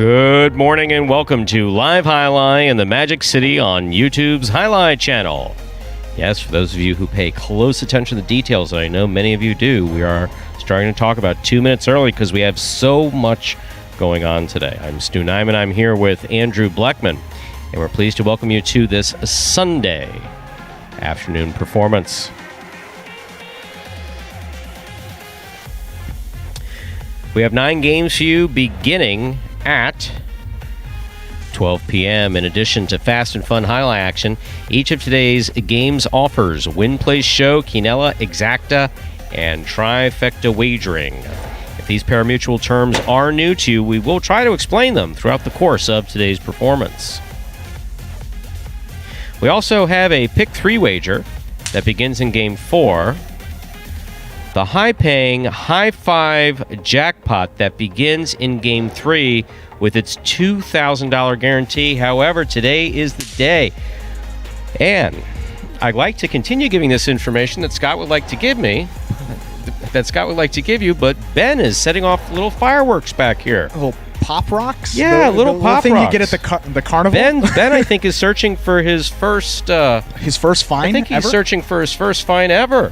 Good morning and welcome to Live Jai-Alai in the Magic City on YouTube's Jai-Alai Channel. Yes, for those of you who pay close attention to the details, and I know many of you do, we are starting to talk about 2 minutes early because we have so much going on today. I'm Stu Nyman. I'm here with Andrew Bleckman, and we're pleased to welcome you to this Sunday afternoon performance. We have 9 games for you beginning at 12 p.m. In addition to fast and fun highlight action, each of today's games offers win, place, show, quinella, exacta, and trifecta wagering. If these parimutuel terms are new to you, we will try to explain them throughout the course of today's performance. We also have a pick 3 wager that begins in game 4. The high-paying high 5 jackpot that begins in Game 3 with its $2,000 guarantee. However, today is the day. And I'd like to continue giving this information that Scott would like to give me, but Ben is setting off little fireworks back here. Little pop rocks? Yeah, little pop thing rocks. You get at the carnival? Ben, I think, is searching for his first... his first fine I think he's ever? searching for his first fine ever.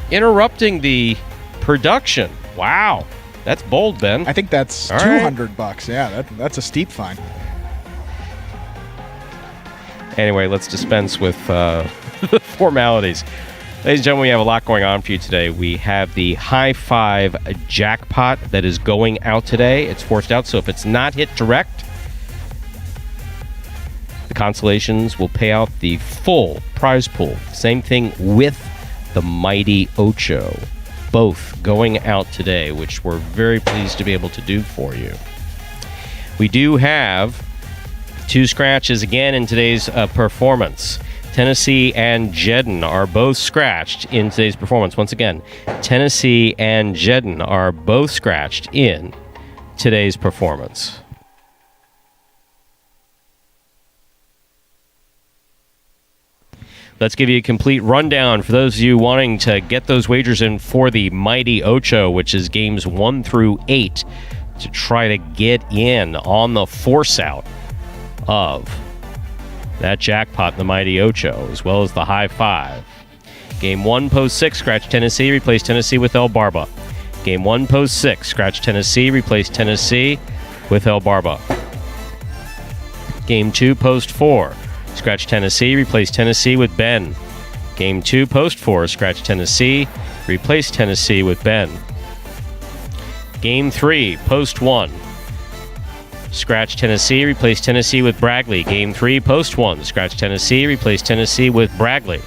Interrupting the production. Wow. That's bold, Ben. I think that's All $200. right. Yeah, that's a steep fine. Anyway, let's dispense with formalities. Ladies and gentlemen, we have a lot going on for you today. We have the high 5 jackpot that is going out today. It's forced out, so if it's not hit direct, the consolations will pay out the full prize pool. Same thing with the Mighty Ocho. Both going out today, which we're very pleased to be able to do for you. We do have 2 scratches again in today's performance. Tennessee and Jedden are both scratched in today's performance. Once again, Tennessee and Jedden are both scratched in today's performance. Let's give you a complete rundown for those of you wanting to get those wagers in for the Mighty Ocho, which is games 1 through 8, to try to get in on the force out of that jackpot in the Mighty Ocho, as well as the high 5. Game 1, post 6, scratch Tennessee, replace Tennessee with El Barba. Game 1, post 6, scratch Tennessee, replace Tennessee with El Barba. Game 2, post 4. Scratch Tennessee, replace Tennessee with Ben. Game 2, post 4, scratch Tennessee, replace Tennessee with Ben. Game 3, post 1, scratch Tennessee, replace Tennessee with Bragley. Game 3, post 1, scratch Tennessee, replace Tennessee with Bragley.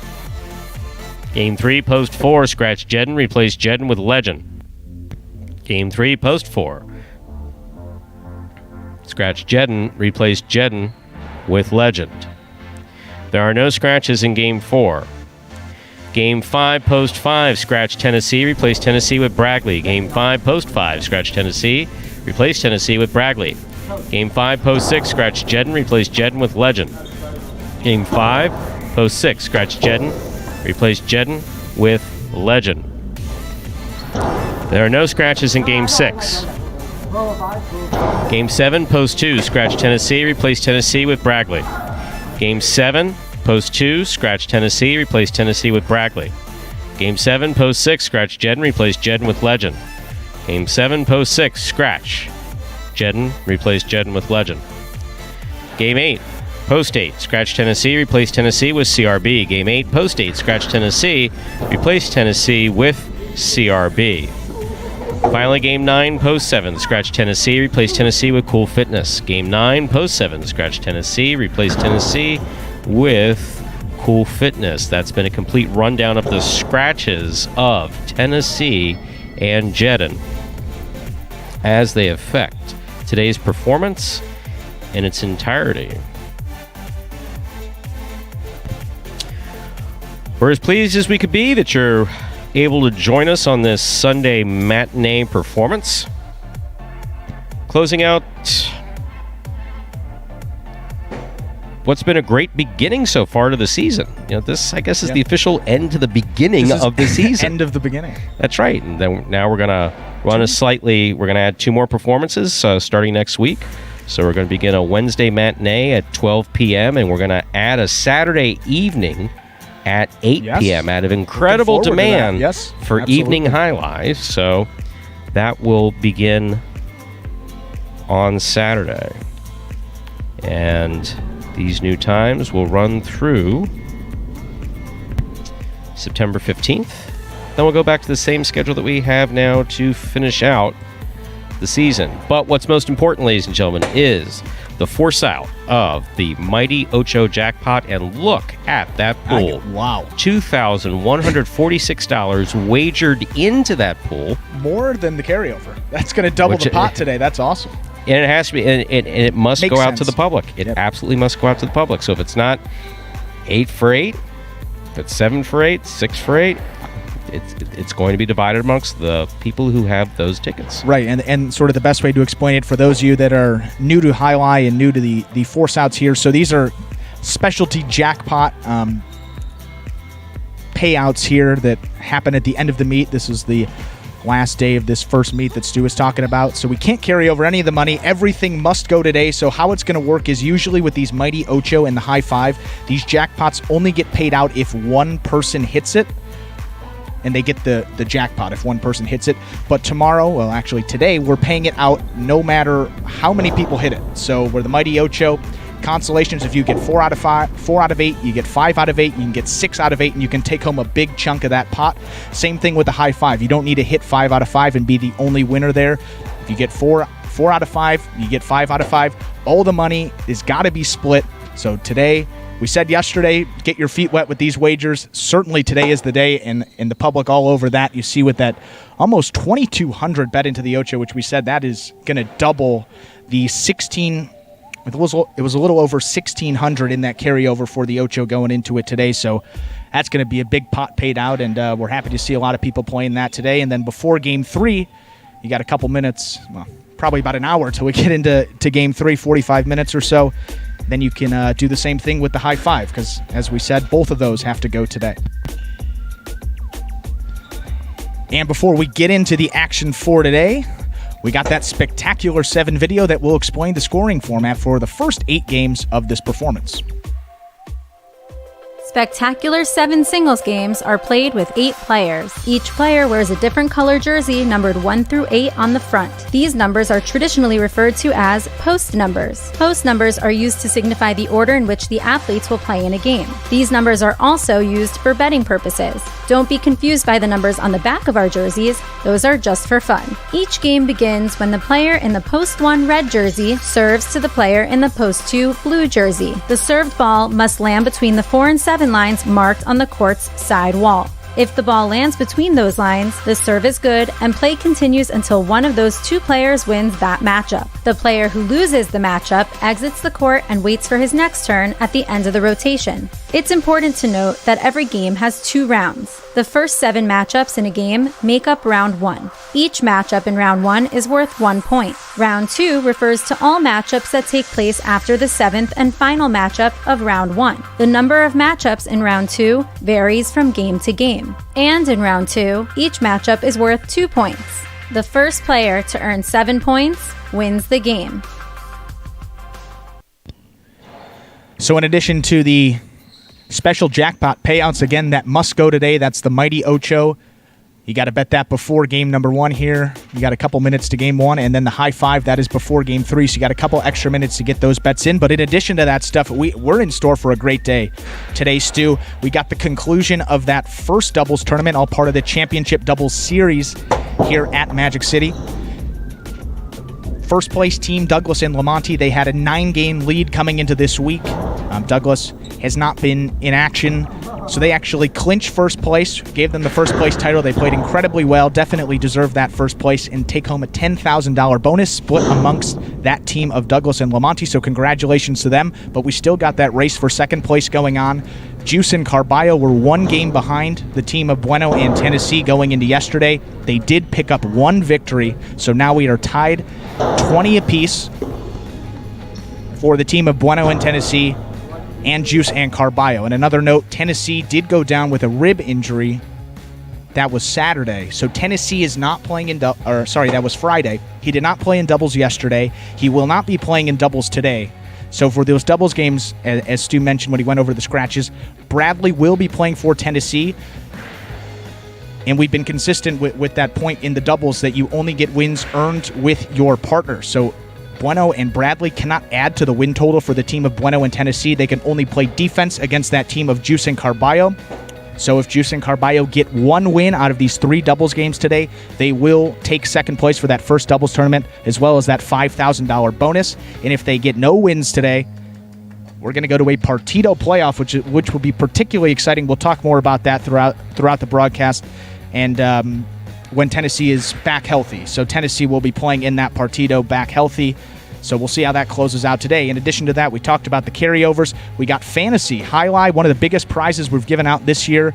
Game 3, post 4, scratch Jedden, replace Jedden with Legend. Game 3, post 4, scratch Jedden, replace Jedden with Legend. There are no scratches in Game 4. Game 5, post 5, scratch Tennessee, replace Tennessee with Bragley. Game 5, post 5, scratch Tennessee, replace Tennessee with Bragley. Game 5, post 6, scratch Jedden, replace Jedden with Legend. Game 5, post 6, scratch Jedden, replace Jedden with Legend. There are no scratches in Game 6. Game 7, post 2, scratch Tennessee, replace Tennessee with Bragley. Game 7, post 2, scratch Tennessee, replace Tennessee with Bragley. Game 7, post 6, scratch Jedden, replace Jedden with Legend. Game 7, post 6, scratch Jedden, replace Jedden with Legend. Game 8, post 8, scratch Tennessee, replace Tennessee with CRB. Game 8, post 8, scratch Tennessee, replace Tennessee with CRB. Finally, Game 9, post 7, scratch Tennessee, replace Tennessee with Cool Fitness. Game 9, post 7, scratch Tennessee, replace Tennessee with Cool Fitness. That's been a complete rundown of the scratches of Tennessee and Jedden as they affect today's performance in its entirety. We're as pleased as we could be that you're able to join us on this Sunday matinee performance. Closing out what's been a great beginning so far to the season. You know, this, I guess, is the official end to the beginning of the season. End of the beginning. That's right. And then now we're going to run we're going to add 2 more performances starting next week. So we're going to begin a Wednesday matinee at 12 p.m. and we're going to add a Saturday evening at 8 p.m. out of incredible demand for evening highlights. So that will begin on Saturday. And these new times will run through September 15th. Then we'll go back to the same schedule that we have now to finish out the season. But what's most important, ladies and gentlemen, is the force out of the Mighty Ocho jackpot. And look at that pool. Wow. $2,146 wagered into that pool. More than the carryover. That's going to double the pot today. That's awesome. And it has to be, and it must go out to the public. It absolutely must go out to the public. So if it's not 8 for 8, if it's 7 for 8, 6 for 8, it's going to be divided amongst the people who have those tickets. Right, and sort of the best way to explain it for those of you that are new to Jai-Alai and new to the force outs here. So these are specialty jackpot payouts here that happen at the end of the meet. This is the last day of this first meet that Stu was talking about. So we can't carry over any of the money. Everything must go today. So how it's going to work is usually with these Mighty Ocho and the High Five, these jackpots only get paid out if one person hits it. And they get the jackpot if one person hits it. But tomorrow, well, actually today, we're paying it out no matter how many people hit it. So we're the Mighty Ocho. Consolations, if you get 4 out of 8, you get 5 out of 8, you can get 6 out of 8, and you can take home a big chunk of that pot. Same thing with the High Five. You don't need to hit 5 out of 5 and be the only winner there. If you get 4 out of 5, you get 5 out of 5. All the money has got to be split. So today, we said yesterday, get your feet wet with these wagers. Certainly today is the day, and the public all over that. You see with that almost 2,200 bet into the Ocho, which we said that is going to double the 16. It was a little over 1,600 in that carryover for the Ocho going into it today. So that's going to be a big pot paid out, and we're happy to see a lot of people playing that today. And then before Game 3, you got a couple minutes, well, probably about an hour till we get into Game 3, 45 minutes or so. Then you can do the same thing with the High Five, because, as we said, both of those have to go today. And before we get into the action for today, we got that Spectacular 7 video that will explain the scoring format for the first 8 games of this performance. Spectacular 7 singles games are played with 8 players. Each player wears a different color jersey numbered 1 through 8 on the front. These numbers are traditionally referred to as post numbers. Post numbers are used to signify the order in which the athletes will play in a game. These numbers are also used for betting purposes. Don't be confused by the numbers on the back of our jerseys. Those are just for fun. Each game begins when the player in the post 1 red jersey serves to the player in the post 2 blue jersey. The served ball must land between the 4 and 7 lines marked on the court's side wall. If the ball lands between those lines, the serve is good and play continues until one of those 2 players wins that matchup. The player who loses the matchup exits the court and waits for his next turn at the end of the rotation. It's important to note that every game has 2 rounds. The first 7 matchups in a game make up round 1. Each matchup in round 1 is worth 1 point. Round 2 refers to all matchups that take place after the 7th and final matchup of round 1. The number of matchups in round 2 varies from game to game. And in round 2, each matchup is worth 2 points. The first player to earn 7 points wins the game. So in addition to the special jackpot payouts, again, that must go today, that's the Mighty Ocho. You got to bet that before game number 1 here. You got a couple minutes to game 1, and then the High Five, that is before game 3, so you got a couple extra minutes to get those bets in. But in addition to that stuff, we're in store for a great day today, Stu. We got the conclusion of that first doubles tournament, all part of the championship doubles series here at Magic City. First place team, Douglas and Lamonti, they had a 9-game lead coming into this week. Douglas has not been in action, so they actually clinched first place, gave them the first place title. They played incredibly well, definitely deserved that first place, and take home a $10,000 bonus split amongst that team of Douglas and Lamonti, so congratulations to them. But we still got that race for second place going on. Juice and Carballo were 1 game behind the team of Bueno and Tennessee going into yesterday. They did pick up 1 victory, so now we are tied 20 apiece for the team of Bueno and Tennessee and Juice and Carballo. And another note, Tennessee did go down with a rib injury That was Saturday. So Tennessee is not playing in that was Friday. He did not play in doubles yesterday. He will not be playing in doubles today. So for those doubles games, as Stu mentioned when he went over the scratches, Bradley will be playing for Tennessee. And we've been consistent with that point in the doubles that you only get wins earned with your partner. So Bueno and Bradley cannot add to the win total for the team of Bueno and Tennessee. They can only play defense against that team of Juice and Carballo. So if Juice and Carballo get one win out of these 3 doubles games today, they will take second place for that first doubles tournament, as well as that $5,000 bonus. And if they get no wins today, we're going to go to a Partido playoff, which will be particularly exciting. We'll talk more about that throughout the broadcast. And when Tennessee is back healthy. So Tennessee will be playing in that Partido back healthy. So we'll see how that closes out today. In addition to that, we talked about the carryovers. We got Fantasy Jai-Alai, one of the biggest prizes we've given out this year.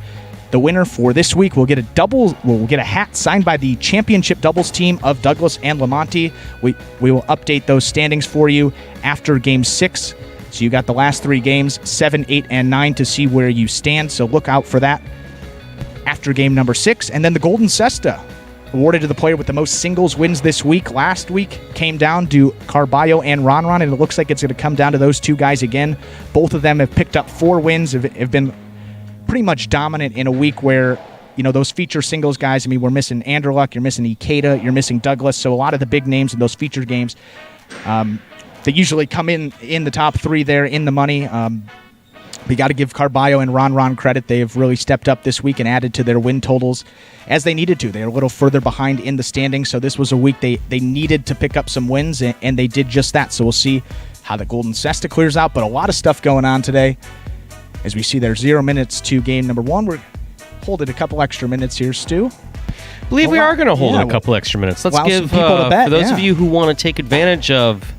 The winner for this week will get a hat signed by the championship doubles team of Douglas and Lamonti. We will update those standings for you after Game 6. So you got the last 3 games, 7, 8, and 9 to see where you stand. So look out for that after game number 6. And then the Golden Cesta, awarded to the player with the most singles wins this week. Last week came down to Carballo and Ronron, and it looks like it's going to come down to those 2 guys again. Both of them have picked up 4 wins, have been pretty much dominant in a week where, those feature singles guys, we're missing Anderluck, you're missing Ikeda, you're missing Douglas, so a lot of the big names in those feature games, they usually come in the top 3 there in the money. We got to give Carballo and Ron credit. They have really stepped up this week and added to their win totals as they needed to. They're a little further behind in the standings, so this was a week they needed to pick up some wins, and they did just that. So we'll see how the Golden Cesta clears out, but a lot of stuff going on today. As we see there, 0 minutes to game number 1. We're holding a couple extra minutes here, Stu. I believe we are going to hold a couple extra minutes. Let's give, for those of you who want to take advantage of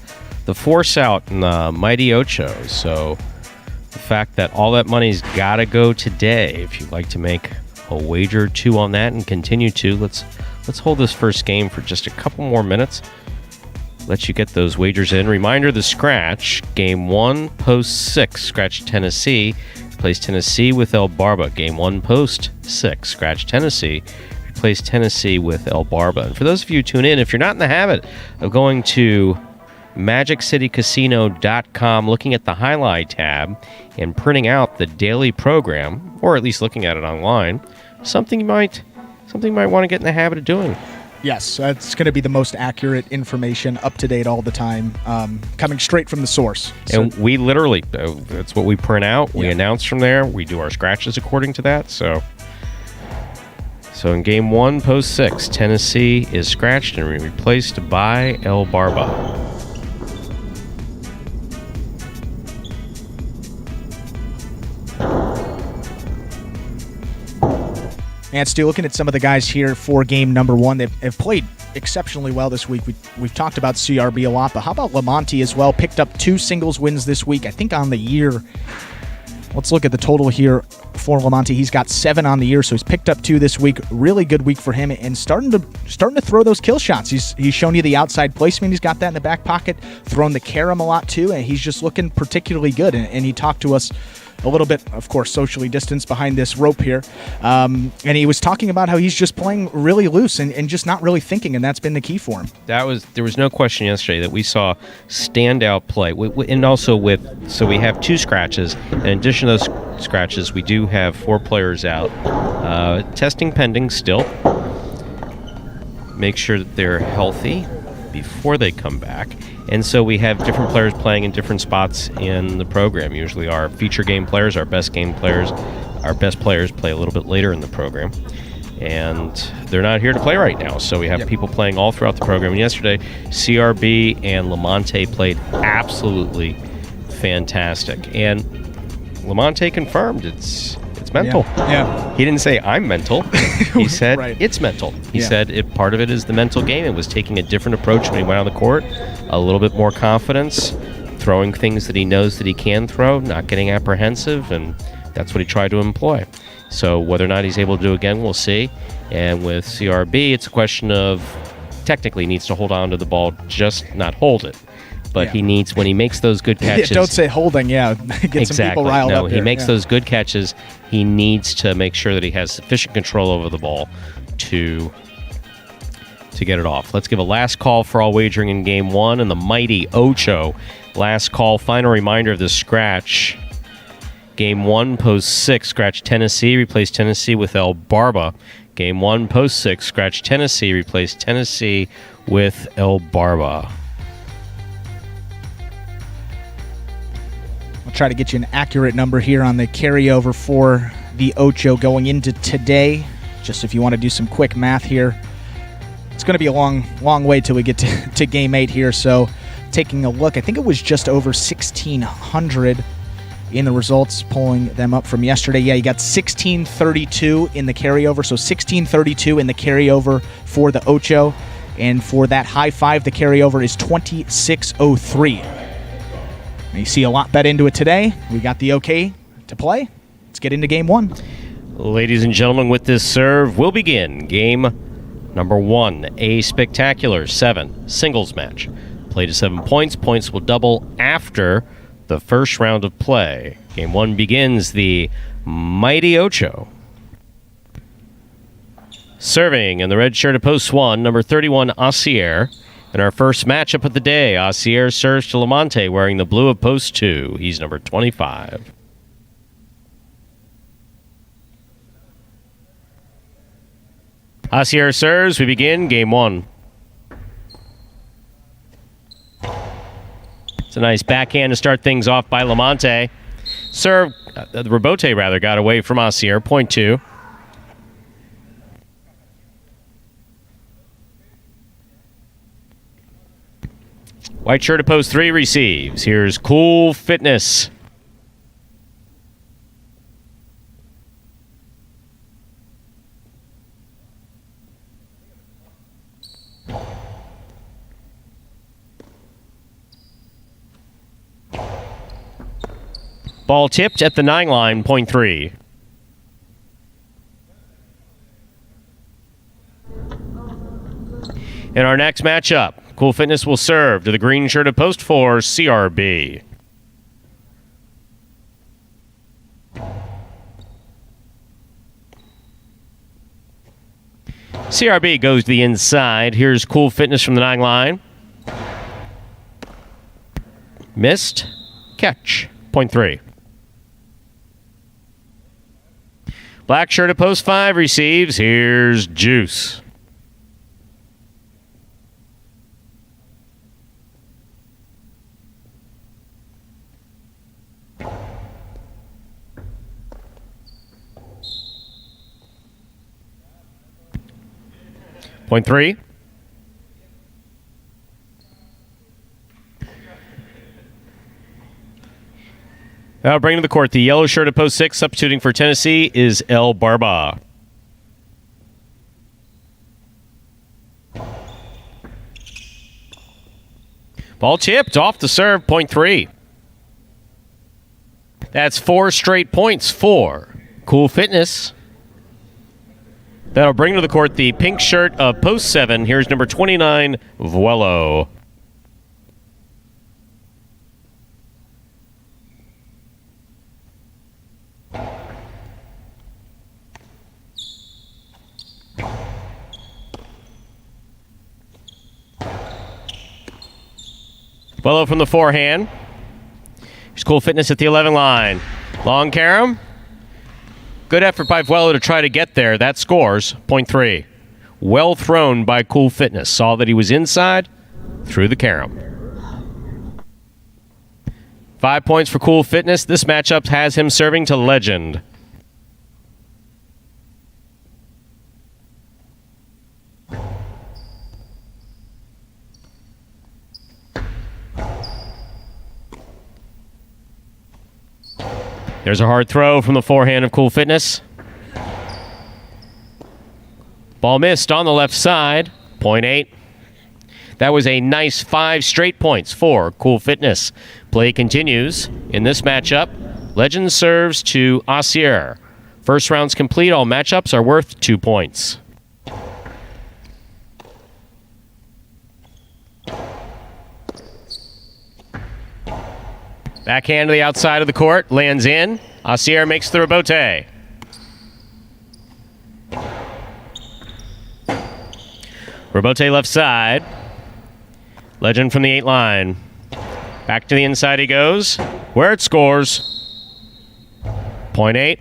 the force out in the Mighty Ocho, so the fact that all that money's got to go today. If you'd like to make a wager or 2 on that and continue to, let's hold this first game for just a couple more minutes. Let you get those wagers in. Reminder, the scratch, game 1, post 6, scratch Tennessee. Replace Tennessee with El Barba. Game 1, post 6, scratch Tennessee. Replace Tennessee with El Barba. And for those of you who tune in, if you're not in the habit of going to MagicCityCasino.com, looking at the highlight tab and printing out the daily program, or at least looking at it online, something you might want to get in the habit of doing. Yes, it's going to be the most accurate information, up to date all the time, coming straight from the source. And we literally, that's what we print out. We announce from there. We do our scratches according to that. So in game 1, post 6, Tennessee is scratched and replaced by El Barba. And still looking at some of the guys here for game number 1, they have played exceptionally well this week. We've talked about CRB a lot, but how about Lamonti as well? Picked up 2 singles wins this week, I think on the year. Let's look at the total here for Lamonti. He's got 7 on the year, so he's picked up 2 this week. Really good week for him, and starting to throw those kill shots. He's shown you the outside placement. He's got that in the back pocket. Thrown the carom a lot too, and he's just looking particularly good. And he talked to us a little bit, of course, socially distanced behind this rope here. And he was talking about how he's just playing really loose and just not really thinking, and that's been the key for him. There was no question yesterday that we saw standout play. And also so we have 2 scratches. In addition to those scratches, we do have 4 players out. Testing pending still. Make sure that they're healthy before they come back. And so we have different players playing in different spots in the program. Usually our feature game players, our best game players, our best players play a little bit later in the program. And they're not here to play right now. So we have people playing all throughout the program. And yesterday, CRB and Lamonte played absolutely fantastic. And Lamonte confirmed it's mental. Yeah. He didn't say, I'm mental. He said, Right. It's mental. He said part of it is the mental game. It was taking a different approach when he went on the court, a little bit more confidence, throwing things that he knows that he can throw, not getting apprehensive, and that's what he tried to employ. So whether or not he's able to do it again, we'll see. And with CRB, it's a question of technically needs to hold on to the ball, just not hold it. but he needs, when he makes those good catches... Don't say holding, Get some people riled up he makes those good catches. He needs to make sure that he has sufficient control over the ball to get it off. Let's give a last call for all wagering in Game 1 and the mighty Ocho. Last call, final reminder of the scratch. Game 1, post 6, scratch Tennessee, replace Tennessee with El Barba. Game 1, post 6, scratch Tennessee, replace Tennessee with El Barba. I'll try to get you an accurate number here on the carryover for the Ocho going into today. Just if you want to do some quick math here. It's going to be a long way till we get to Game 8 here. So taking a look, I think it was just over 1,600 in the results, pulling them up from yesterday. Yeah, you got 1632 in the carryover. So 1632 in the carryover for the Ocho. And for that high five, the carryover is 2603. You see a lot bet into it today. We got the okay to play. Let's get into Game 1. Ladies and gentlemen, with this serve, we'll begin Game number 1, a spectacular 7 singles match. Play to 7 points. Points will double after the first round of play. Game 1 begins the mighty Ocho. Serving in the red shirt of post 1, number 31, Asier. In our first matchup of the day, Asier serves to Lamonte wearing the blue of post 2. He's number 25. Asier serves. We begin Game 1. It's a nice backhand to start things off by Lamonte. Serve, Rebote rather, got away from Asier. Point 2. White shirt of post 3 receives. Here's Cool Fitness. Ball tipped at the 9 line, point 3. In our next matchup, Cool Fitness will serve to the green shirt of post 4, CRB. CRB goes to the inside. Here's Cool Fitness from the 9 line. Missed. Catch. Point 3. Black shirt at post 5 receives. Here's Juice. Point 3. Now bringing to the court the yellow shirt at post 6, substituting for Tennessee is El Barba. Ball tipped off the serve, point 3. That's 4 straight points for Cool Fitness. That'll bring to the court the pink shirt of post 7. Here's number 29, Vuelo. Vuelo from the forehand. Here's Cool Fitness at the 11 line. Long carom. Good effort by Vuelo to try to get there. That scores. Point 3. Well thrown by Cool Fitness. Saw that he was inside. Through the carom. 5 points for Cool Fitness. This matchup has him serving to Legend. There's a hard throw from the forehand of Cool Fitness. Ball missed on the left side. Point 8. That was a nice 5 straight points for Cool Fitness. Play continues in this matchup. Legend serves to Asier. First round's complete. All matchups are worth 2 points. Backhand to the outside of the court. Lands in. Asier makes the rebote. Rebote left side. Legend from the 8 line. Back to the inside he goes. Where it scores. Point 8.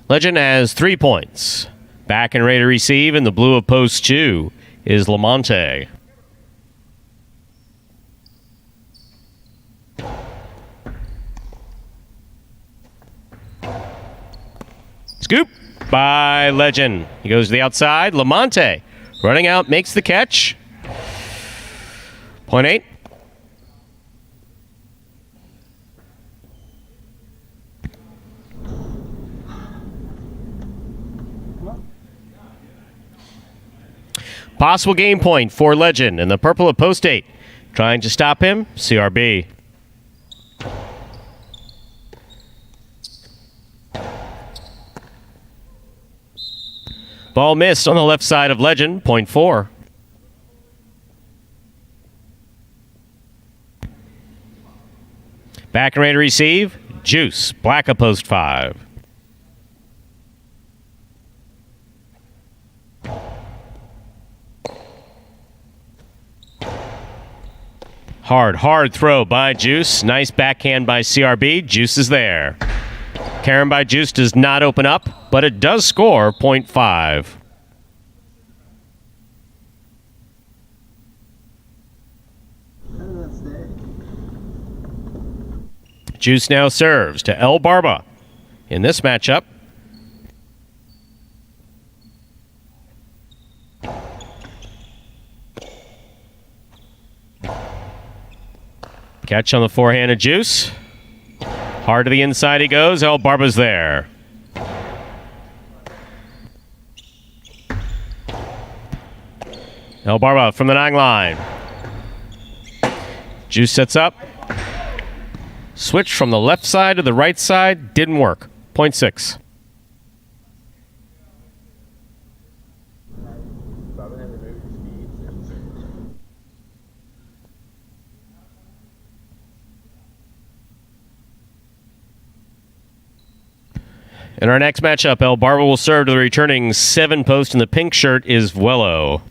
Legend has 3 points. Back and ready to receive in the blue of post 2 is Lamonte. Scoop by Legend. He goes to the outside. Lamonte running out, makes the catch. Point 8. Possible game point for Legend in the purple of post 8. Trying to stop him, CRB. Ball missed on the left side of Legend, point 4. Back and ready to receive, Juice, black of post 5. Hard throw by Juice. Nice backhand by CRB. Juice is there. Karen by Juice does not open up, but it does score, point 5. Juice now serves to El Barba in this matchup. Catch on the forehand of Juice. Hard to the inside he goes. El Barba's there. El Barba from the 9 line. Juice sets up. Switch from the left side to the right side. Didn't work. Point 6. In our next matchup, El Barba will serve to the returning 7 post, and the pink shirt is Vuelo.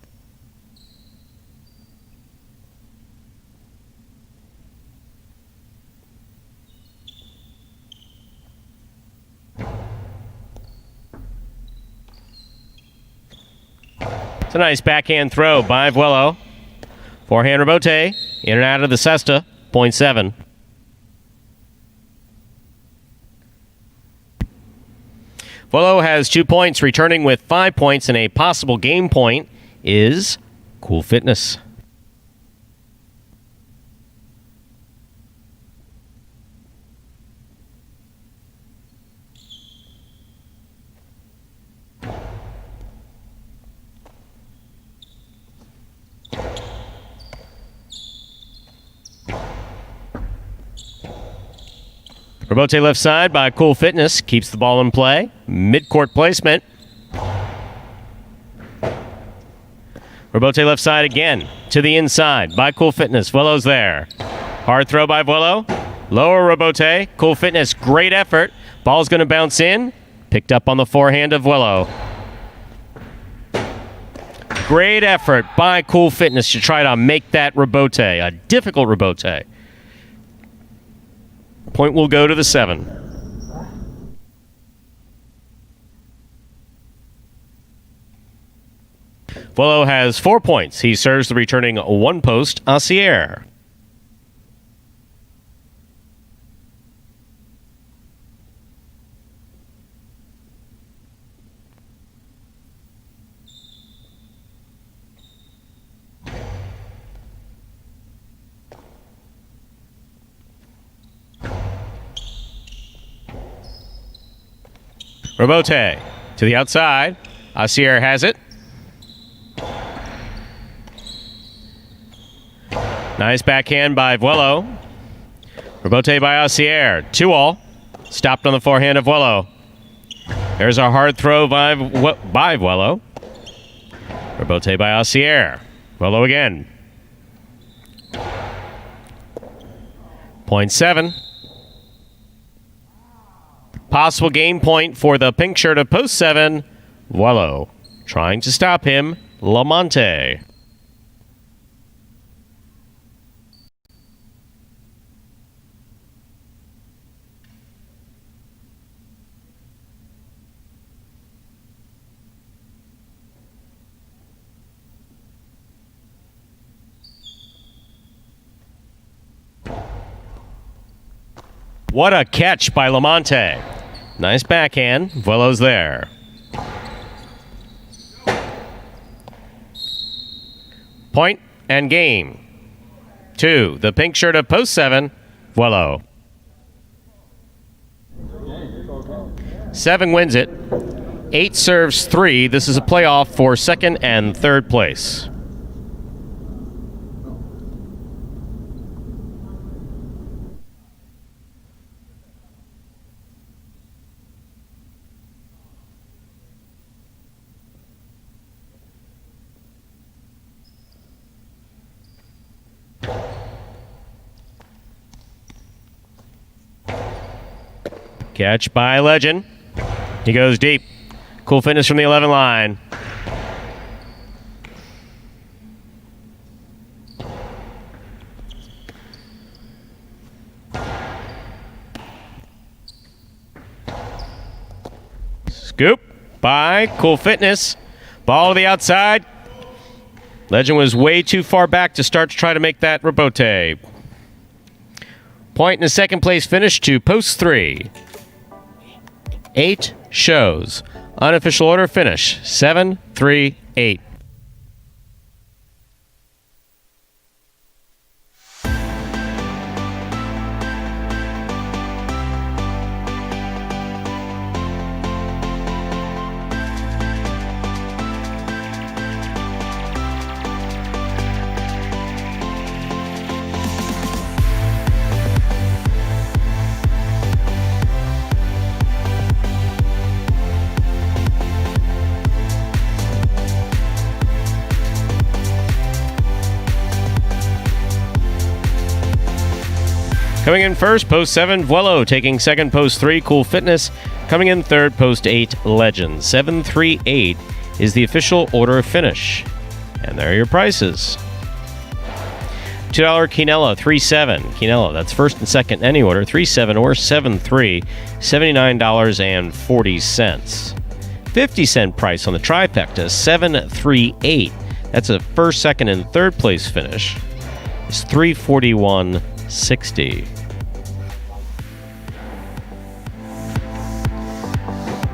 It's a nice backhand throw by Vuelo. Forehand rebote, in and out of the cesta, point 7. Vuelo has 2 points, returning with 5 points, and a possible game point is Cool Fitness. Rebote left side by Cool Fitness. Keeps the ball in play. Mid-court placement. Rebote left side again. To the inside by Cool Fitness. Vuelo's there. Hard throw by Vuelo. Lower rebote. Cool Fitness. Great effort. Ball's going to bounce in. Picked up on the forehand of Vuelo. Great effort by Cool Fitness to try to make that rebote. A difficult rebote. Point will go to the 7. Vuelo has 4 points. He serves the returning 1 post, Asier. Rebote to the outside. Asier has it. Nice backhand by Vuelo. Rebote by Asier. 2-all. Stopped on the forehand of Vuelo. There's a hard throw by Vuelo. Rebote by Asier. Vuelo again. Point 7. Possible game point for the pink shirt of post 7, Vuelo. Trying to stop him, Lamonte. What a catch by Lamonte. Nice backhand. Vuelo's there. Point and game. 2. The pink shirt of post 7, Vuelo. 7 wins it. 8 serves 3. This is a playoff for second and third place. Catch by Legend. He goes deep. Cool fitness from the 11 line. Scoop by Cool Fitness. Ball to the outside. Legend was way too far back to start to try to make that rebote. Point in the second place finish to post 3. 8 shows. Unofficial order finish 7, 3, 8. Coming in first, post 7, Vuelo. Taking second, post 3, Cool Fitness. Coming in third, post 8, Legend. 738 is the official order of finish. And there are your prices. $2 Quinella, 3-7. Quinella, that's first and second in any order. 3-7 or 7-3, $79.40. 50-cent price on the trifecta, 738. That's a first, second, and third place finish. It's $341.60.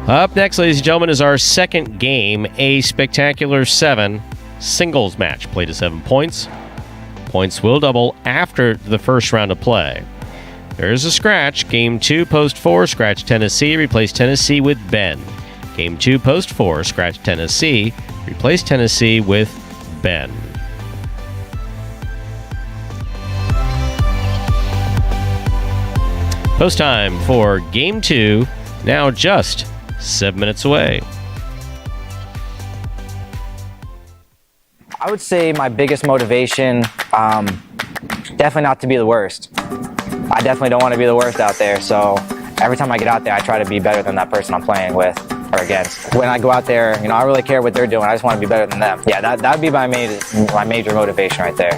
Up next, ladies and gentlemen, is our second game, a spectacular 7 singles match. Played to 7 points. Points will double after the first round of play. There's a scratch. Game 2, post 4, scratch Tennessee. Replace Tennessee with Ben. Game 2, post 4, scratch Tennessee. Replace Tennessee with Ben. Post time for Game 2, now just 7 minutes away. I would say my biggest motivation, definitely not to be the worst. I definitely don't want to be the worst out there, so every time I get out there, I try to be better than that person I'm playing with or against. When I go out there, I don't really care what they're doing. I just want to be better than them. Yeah, that would be my major motivation right there.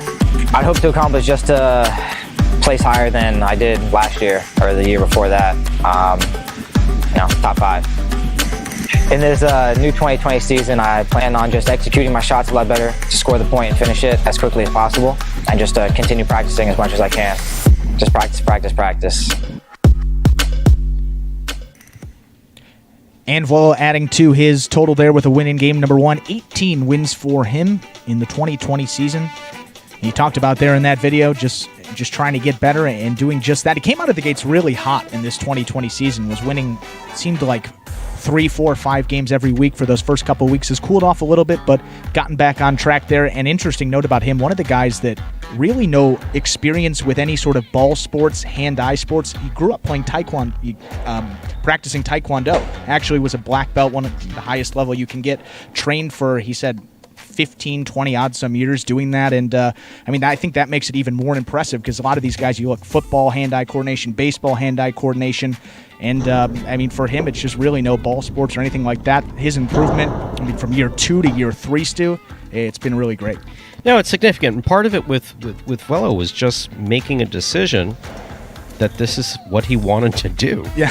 I'd hope to accomplish just to place higher than I did last year or the year before that. Top 5. In this new 2020 season, I plan on just executing my shots a lot better to score the point and finish it as quickly as possible, and just continue practicing as much as I can. Just practice, practice, practice. And Vuelo adding to his total there with a win in game number 1. 18 wins for him in the 2020 season. He talked about there in that video just trying to get better and doing just that. He came out of the gates really hot in this 2020 season, was winning, seemed like 3, 4, 5 games every week for those first couple of weeks. Has cooled off a little bit, but gotten back on track there. An interesting note about him, one of the guys that really no experience with any sort of ball sports, hand-eye sports. He grew up playing taekwondo, practicing taekwondo. Actually was a black belt, one of the highest level you can get. Trained for, he said, 15, 20 odd some years doing that. And I think that makes it even more impressive because a lot of these guys, you look football, hand-eye coordination, baseball, hand-eye coordination. And for him, it's just really no ball sports or anything like that. His improvement, from year 2 to year 3, Stu, it's been really great. No, it's significant. And part of it with Velo was just making a decision that this is what he wanted to do. Yeah.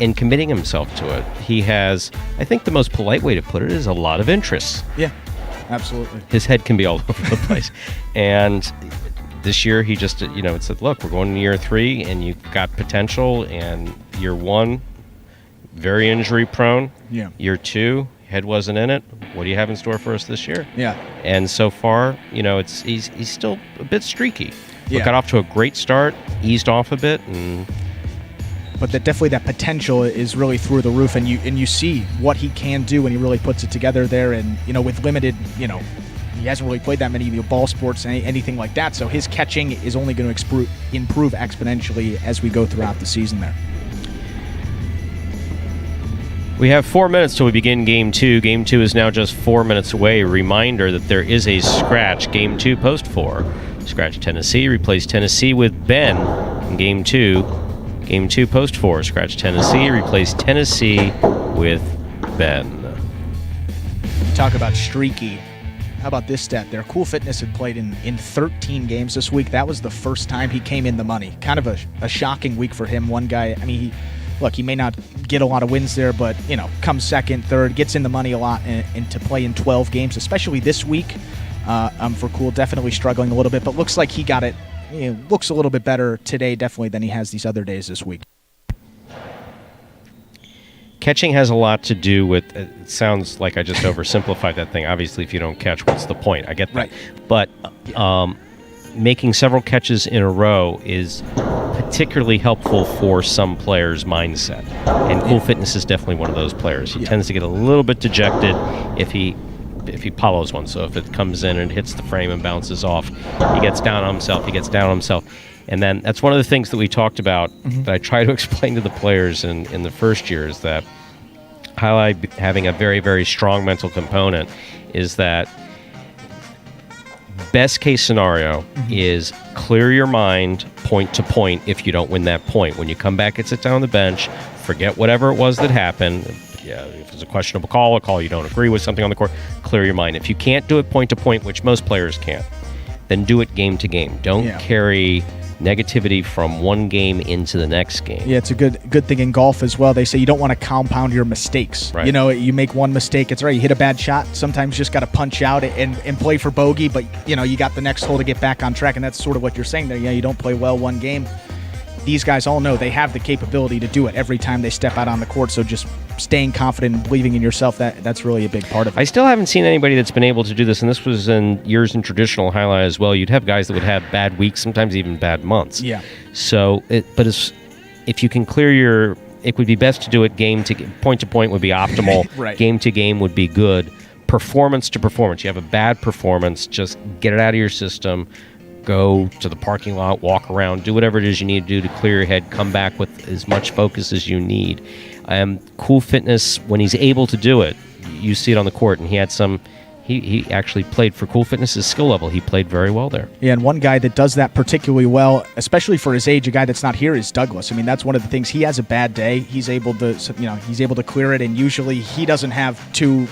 And committing himself to it. He has, I think the most polite way to put it is a lot of interests. Yeah, absolutely. His head can be all over the place. And this year he just, it said, look, we're going to year 3 and you've got potential. And year 1, very injury prone. Yeah. Year 2, head wasn't in it. What do you have in store for us this year? Yeah. And so far, he's still a bit streaky. Yeah. We got off to a great start, eased off a bit, but that potential is really through the roof, and you see what he can do when he really puts it together there. And with limited, he hasn't really played that many ball sports, anything like that. So his catching is only going to improve exponentially as we go throughout the season there. We have 4 minutes till we begin Game 2. Game 2 is now just 4 minutes away. Reminder that there is a scratch. Game 2, post 4. Scratch Tennessee. Replace Tennessee with Ben in Game 2. Game 2, post 4. Scratch Tennessee. Replace Tennessee with Ben. Talk about streaky. How about this stat there? Cool Fitness had played in 13 games this week. That was the first time he came in the money. Kind of a shocking week for him. One guy, he may not get a lot of wins there, but, comes second, third, gets in the money a lot, and to play in 12 games, especially this week, for Cool, definitely struggling a little bit, but looks like he got it. Looks a little bit better today, definitely, than he has these other days this week. Catching has a lot to do with, it sounds like I just oversimplified that thing. Obviously, if you don't catch, what's the point? I get that. Right. But making several catches in a row is particularly helpful for some players' mindset. And Cool Fitness is definitely one of those players. He tends to get a little bit dejected if he follows one. So if it comes in and hits the frame and bounces off, he gets down on himself. And then that's one of the things that we talked about that I try to explain to the players in the first year is that Jai-Alai having a very, very strong mental component is that best case scenario is clear your mind point to point if you don't win that point. When you come back and sit down on the bench, forget whatever it was that happened. If it's a questionable call, a call you don't agree with, something on the court, clear your mind. If you can't do it point to point, which most players can't, then do it game to game. Don't carry negativity from one game into the next game. Yeah, it's a good thing in golf as well. They say you don't want to compound your mistakes. Right. You make one mistake, it's right. You hit a bad shot, sometimes you just got to punch out and play for bogey, but you got the next hole to get back on track, and that's sort of what you're saying there. You don't play well one game. These guys all know they have the capability to do it every time they step out on the court, so just staying confident and believing in yourself, that's really a big part of it. I still haven't seen anybody that's been able to do this, and this was in years in traditional Jai-Alai as well. You'd have guys that would have bad weeks, sometimes even bad months. Yeah. So, if you can clear it would be best to do it point to point would be optimal. Right. Game to game would be good. Performance to performance. You have a bad performance, just get it out of your system. Go to the parking lot, walk around, do whatever it is you need to do to clear your head, come back with as much focus as you need. Cool Fitness, when he's able to do it, you see it on the court, and he actually played for Cool Fitness's skill level. He played very well there. Yeah, and one guy that does that particularly well, especially for his age, a guy that's not here, is Douglas. That's one of the things. He has a bad day. He's able to clear it, and usually he doesn't have two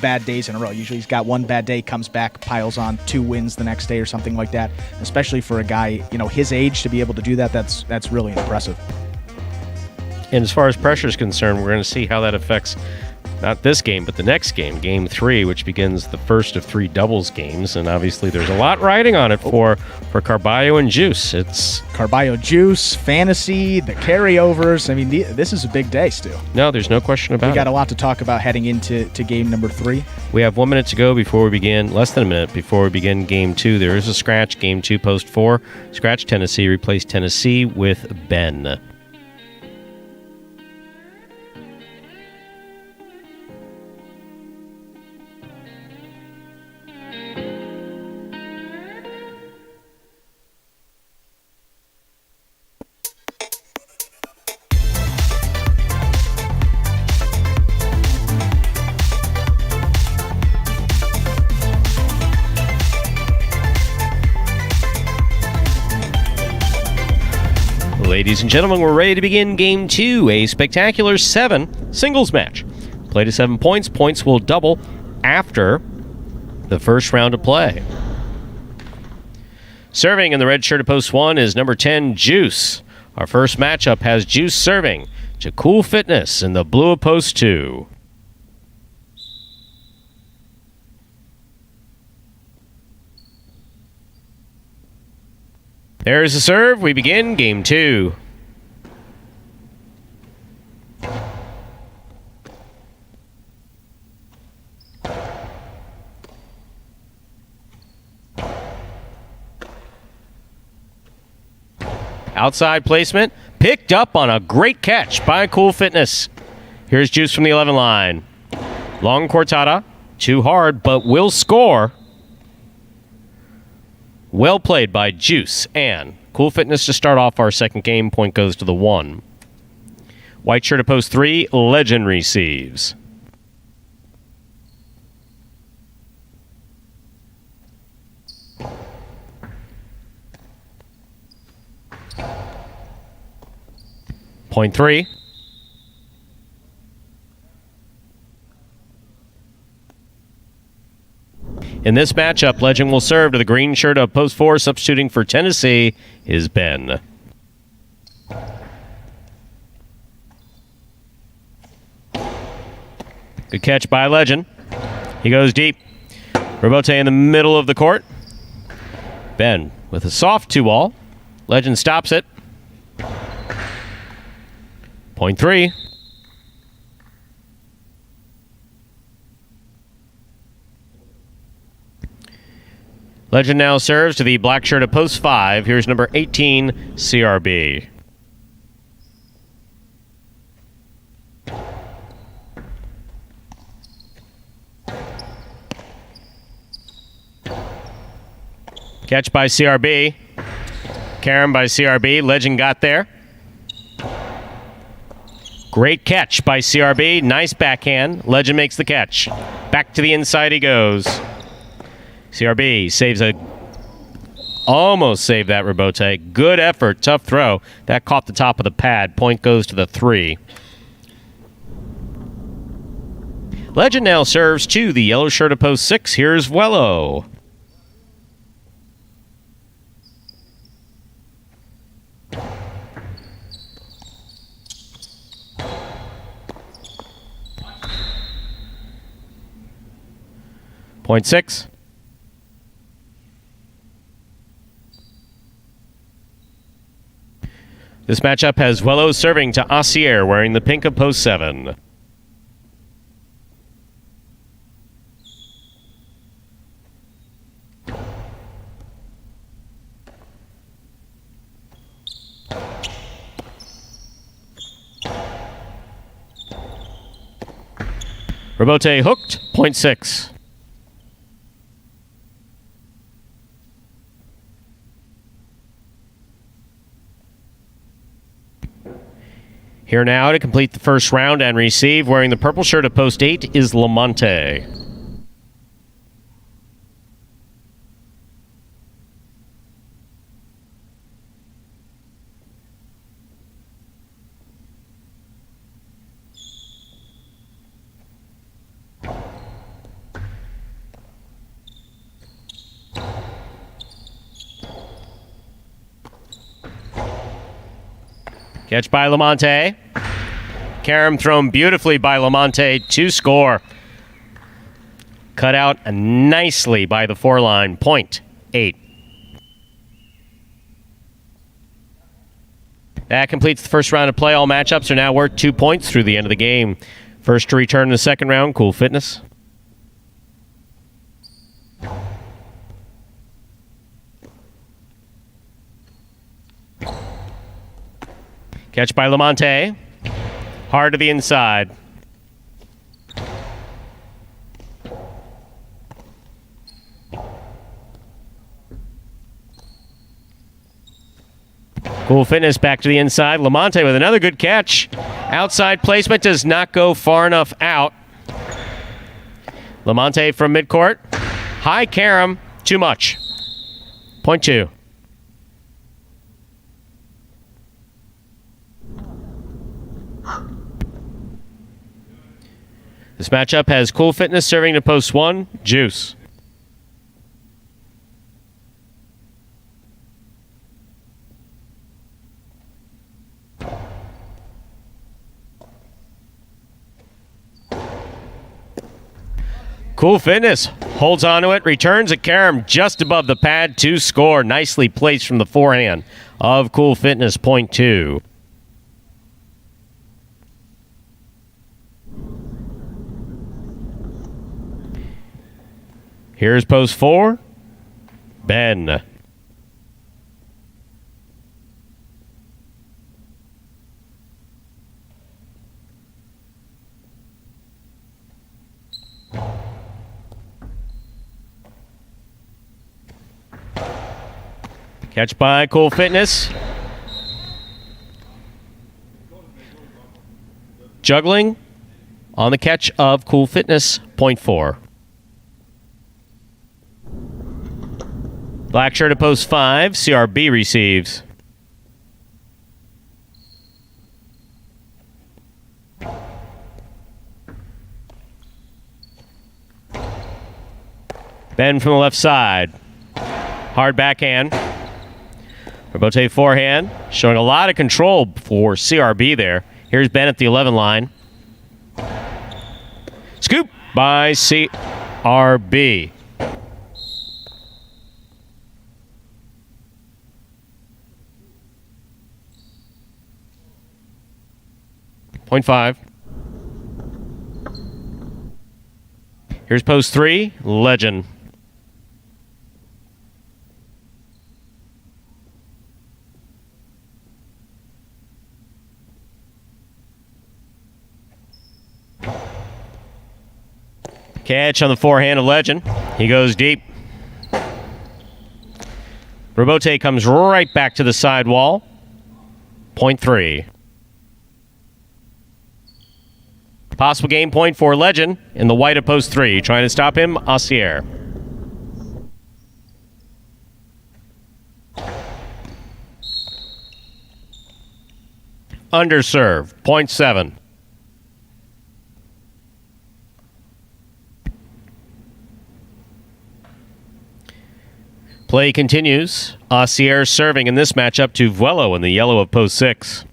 bad days in a row. Usually he's got one bad day, comes back, piles on 2 wins the next day or something like that. Especially for a guy, his age, to be able to do that, that's really impressive. And as far as pressure is concerned, we're going to see how that affects not this game, but the next game, Game 3, which begins the first of 3 doubles games. And obviously there's a lot riding on it for Carballo and Juice. It's Carballo, Juice, Fantasy, the carryovers. This is a big day, Stu. No, there's no question about it. We got a lot to talk about heading into game number 3. We have 1 minute to go before we begin, less than a minute before we begin Game 2. There is a scratch, Game 2, post 4. Scratch Tennessee, replace Tennessee with Ben. Ladies and gentlemen, we're ready to begin Game 2, a spectacular 7 singles match. Play to 7 points. Points will double after the first round of play. Serving in the red shirt of post 1 is number 10, Juice. Our first matchup has Juice serving to Cool Fitness in the blue of post 2. There's the serve. We begin Game 2. Outside placement, picked up on a great catch by Cool Fitness. Here's Juice from the 11 line. Long cortada, too hard, but will score. Well played by Juice, and Cool Fitness to start off our second game. Point goes to the 1. White shirt of post 3, Legend receives. Point 3. In this matchup, Legend will serve to the green shirt of post 4. Substituting for Tennessee is Ben. Good catch by Legend. He goes deep. Robote in the middle of the court. Ben with a soft 2-ball. Legend stops it. Point 3. Legend now serves to the black shirt of post 5. Here's number 18, CRB. Catch by CRB. Karam by CRB. Legend got there. Great catch by CRB. Nice backhand. Legend makes the catch. Back to the inside he goes. CRB saves almost saved that Robote. Good effort. Tough throw. That caught the top of the pad. Point goes to the 3. Legend now serves to the yellow shirt of post 6. Here's Wello. Point 6. This matchup has Wello serving to Assier, wearing the pink of post 7. Robote hooked, point 6. Here now to complete the first round and receive, wearing the purple shirt of post 8, is Lamonte. Catch by Lamonte. Karam thrown beautifully by Lamonte to score. Cut out nicely by the 4 line. Point 8. That completes the first round of play. All matchups are now worth 2 points through the end of the game. First to return in the second round, Cool Fitness. Catch by Lamonte. Hard to the inside. Cool Fitness back to the inside. Lamonte with another good catch. Outside placement does not go far enough out. Lamonte from midcourt. High Karam. Too much. Point 2. This matchup has Cool Fitness serving to post 1, Juice. Cool Fitness holds onto it, returns a carom just above the pad to score. Nicely placed from the forehand of Cool Fitness, point 2. Here's post 4, Ben. Catch by Cool Fitness. Juggling on the catch of Cool Fitness, point 4. Black shirt at post 5, CRB receives. Ben from the left side. Hard backhand. Robote forehand, showing a lot of control for CRB there. Here's Ben at the 11 line. Scoop by CRB. Point 5. Here's post 3, Legend. Catch on the forehand of Legend. He goes deep. Robote comes right back to the side wall. Point 3. Possible game point for Legend in the white of post 3. Trying to stop him, Assier. Underserve, point 7. Play continues. Assier serving in this matchup to Vuelo in the yellow of post 6.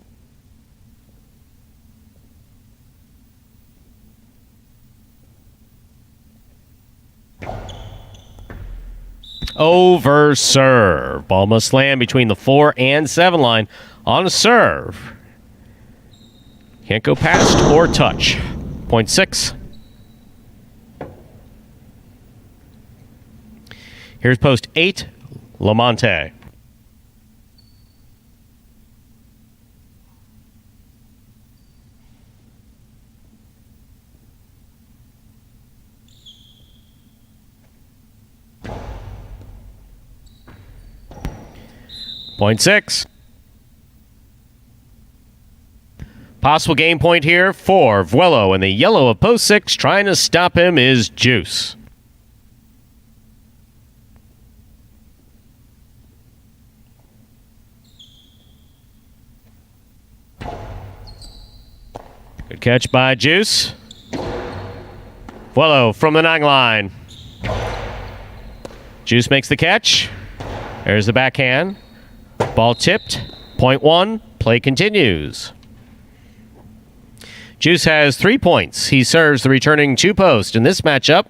Over serve. Ball must land between the 4 and 7 line on a serve. Can't go past or touch. Point 6. Here's post 8, Lamonte. Point 6. Possible game point here for Vuelo in the yellow of post 6. Trying to stop him is Juice. Good catch by Juice. Vuelo from the 9 line. Juice makes the catch. There's the backhand. Ball tipped. Point 1. Play continues. Juice has 3 points. He serves the returning 2 post. In this matchup,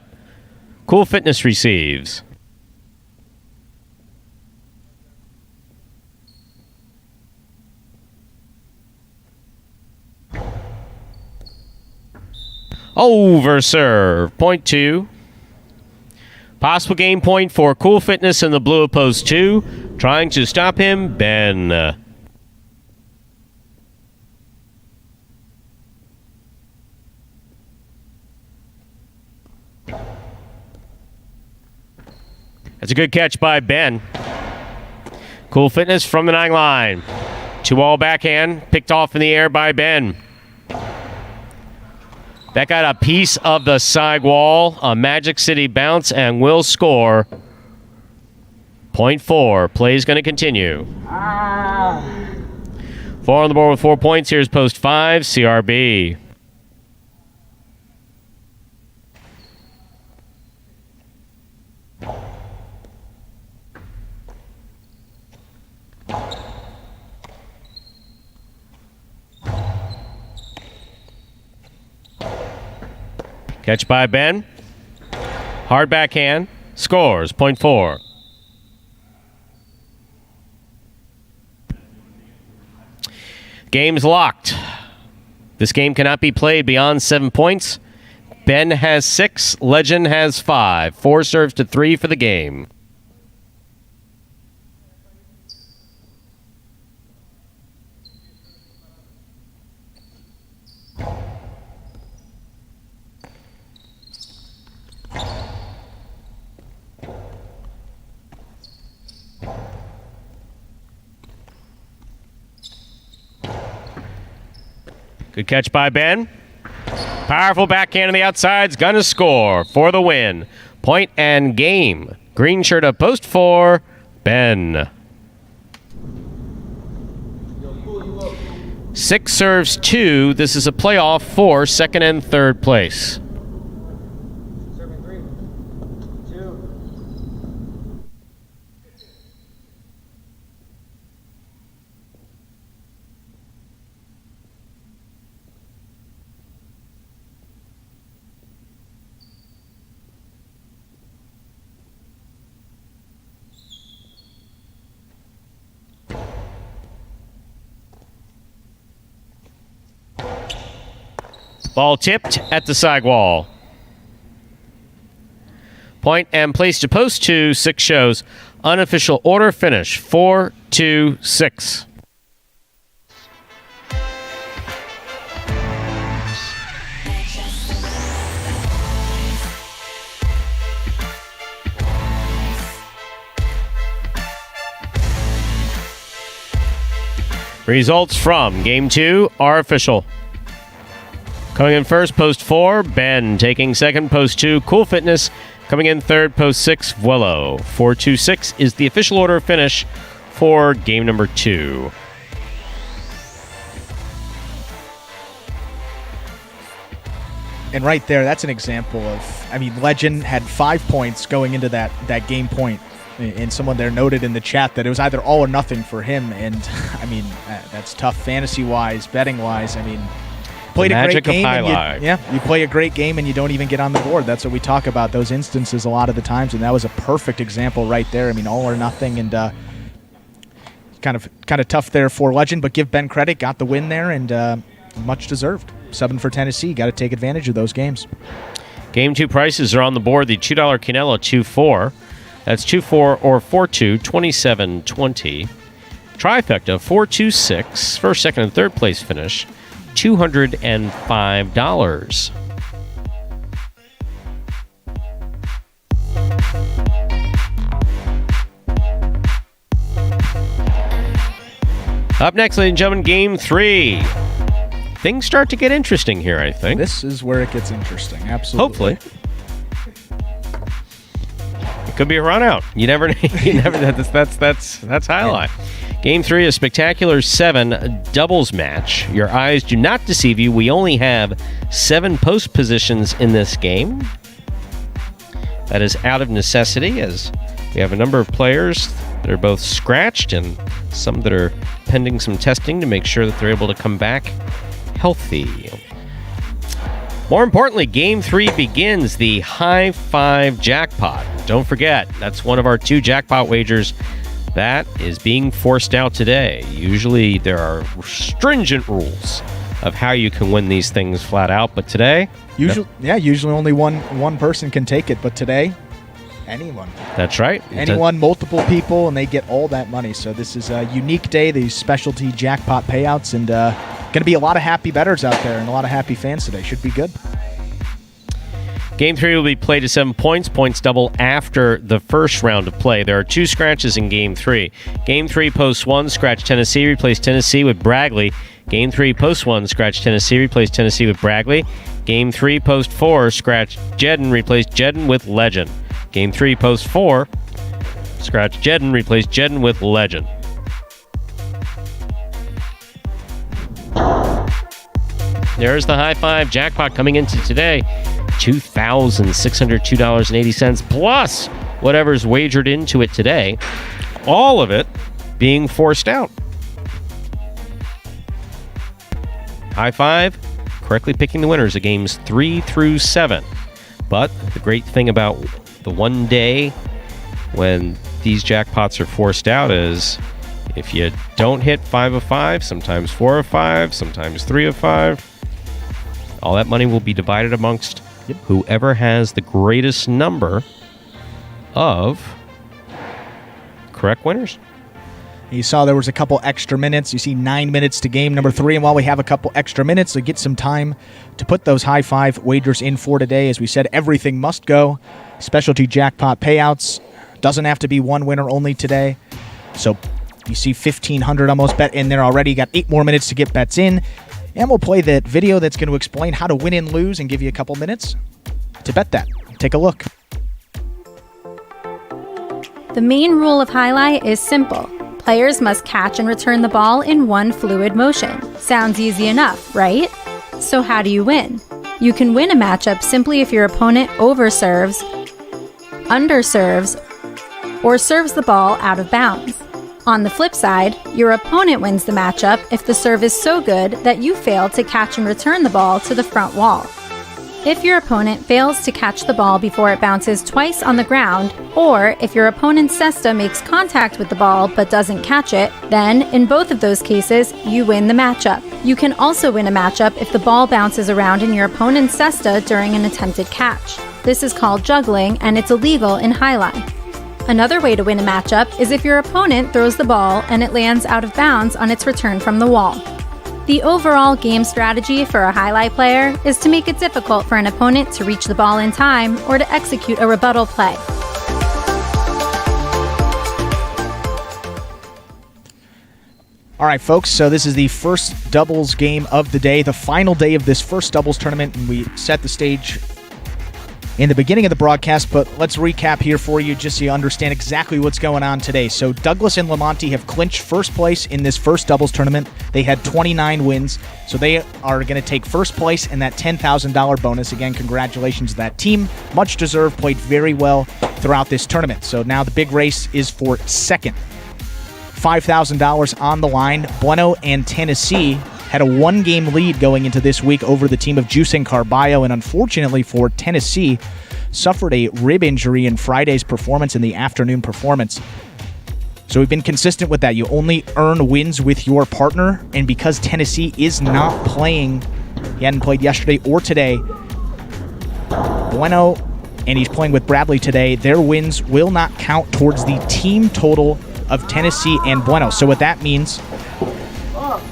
Cool Fitness receives. Over serve. Point 2. Possible game point for Cool Fitness in the blue of post 2. Trying to stop him, Ben. That's a good catch by Ben. Cool Fitness from the 9 line. 2-all backhand, picked off in the air by Ben. That got a piece of the side wall, a Magic City bounce, and will score. Point 4. Play's going to continue. 4 on the board with 4 points. Here's post 5, CRB. Catch by Ben. Hard backhand. Scores, point 4. Game's locked. This game cannot be played beyond 7 points. Ben has 6. Legend has 5. 4 serves to 3 for the game. Good catch by Ben. Powerful backhand on the outside's gonna score for the win. Point and game. Green shirt up post for Ben. 6 serves 2. This is a playoff for second and third place. Serving 3, 2. Ball tipped at the sidewall. Point and place to post 2. 6 shows. Unofficial order finish 4-2-6. Results from Game 2 are official. Coming in first, post 4, Ben. Taking second, post 2, Cool Fitness. Coming in third, post 6, Vuelo. 4-2-6 is the official order of finish for game number 2. And right there, that's an example of, Legend had 5 points going into that game point. And someone there noted in the chat that it was either all or nothing for him. And, that's tough fantasy-wise, betting-wise. Played a great game. You play a great game and you don't even get on the board. That's what we talk about, those instances a lot of the times. And that was a perfect example right there. All or nothing. And kind of tough there for Legend, but give Ben credit. Got the win there and much deserved. 7 for Tennessee. Got to take advantage of those games. Game 2 prices are on the board. The $2 Canelo 2-4. That's 2-4 or 4-2, 27-20. Trifecta 4-2-6. First, second, and third place finish, $205. Up next, ladies and gentlemen, Game 3. Things start to get interesting here, I think. This is where it gets interesting, absolutely. Hopefully. It could be a run out. You never that's highlight. Game 3, a spectacular 7 doubles match. Your eyes do not deceive you. We only have 7 post positions in this game. That is out of necessity, as we have a number of players that are both scratched and some that are pending some testing to make sure that they're able to come back healthy. More importantly, Game 3 begins the High 5 jackpot. Don't forget, that's one of our 2 jackpot wagers that is being forced out today. Usually there are stringent rules of how you can win these things flat out, but today... Usually only one person can take it, but today, anyone. That's right. Anyone, multiple people, and they get all that money. So this is a unique day, these specialty jackpot payouts, and going to be a lot of happy bettors out there and a lot of happy fans today. Should be good. Game 3 will be played to 7 points. Points double after the first round of play. There are 2 scratches in Game 3. Game 3, post 1, scratch Tennessee, replace Tennessee with Bragley. Game 3, post 1, scratch Tennessee, replace Tennessee with Bragley. Game 3, post 4, scratch Jedden, replace Jedden with Legend. Game 3, post 4, scratch Jedden, replace Jedden with Legend. There's the High 5 jackpot coming into today. $2,602.80 plus whatever's wagered into it today. All of it being forced out. High 5 correctly picking the winners of games 3 through 7. But the great thing about the one day when these jackpots are forced out is if you don't hit 5 of 5, sometimes 4 of 5, sometimes 3 of 5, all that money will be divided amongst whoever has the greatest number of correct winners. You saw there was a couple extra minutes. You see 9 minutes to game number 3. And while we have a couple extra minutes to get some time to put those high five wagers in for today, as we said, everything must go. Specialty jackpot payouts. Doesn't have to be one winner only today. So you see 1,500 almost bet in there already. You got 8 more minutes to get bets in. And we'll play that video that's going to explain how to win and lose and give you a couple minutes to bet that. Take a look. The main rule of Jai-Alai is simple. Players must catch and return the ball in one fluid motion. Sounds easy enough, right? So how do you win? You can win a matchup simply if your opponent overserves, underserves, or serves the ball out of bounds. On the flip side, your opponent wins the matchup if the serve is so good that you fail to catch and return the ball to the front wall. If your opponent fails to catch the ball before it bounces twice on the ground, or if your opponent's cesta makes contact with the ball but doesn't catch it, then, in both of those cases, you win the matchup. You can also win a matchup if the ball bounces around in your opponent's cesta during an attempted catch. This is called juggling, and it's illegal in Jai-Alai. Another way to win a matchup is if your opponent throws the ball and it lands out of bounds on its return from the wall. The overall game strategy for a Jai-Alai player is to make it difficult for an opponent to reach the ball in time or to execute a rebuttal play. All right, folks, so this is the first doubles game of the day, the final day of this first doubles tournament, and we set the stage in the beginning of the broadcast, but let's recap here for you just so you understand exactly what's going on today. So Douglas and Lamonti have clinched first place in this first doubles tournament. They had 29 wins, so they are going to take first place in that $10,000 bonus. Again, congratulations to that team. Much deserved, played very well throughout this tournament. So now the big race is for second. $5,000 on the line. Bueno and Tennessee had a one-game lead going into this week over the team of Juice and Carballo, and unfortunately for Tennessee, suffered a rib injury in Friday's performance, in the afternoon performance. So we've been consistent with that. You only earn wins with your partner, and because Tennessee is not playing, he hadn't played yesterday or today, Bueno, and he's playing with Bradley today, their wins will not count towards the team total of Tennessee and Bueno. So what that means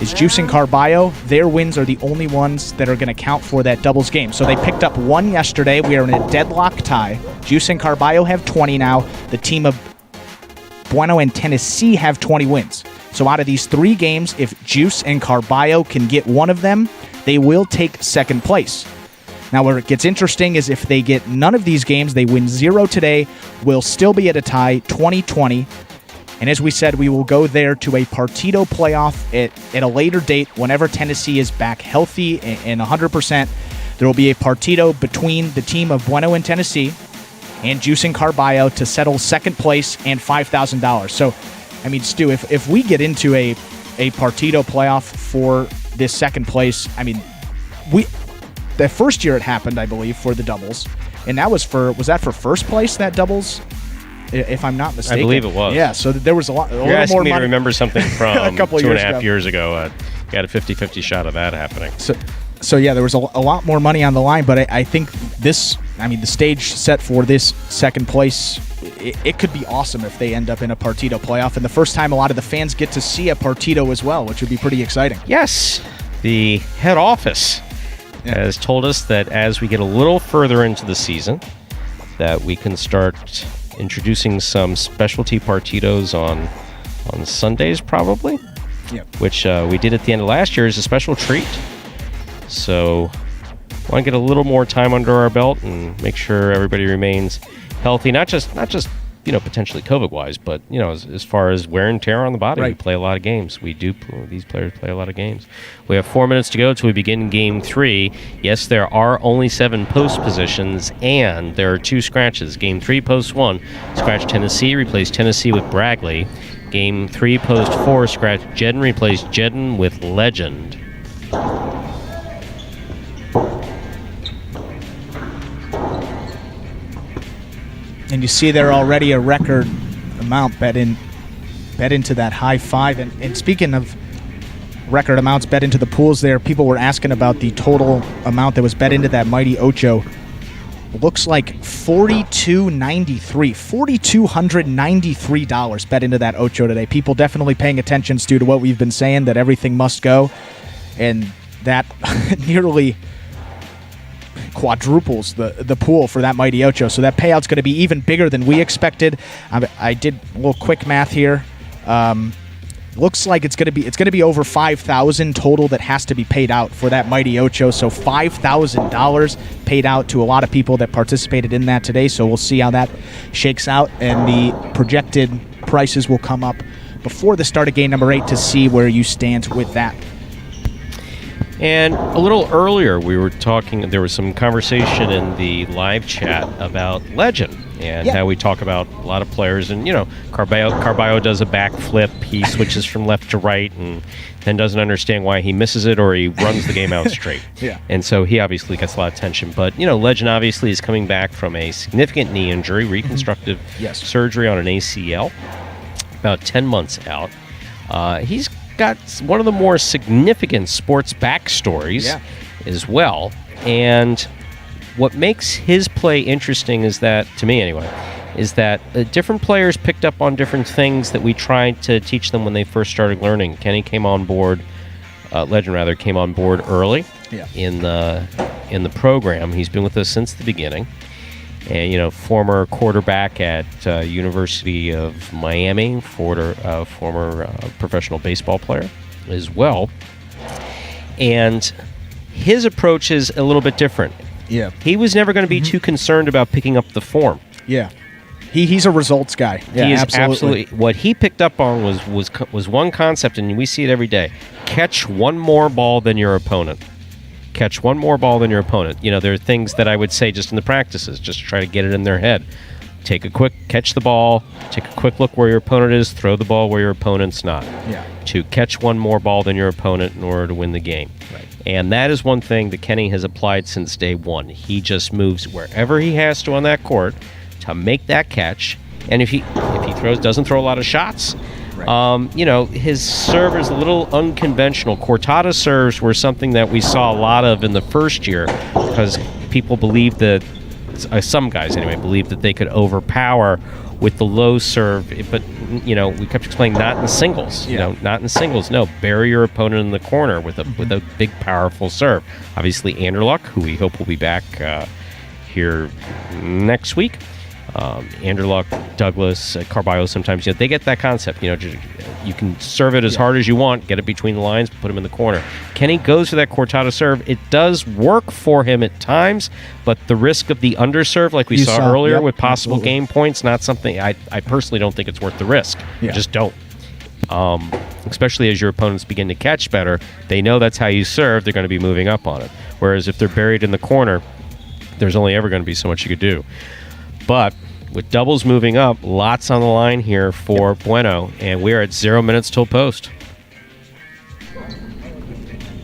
is Juice and Carballo, their wins are the only ones that are going to count for that doubles game. So they picked up one yesterday. We are in a deadlock tie. Juice and Carballo have 20 now. The team of Bueno and Tennessee have 20 wins. So out of these 3 games, if Juice and Carballo can get one of them, they will take second place. Now where it gets interesting is if they get none of these games, they win 0 today, we'll still be at a tie, 20-20. And as we said, we will go there to a Partido playoff at a later date whenever Tennessee is back healthy and 100%. There will be a Partido between the team of Bueno and Tennessee and Juice and Carballo to settle second place and $5,000. So, I mean, Stu, if we get into a Partido playoff for this second place, I mean, the first year it happened, I believe, for the doubles. And that was that for first place, that doubles? If I'm not mistaken. I believe it was. Yeah, so there was a little You're asking more me money. to remember something from a couple 2.5 years ago. You had a 50-50 shot of that happening. So yeah, there was a lot more money on the line, but I think the stage set for this second place, it could be awesome if they end up in a Partido playoff. And the first time a lot of the fans get to see a Partido as well, which would be pretty exciting. Yes, the head office has told us that as we get a little further into the season, that we can start introducing some specialty partidos on Sundays, probably. Yep. Which we did at the end of last year as a special treat. So, want to get a little more time under our belt and make sure everybody remains healthy. Not just potentially COVID-wise, but as far as wear and tear on the body. Right. We play a lot of games. These players play a lot of games. We have 4 minutes to go till we begin Game 3. Yes, there are only 7 post positions, and there are 2 scratches. Game 3, post 1, scratch Tennessee, replace Tennessee with Bradley. Game 3, post 4, scratch Jedden, replace Jedden with Legend. And you see there already a record amount bet into that high five. And speaking of record amounts bet into the pools there, people were asking about the total amount that was bet into that Mighty Ocho. Looks like $4,293 bet into that Ocho today. People definitely paying attention, Stu, to what we've been saying, that everything must go. And that nearly quadruples the pool for that Mighty Ocho. So that payout's going to be even bigger than we expected. I did a little quick math here. Looks like it's going to be over $5,000 total that has to be paid out for that Mighty Ocho. So $5,000 paid out to a lot of people that participated in that today. So we'll see how that shakes out, and the projected prices will come up before the start of game number 8 to see where you stand with that. And a little earlier, we were talking, there was some conversation in the live chat about Legend and how we talk about a lot of players. And, Carballo does a backflip. He switches from left to right and then doesn't understand why he misses it, or he runs the game out straight. And so he obviously gets a lot of attention. But, Legend obviously is coming back from a significant knee injury, reconstructive surgery on an ACL, about 10 months out. He's got one of the more significant sports backstories as well. And what makes his play interesting is that, to me anyway, is that different players picked up on different things that we tried to teach them when they first started learning. Kenny came on board, Legend came on board early in the program. He's been with us since the beginning. And, former quarterback at University of Miami, former professional baseball player as well. And his approach is a little bit different. He was never going to be too concerned about picking up the form. He's a results guy. He is absolutely. What he picked up on was one concept, and we see it every day. Catch one more ball than your opponent. Catch one more ball than your opponent. There are things that I would say just in the practices, just to try to get it in their head. Catch the ball, take a quick look where your opponent is, throw the ball where your opponent's not. To catch one more ball than your opponent in order to win the game. And that is one thing that Kenny has applied since day one. He just moves wherever he has to on that court to make that catch. And if he doesn't throw a lot of shots, his serve is a little unconventional. Cortada serves were something that we saw a lot of in the first year because people believed that, some guys anyway, believed that they could overpower with the low serve. But, we kept explaining not in singles. Not in singles. No, bury your opponent in the corner with a big, powerful serve. Obviously, Anderluck, who we hope will be back here next week. Anderluck, Douglas, Carballo, sometimes they get that concept. You can serve it as hard as you want, get it between the lines, put him in the corner. Kenny goes for that Cortada serve. It does work for him at times, but the risk of the underserve, like we saw earlier with possible game points, not something I personally don't think it's worth the risk. I just don't. Especially as your opponents begin to catch better, they know that's how you serve. They're going to be moving up on it. Whereas if they're buried in the corner, there's only ever going to be so much you could do. But with doubles moving up, lots on the line here for Bueno, and we are at 0 minutes till post.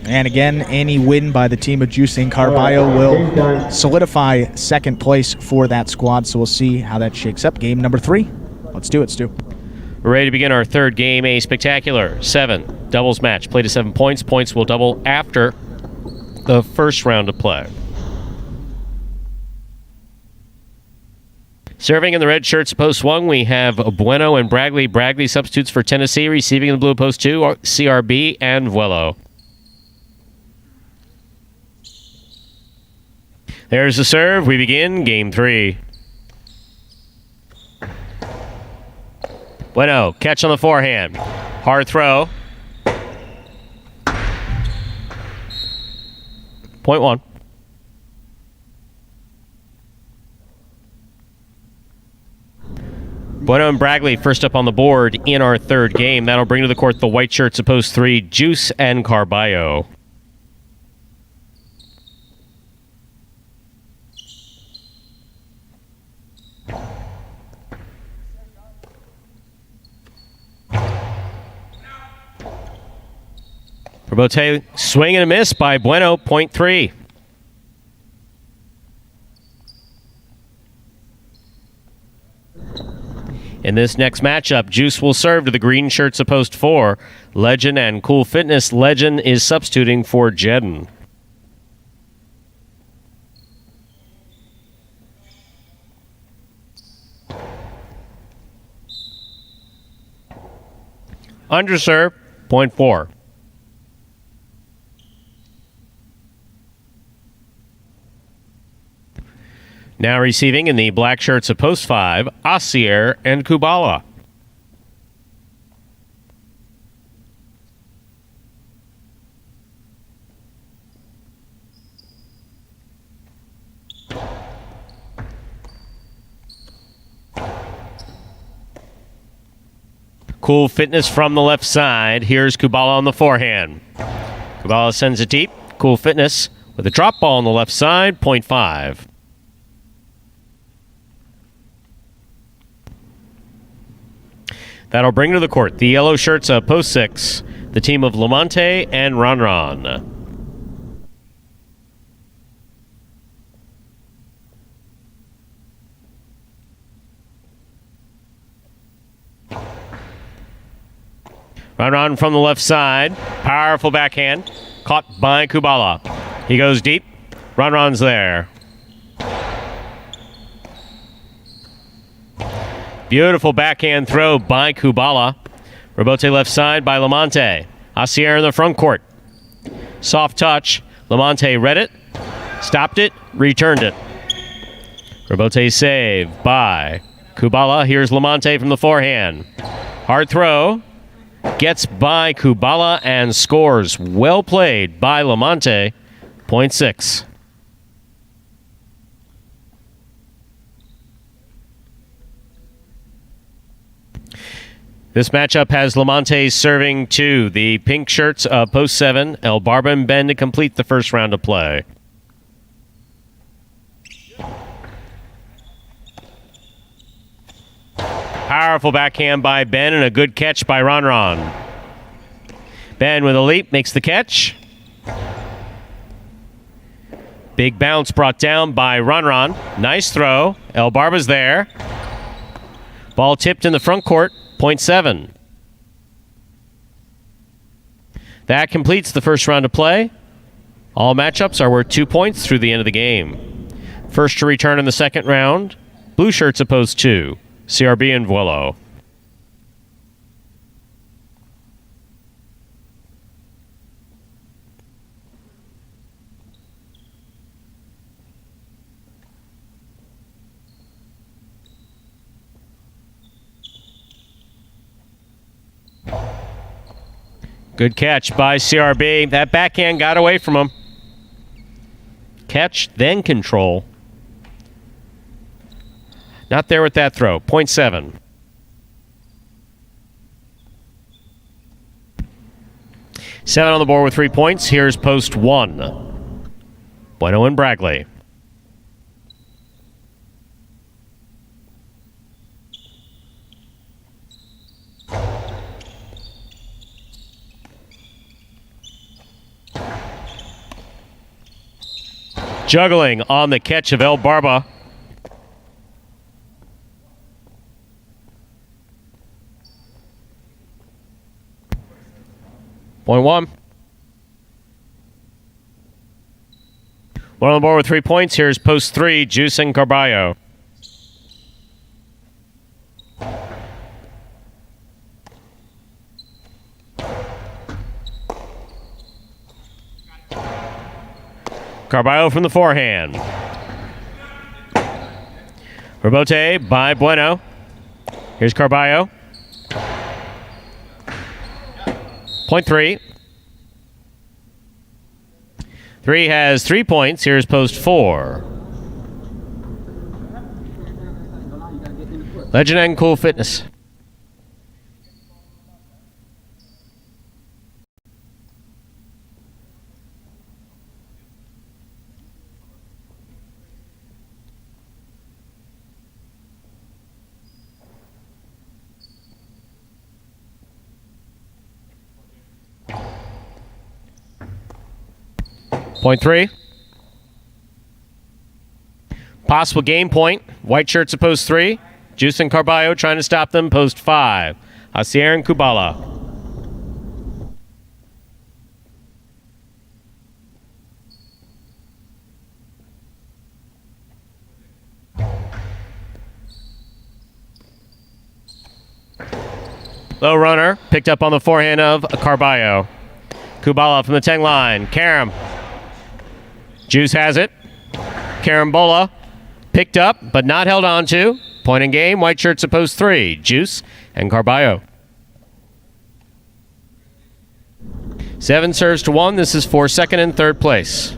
And again, any win by the team of Juice and Carballo will solidify second place for that squad, so we'll see how that shakes up. Game number 3. Let's do it, Stu. We're ready to begin our third game, a spectacular 7 doubles match. Play to 7 points. Points will double after the first round of play. Serving in the red shirts, post 1, we have Bueno and Bragley. Bragley substitutes for Tennessee. Receiving in the blue, post 2, CRB and Vuelo. There's the serve. We begin game 3. Bueno, catch on the forehand. Hard throw. Point 1. Bueno and Bragley first up on the board in our third game. That'll bring to the court the white shirts of post 3, Juice and Carballo. Probote, swing and a miss by Bueno, point 3. In this next matchup, Juice will serve to the green shirts of post 4. Legend and Cool Fitness. Legend is substituting for Jedden. Underserve, point 4. Now receiving in the black shirts of post 5, Asier and Kubala. Cool Fitness from the left side. Here's Kubala on the forehand. Kubala sends it deep. Cool Fitness with a drop ball on the left side, point 5. That'll bring to the court the yellow shirts of post 6, the team of Lamonte and Ronron. Ronron from the left side. Powerful backhand. Caught by Kubala. He goes deep. Ronron's there. Beautiful backhand throw by Kubala. Rebote left side by Lamonte. Asier in the front court. Soft touch. Lamonte read it. Stopped it. Returned it. Rebote save by Kubala. Here's Lamonte from the forehand. Hard throw. Gets by Kubala and scores. Well played by Lamonte. Point 6. This matchup has Lamonte serving to the pink shirts of post 7. El Barba and Ben to complete the first round of play. Powerful backhand by Ben and a good catch by Ronron. Ben with a leap makes the catch. Big bounce brought down by Ronron. Nice throw. El Barba's there. Ball tipped in the front court. Point 7. That completes the first round of play. All matchups are worth 2 points through the end of the game. First to return in the second round, blue shirts opposed 2. CRB and Vuelo. Good catch by CRB. That backhand got away from him. Catch, then control. Not there with that throw. Point 7. Seven on the board with 3 points. Here's post 1. Bueno and Bragley. Juggling on the catch of El Barba. Point 1. One on the board with 3 points. Here's post 3, Juice and Carballo. Carballo from the forehand. Rebote by Bueno. Here's Carballo. Point 3. 3 has 3 points. Here's post 4. Legend and Cool Fitness. Point 3. Possible game point. White shirts opposed 3. Juice and Carballo trying to stop them. Post 5. Asier and Kubala. Low runner, picked up on the forehand of Carballo. Kubala from the 10 line. Karam. Juice has it. Carambola picked up, but not held on to. Point in game, white shirts at post 3. Juice and Carballo. 7 serves to 1. This is for second and third place.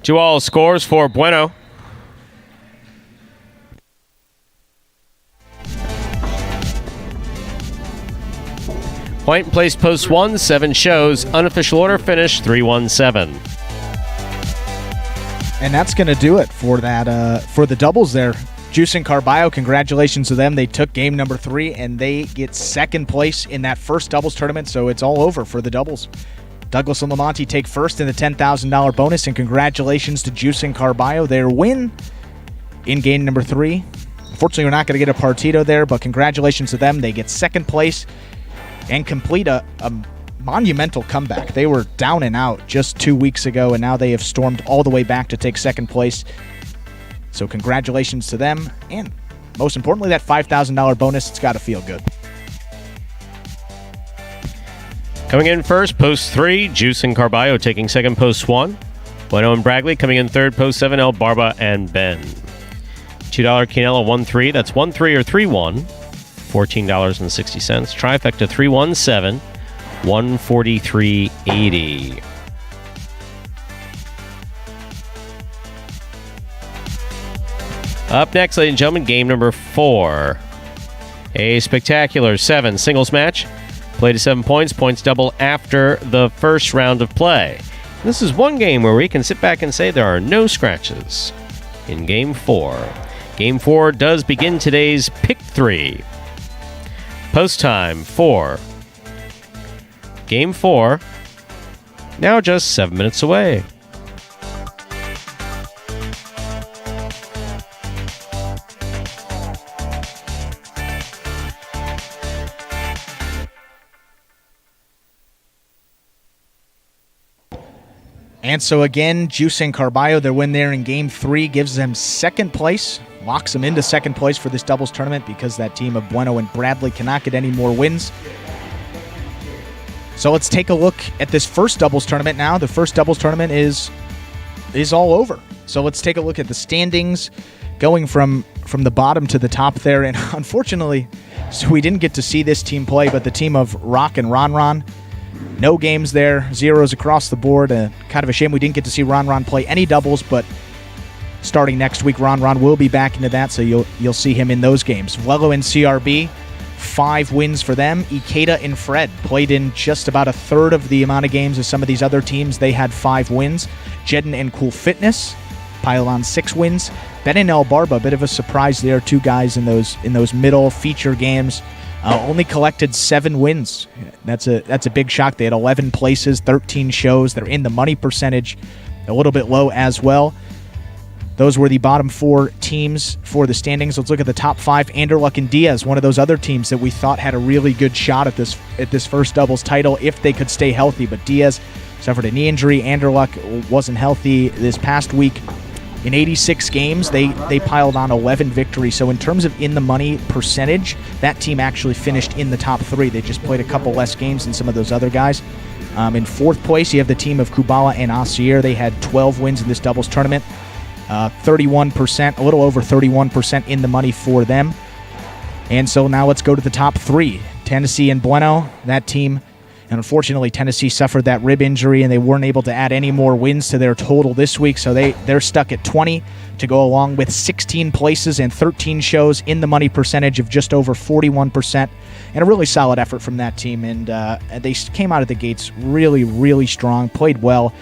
Two all scores for Bueno. Point placed post 1, 7 shows. Unofficial order finish 3-1-7. And that's going to do it for that for the doubles there. Juice and Carballo, congratulations to them. They took game number 3, and they get second place in that first doubles tournament, so it's all over for the doubles. Douglas and Lamonti take first in the $10,000 bonus, and congratulations to Juice and Carballo. Their win in game number 3. Unfortunately, we're not going to get a partido there, but congratulations to them. They get second place and complete a monumental comeback. They were down and out just 2 weeks ago, and now they have stormed all the way back to take second place. So congratulations to them, and most importantly, that $5,000 bonus, it's got to feel good. Coming in first, post 3, Juice and Carballo taking second, post 1. Bueno and Bragley coming in third, post 7, El Barba and Ben. $2 Quinella 1-3, that's 1-3 or 3-1, $14.60. Trifecta 3-1-7, $143.80. Up next, ladies and gentlemen, game number 4. A spectacular 7 singles match. Play to 7 points. Points double after the first round of play. This is one game where we can sit back and say there are no scratches in Game 4. Game 4 does begin today's Pick 3. Post time for Game 4. Now just 7 minutes away. And so again, Juice and Carballo, their win there in Game 3 gives them second place, locks them into second place for this doubles tournament because that team of Bueno and Bradley cannot get any more wins. So let's take a look at this first doubles tournament now. The first doubles tournament is all over. So let's take a look at the standings going from the bottom to the top there. And unfortunately, so we didn't get to see this team play, but the team of Rock and Ron, no games there, zeros across the board. Kind of a shame we didn't get to see Ron play any doubles, but starting next week, Ron will be back into that, so you'll see him in those games. Vlelo and CRB, 5 wins for them. Ikeda and Fred played in just about a third of the amount of games as some of these other teams. They had 5 wins. Jedden and Cool Fitness pile on 6 wins. Ben and El Barba, a bit of a surprise there. 2 guys in those middle feature games. Only collected 7 wins. That's a big shock. They had 11 places, 13 shows. They're in the money percentage, a little bit low as well. Those were the bottom 4 teams for the standings. Let's look at the top 5. Anderluck and Diaz, one of those other teams that we thought had a really good shot at this first doubles title if they could stay healthy. But Diaz suffered a knee injury. Anderluck wasn't healthy this past week. In 86 games, they piled on 11 victories. So in terms of in the money percentage, that team actually finished in the top 3. They just played a couple less games than some of those other guys. In 4th place, you have the team of Kubala and Asier. They had 12 wins in this doubles tournament. 31%, a little over 31% in the money for them. And so now let's go to the top 3. Tennessee and Bueno, that team And unfortunately, Tennessee suffered that rib injury, and they weren't able to add any more wins to their total this week, so they're stuck at 20 to go along with 16 places and 13 shows in the money percentage of just over 41%, and a really solid effort from that team. And they came out of the gates really, really strong, played well.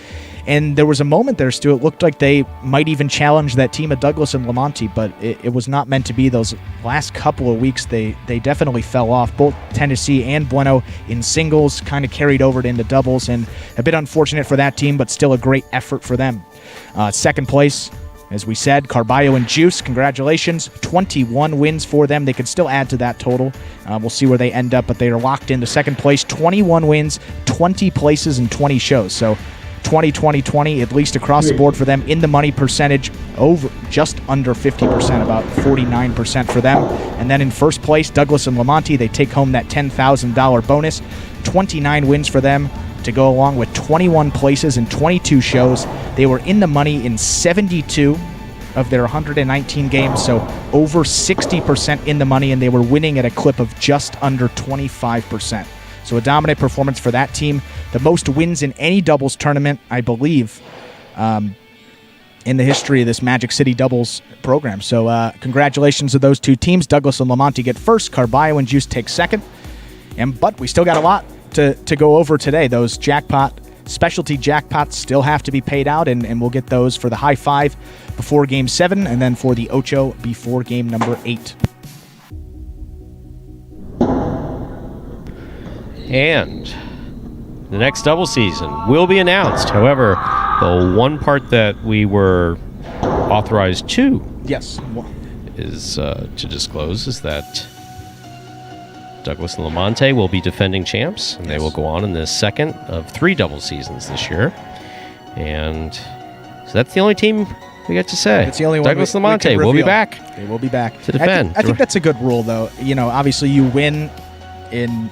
And there was a moment there, Stu, it looked like they might even challenge that team of Douglas and Lamonti, but it was not meant to be. Those last couple of weeks, they definitely fell off. Both Tennessee and Bueno in singles kind of carried over into doubles, and a bit unfortunate for that team, but still a great effort for them. Second place, as we said, Carballo and Juice, congratulations. 21 wins for them. They could still add to that total. We'll see where they end up, but they are locked into second place. 21 wins, 20 places, and 20 shows. So 20-20-20, at least across the board for them. In the money percentage, over just under 50%, about 49% for them. And then in first place, Douglas and Lamonti, they take home that $10,000 bonus. 29 wins for them to go along with 21 places and 22 shows. They were in the money in 72 of their 119 games, so over 60% in the money, and they were winning at a clip of just under 25%. So a dominant performance for that team. The most wins in any doubles tournament, I believe, in the history of this Magic City doubles program. So congratulations to those two teams. Douglas and Lamonti get first. Carballo and Juice take second. But we still got a lot to go over today. Those specialty jackpots still have to be paid out, and we'll get those for the high five before Game 7, and then for the Ocho before Game number 8. And the next double season will be announced. However, the one part that we were authorized to is to disclose is that Douglas and Lamonti will be defending champs, and they will go on in the second of 3 double seasons this year. And so that's the only team we get to say. It's the only one. Douglas and Lamonti will be back. They will be back to defend. I think that's a good rule, though. Obviously you win in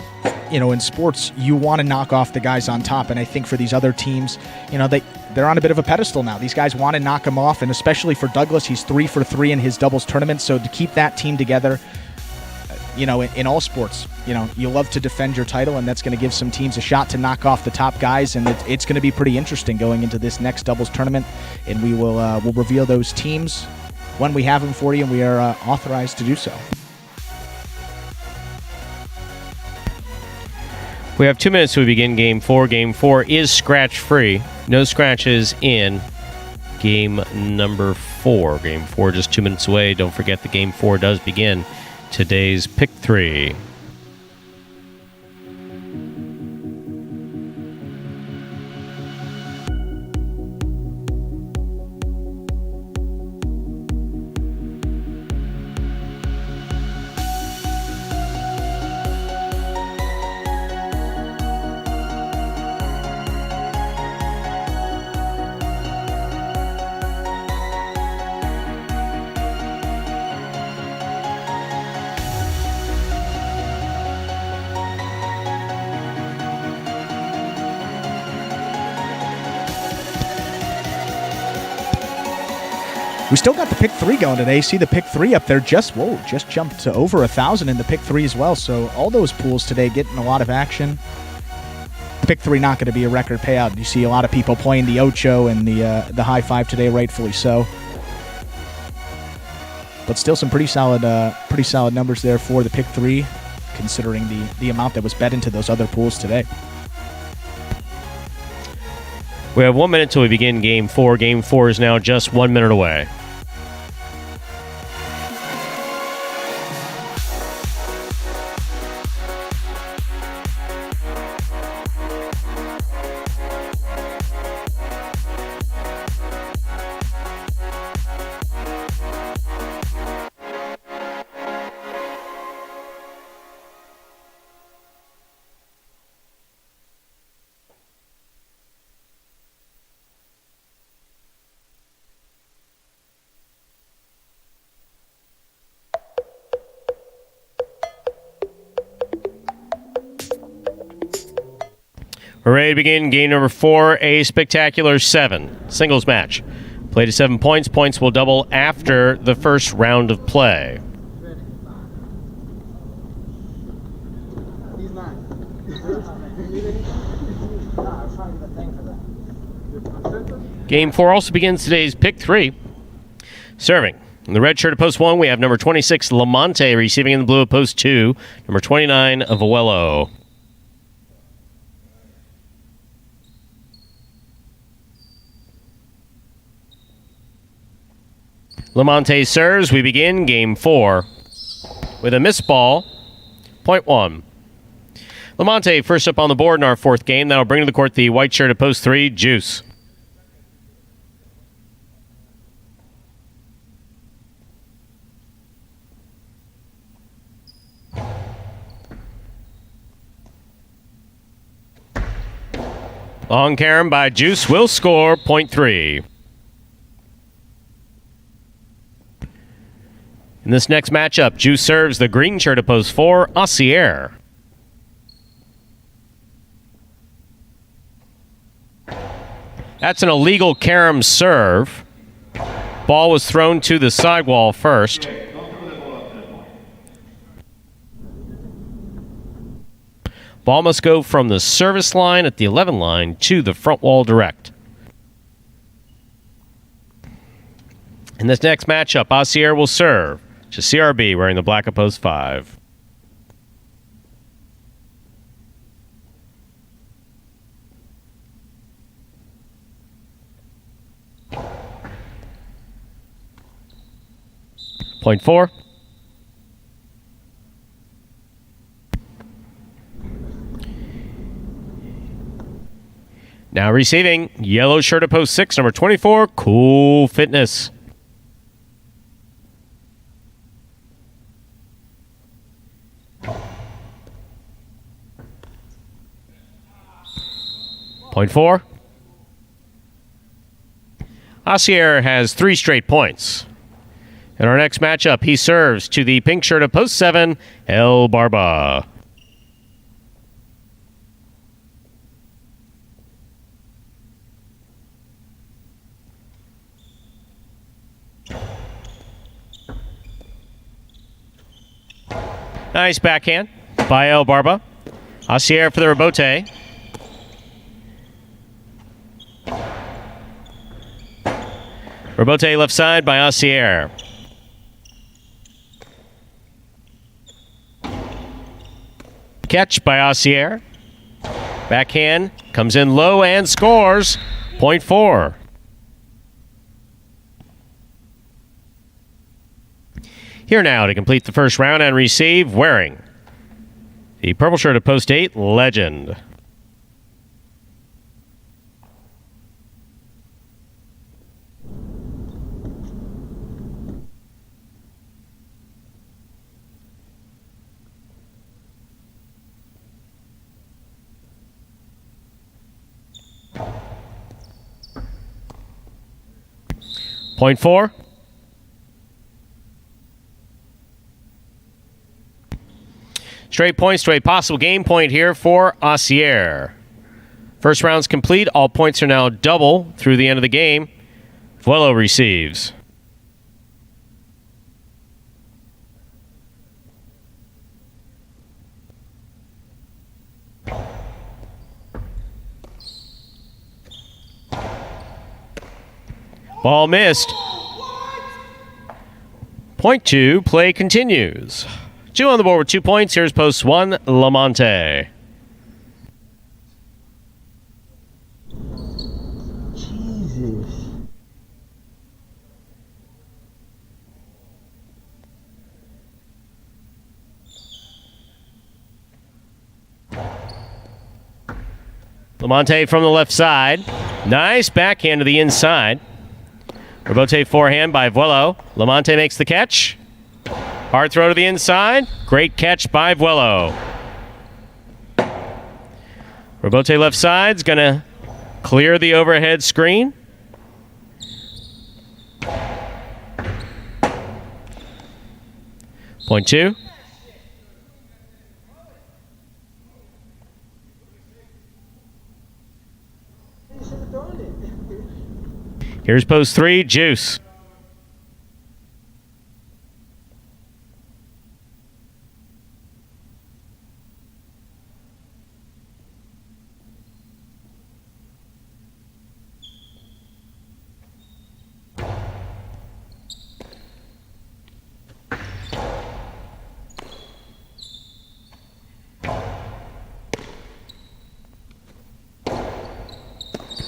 sports, you want to knock off the guys on top, and I think for these other teams, they're on a bit of a pedestal now. These guys want to knock them off, and especially for Douglas, he's 3 for 3 in his doubles tournament. So to keep that team together, in all sports, you love to defend your title, and that's going to give some teams a shot to knock off the top guys, and it's going to be pretty interesting going into this next doubles tournament. And we will we'll reveal those teams when we have them for you, and we are authorized to do so. We have 2 minutes to begin Game 4. Game 4 is scratch-free. No scratches in Game number 4. Game 4 just 2 minutes away. Don't forget the Game 4 does begin today's Pick 3. We still got the pick 3 going today. See the pick 3 up there just jumped to over 1,000 in the pick 3 as well. So all those pools today getting a lot of action. The pick 3 not going to be a record payout. You see a lot of people playing the Ocho and the high five today, rightfully so. But still some pretty solid numbers there for the pick 3, considering the amount that was bet into those other pools today. We have 1 minute till we begin Game 4. Game 4 is now just 1 minute away. We're ready to begin game number 4, a spectacular 7 singles match. Play to 7 points. Points will double after the first round of play. He's not. Game 4 also begins today's pick 3. Serving. In the red shirt of post 1, we have number 26, Lamonte, receiving in the blue of post 2, number 29, Avuelo. Lamonte serves. We begin game 4 with a missed ball, point 1. Lamonte first up on the board in our 4th game. That'll bring to the court the white shirt of post 3, Juice. Long carom by Juice will score, point 3. In this next matchup, Juice serves the green shirt of post 4, Assier. That's an illegal carom serve. Ball was thrown to the sidewall first. Ball must go from the service line at the 11 line to the front wall direct. In this next matchup, Assier will serve to CRB wearing the black of post 5. Point 4. Now receiving, yellow shirt of post 6, number 24, Cool Fitness. Point 4. Assier has 3 straight points. In our next matchup, he serves to the pink shirt of post 7, El Barba. Nice backhand by El Barba. Assier for the rebote. Rebote left side by Assier. Catch by Assier. Backhand comes in low and scores. Point 4. Here now to complete the first round and receive, wearing the purple shirt of post 8, Legend. Point 4. Straight points to a possible game point here for Assier. First round's complete. All points are now double through the end of the game. Vuelo receives. Ball missed. Point 2. Play continues. 2 on the board with 2 points. Here's post 1, Lamonte. Jesus. Lamonte from the left side. Nice backhand to the inside. Rebote forehand by Vuelo. Lamonte makes the catch. Hard throw to the inside. Great catch by Vuelo. Rebote left side's going to clear the overhead screen. Point 2. Here's post 3, Juice.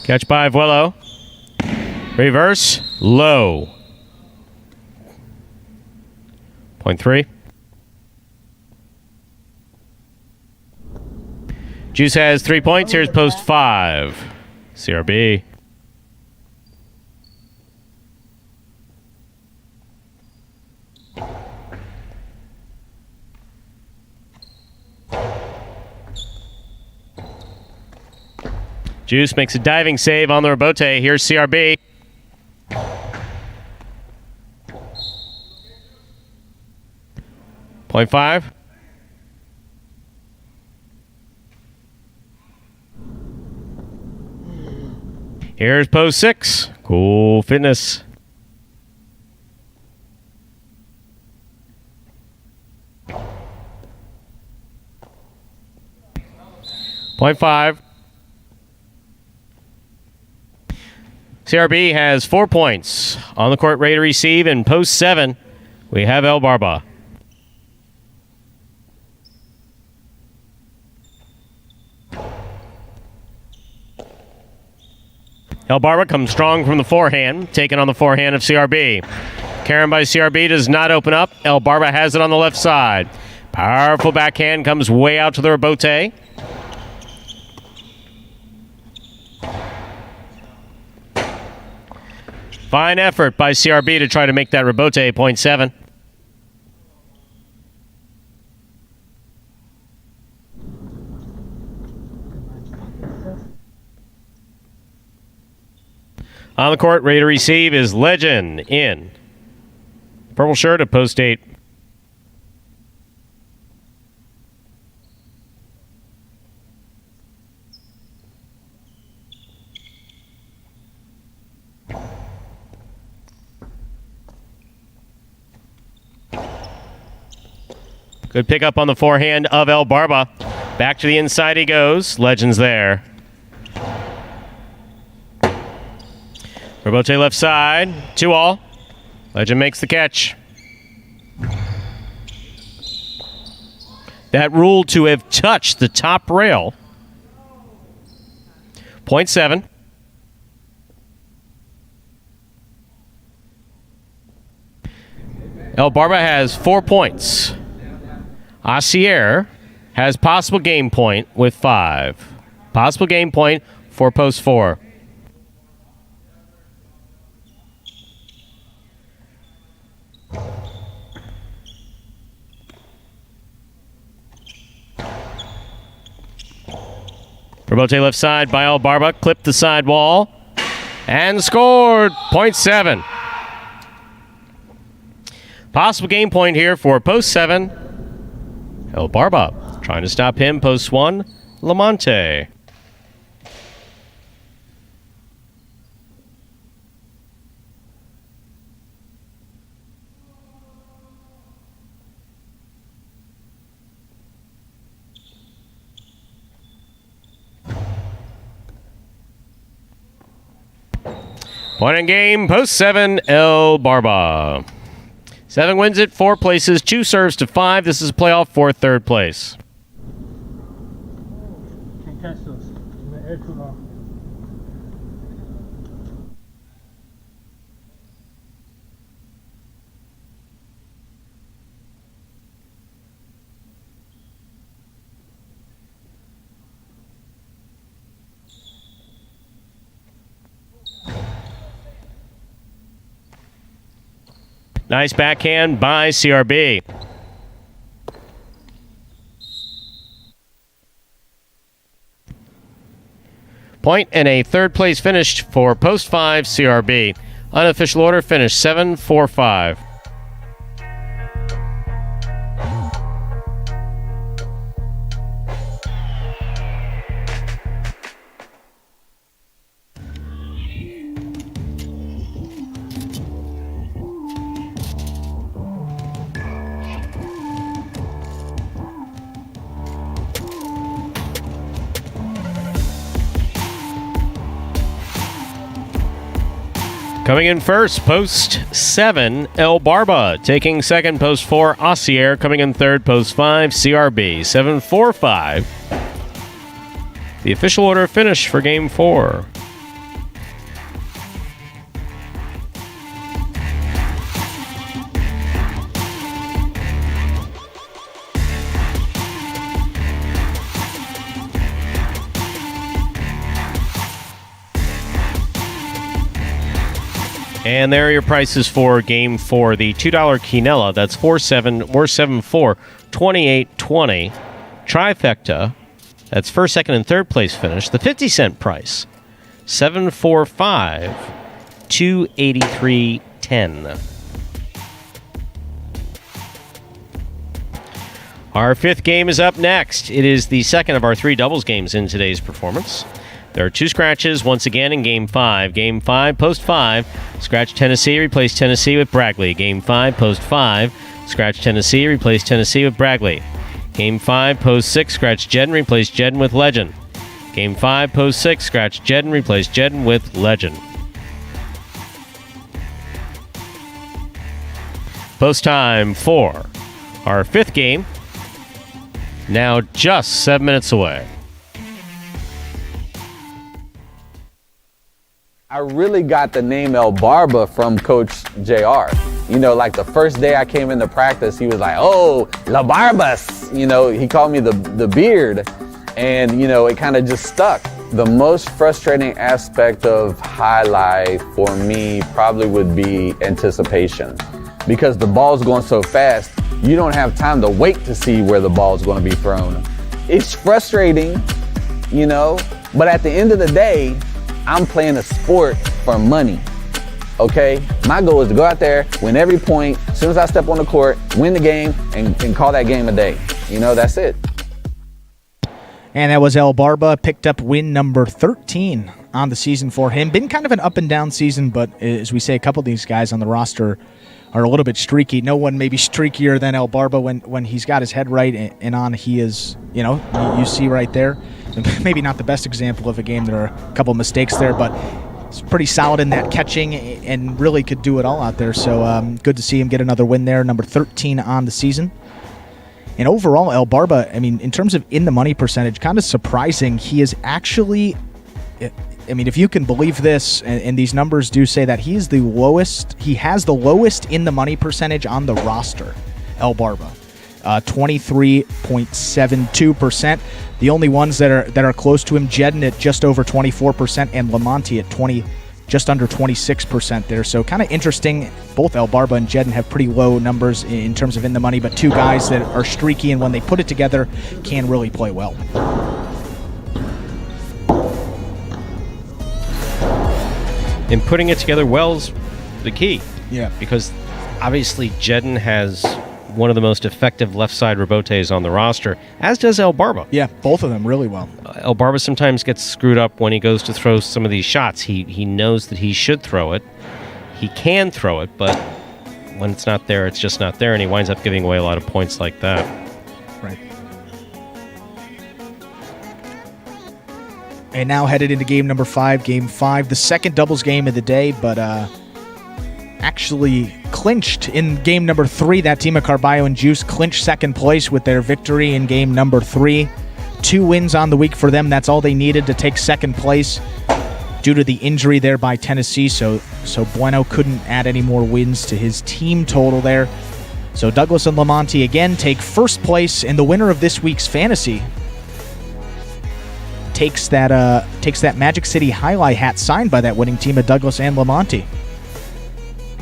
Catch by Vuelo. Reverse. Low. Point 3. Juice has 3 points. Here's post 5. CRB. Juice makes a diving save on the rebote. Here's CRB. Point 5. Here's post 6. Cool fitness. Point 5. CRB has 4 points. On the court, ready to receive. In post 7, we have El Barba. El Barba comes strong from the forehand, taken on the forehand of CRB. Carry by CRB does not open up. El Barba has it on the left side. Powerful backhand comes way out to the rebote. Fine effort by CRB to try to make that rebote. Point 7. On the court, ready to receive is Legend in. Purple shirt at post 8. Good pickup on the forehand of El Barba. Back to the inside he goes. Legend's there. Rebote left side. 2-all. Legend makes the catch. That rule to have touched the top rail. Point 7. El Barba has 4 points. Asier has possible game point with 5. Possible game point for post 4. Rebote left side by El Barba. Clipped the side wall. And scored. Point 7. Possible game point here for post 7. El Barba trying to stop him. Post 1. Lamonte. Point in game, post 7, El Barba. 7 wins it, 4 places, 2 serves to 5. This is a playoff for 3rd place. Can't catch those. In the air too long. Nice backhand by CRB. Point and a 3rd place finish for post 5 CRB. Unofficial order finish 7-4-5. Coming in first, post 7, El Barba. Taking second, post 4, Asier. Coming in third, post 5, CRB. 7-4-5. The official order finish for game 4. And there are your prices for Game 4. The $2 Quinella, that's 4-7-4, 28-20. Trifecta, that's first, second, and third place finish. The 50-cent price, 7-4-5, 283.10. Our fifth game is up next. It is the second of our 3 doubles games in today's performance. There are 2 scratches once again in Game 5. Game 5, post 5. Scratch Tennessee, replace Tennessee with Brackley. Game 5, post 5. Scratch Tennessee, replace Tennessee with Brackley. Game 5, post 6. Scratch Jedden, replace Jedden with Legend. Game 5, post 6. Scratch Jedden, replace Jedden with Legend. Post time for our fifth game. Now just 7 minutes away. I really got the name El Barba from Coach JR. You know, like the first day I came into practice, he was like, "Oh, La Barbas." You know, he called me the beard. And, you know, it kind of just stuck. The most frustrating aspect of Jai-Alai for me probably would be anticipation. Because the ball's going so fast, you don't have time to wait to see where the ball's going to be thrown. It's frustrating, you know, but at the end of the day, I'm playing a sport for money, okay? My goal is to go out there, win every point, as soon as I step on the court, win the game, and call that game a day. You know, that's it. And that was El Barba, picked up win number 13 on the season for him. Been kind of an up and down season, but as we say, a couple of these guys on the roster are a little bit streaky. No one maybe streakier than El Barba when he's got his head right and on. He is, you know, you see right there. Maybe not the best example of a game. There are a couple of mistakes there, but he's pretty solid in that catching and really could do it all out there. So good to see him get another win there, number 13 on the season. And overall, El Barba, I mean, in terms of in-the-money percentage, kind of surprising. He is actually, I mean, if you can believe this, and these numbers do say that he has the lowest in-the-money percentage on the roster, El Barba. 23.72%. The only ones that are close to him, Jedden at just over 24% and Lamonti at just under 26% there. So kind of interesting. Both El Barba and Jedden have pretty low numbers in terms of in the money, but 2 guys that are streaky and when they put it together can really play well. And putting it together well's the key. Yeah. Because obviously Jedden has one of the most effective left side rebotes on the roster, as does El Barba. Yeah, both of them really well. El Barba sometimes gets screwed up when he goes to throw some of these shots. He knows that he should throw it. He can throw it, but when it's not there, it's just not there, and he winds up giving away a lot of points like that. Right. And now headed into game number 5, the second doubles game of the day, but actually clinched in game number 3. That team of Carballo and Juice clinched second place with their victory in game number 3. 2 wins on the week for them. That's all they needed to take second place due to the injury there by Tennessee. So Bueno couldn't add any more wins to his team total there. So Douglas and Lamonti again take first place, and the winner of this week's fantasy takes that Magic City Jai-Alai hat signed by that winning team of Douglas and Lamonti.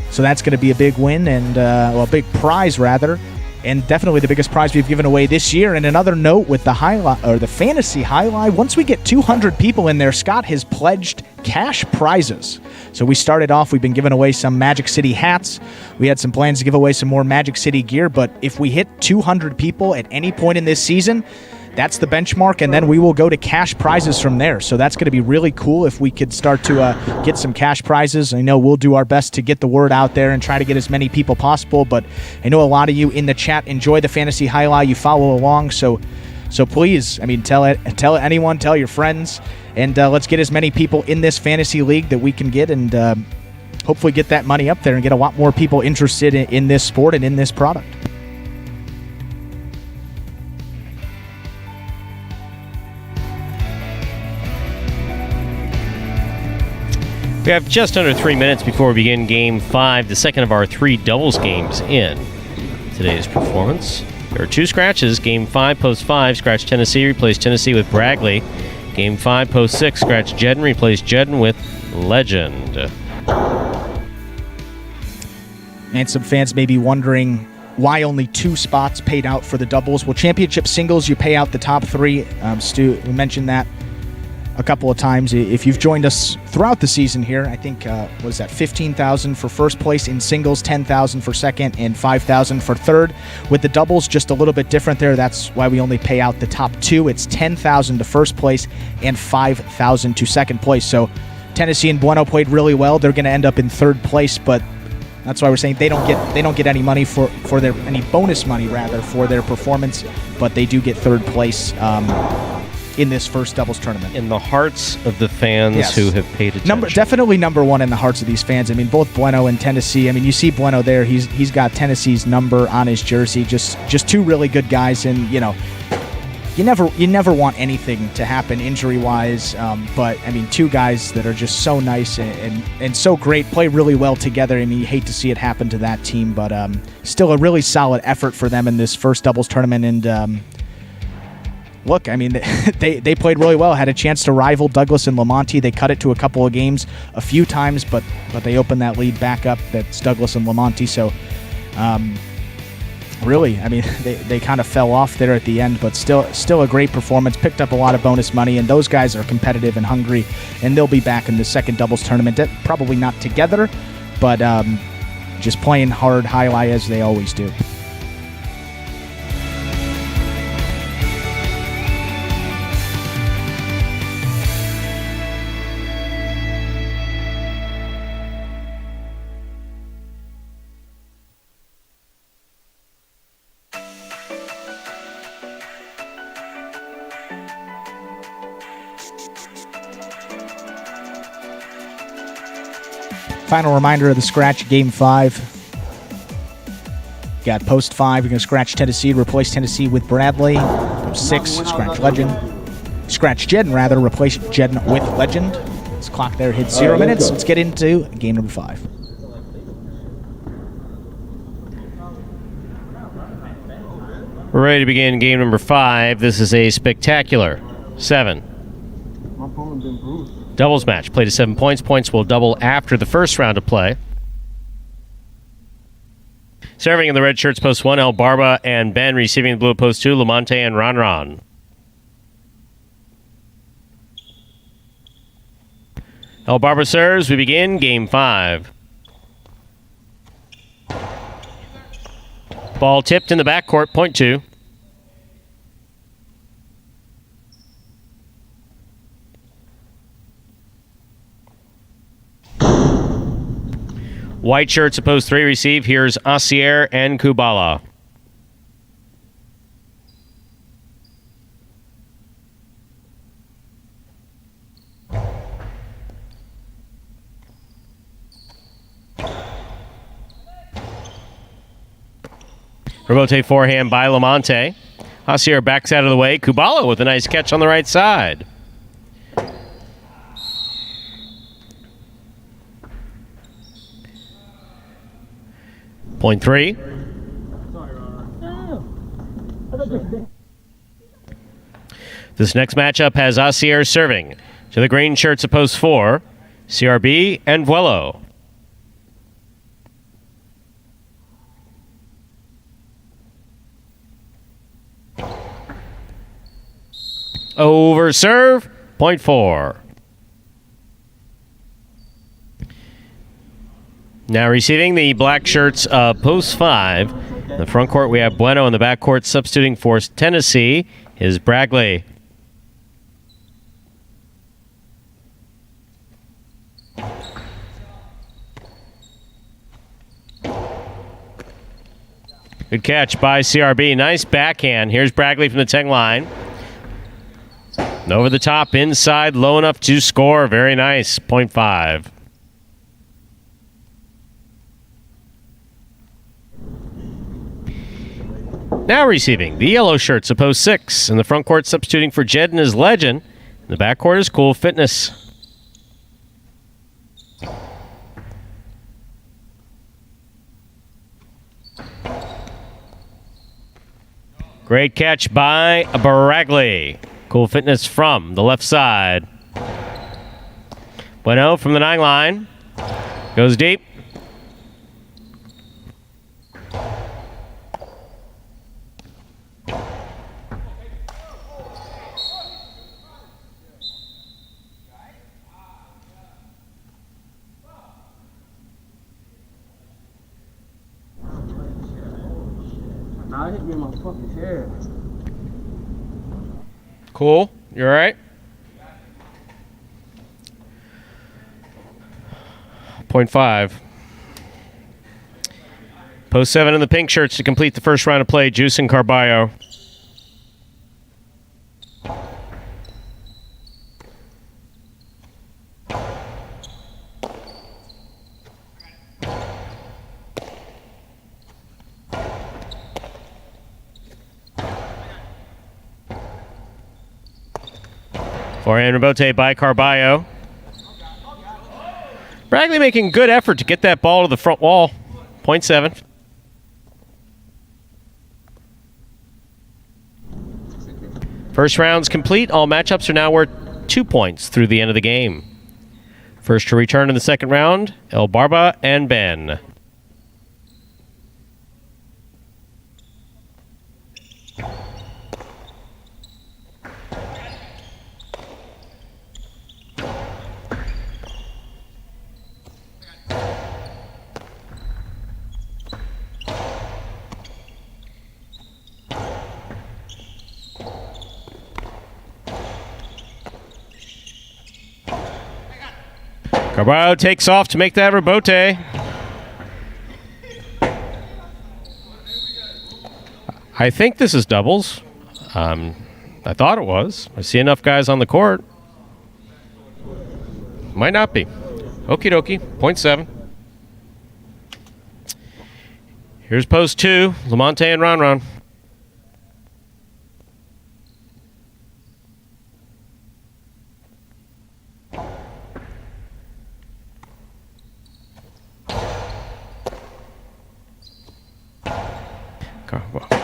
So that's going to be a big win and a big prize rather, and definitely the biggest prize we've given away this year. And another note with the fantasy Jai-Alai, once we get 200 people in there, Scott has pledged cash prizes. So we started off, we've been giving away some Magic City hats. We had some plans to give away some more Magic City gear, but if we hit 200 people at any point in this season, that's the benchmark, and then we will go to cash prizes from there. So that's going to be really cool if we could start to get some cash prizes. I know we'll do our best to get the word out there and try to get as many people possible, but I know a lot of you in the chat enjoy the Fantasy Jai-Alai. You follow along, so please, I mean, tell anyone, tell your friends, and let's get as many people in this fantasy league that we can get, and hopefully get that money up there and get a lot more people interested in this sport and in this product. We have just under 3 minutes before we begin Game 5, the second of our 3 doubles games in today's performance. There are 2 scratches. Game 5, post 5, scratch Tennessee, replace Tennessee with Brackley. Game 5, post 6, scratch Jedden, replace Jedden with Legend. And some fans may be wondering why only 2 spots paid out for the doubles. Well, championship singles, you pay out the top 3. Stu, we mentioned that a couple of times. If you've joined us throughout the season here, I think, what is that, $15,000 for first place in singles, $10,000 for second, and $5,000 for third. With the doubles, just a little bit different there. That's why we only pay out the top 2. It's $10,000 to first place and $5,000 to second place. So Tennessee and Bueno played really well. They're going to end up in third place, but that's why we're saying they don't get any money for their any bonus money rather for their performance, but they do get third place in this first doubles tournament. In the hearts of the fans who have paid attention. Definitely number 1 in the hearts of these fans. I mean, both Bueno and Tennessee. I mean, you see Bueno there. He's got Tennessee's number on his jersey. Just 2 really good guys, and you never want anything to happen injury-wise. But I mean, 2 guys that are just so nice and so great, play really well together. I mean, you hate to see it happen to that team, but still a really solid effort for them in this first doubles tournament. And look, I mean, they played really well, had a chance to rival Douglas and Lamonte. They cut it to a couple of games a few times, but they opened that lead back up. That's Douglas and Lamonte. So really, I mean, they kind of fell off there at the end, but still a great performance. Picked up a lot of bonus money, and those guys are competitive and hungry, and they'll be back in the second doubles tournament. Probably not together, but just playing hard Jai-Alai as they always do. Final reminder of the scratch, Game 5. Got Post 5, you're going to scratch Tennessee, replace Tennessee with Bradley. Post 6, scratch Legend. Scratch Jedden, rather, replace Jedden with Legend. This clock there hits 0 minutes. Let's get into game number 5. We're ready to begin game number 5. This is a spectacular 7 doubles match. Play to 7 points. Points will double after the first round of play. Serving in the red shirts, post 1, El Barba and Ben. Receiving the blue, post 2, Lamonte and Ron. El Barba serves. We begin game 5. Ball tipped in the backcourt, point 2. White shirts, opposed 3, receive. Here's Asier and Kubala. Rebote forehand by Lamonte. Asier backs out of the way. Kubala with a nice catch on the right side. Point 3. This next matchup has Asier serving. To the green shirts, opposed 4, CRB and Vuelo. Over serve, point 4. Now receiving the black shirts, post 5. In the front court, we have Bueno. In the back court, substituting for Tennessee is Bradley. Good catch by CRB. Nice backhand. Here's Bradley from the 10 line. Over the top, inside, low enough to score. Very nice. Point 5. Now receiving the yellow shirts, opposed 6. In the front court, substituting for Jedden is Legend. In the back court is Cool Fitness. Great catch by Bradley. Cool Fitness from the left side. Bueno from the 9 line. Goes deep. Nah, it hit me in my fucking head. Cool. You all right? Point 5. Post 7 in the pink shirts to complete the first round of play. Juice and Carballo. Forehand rebote by Carballo. Bragley making good effort to get that ball to the front wall. Point 7. First round's complete. All matchups are now worth 2 points through the end of the game. First to return in the second round, El Barba and Ben. Carballo takes off to make that rebote. I think this is doubles. I thought it was. I see enough guys on the court. Might not be. Okie dokie. Point 7. Here's post 2. Lamonte and Ron.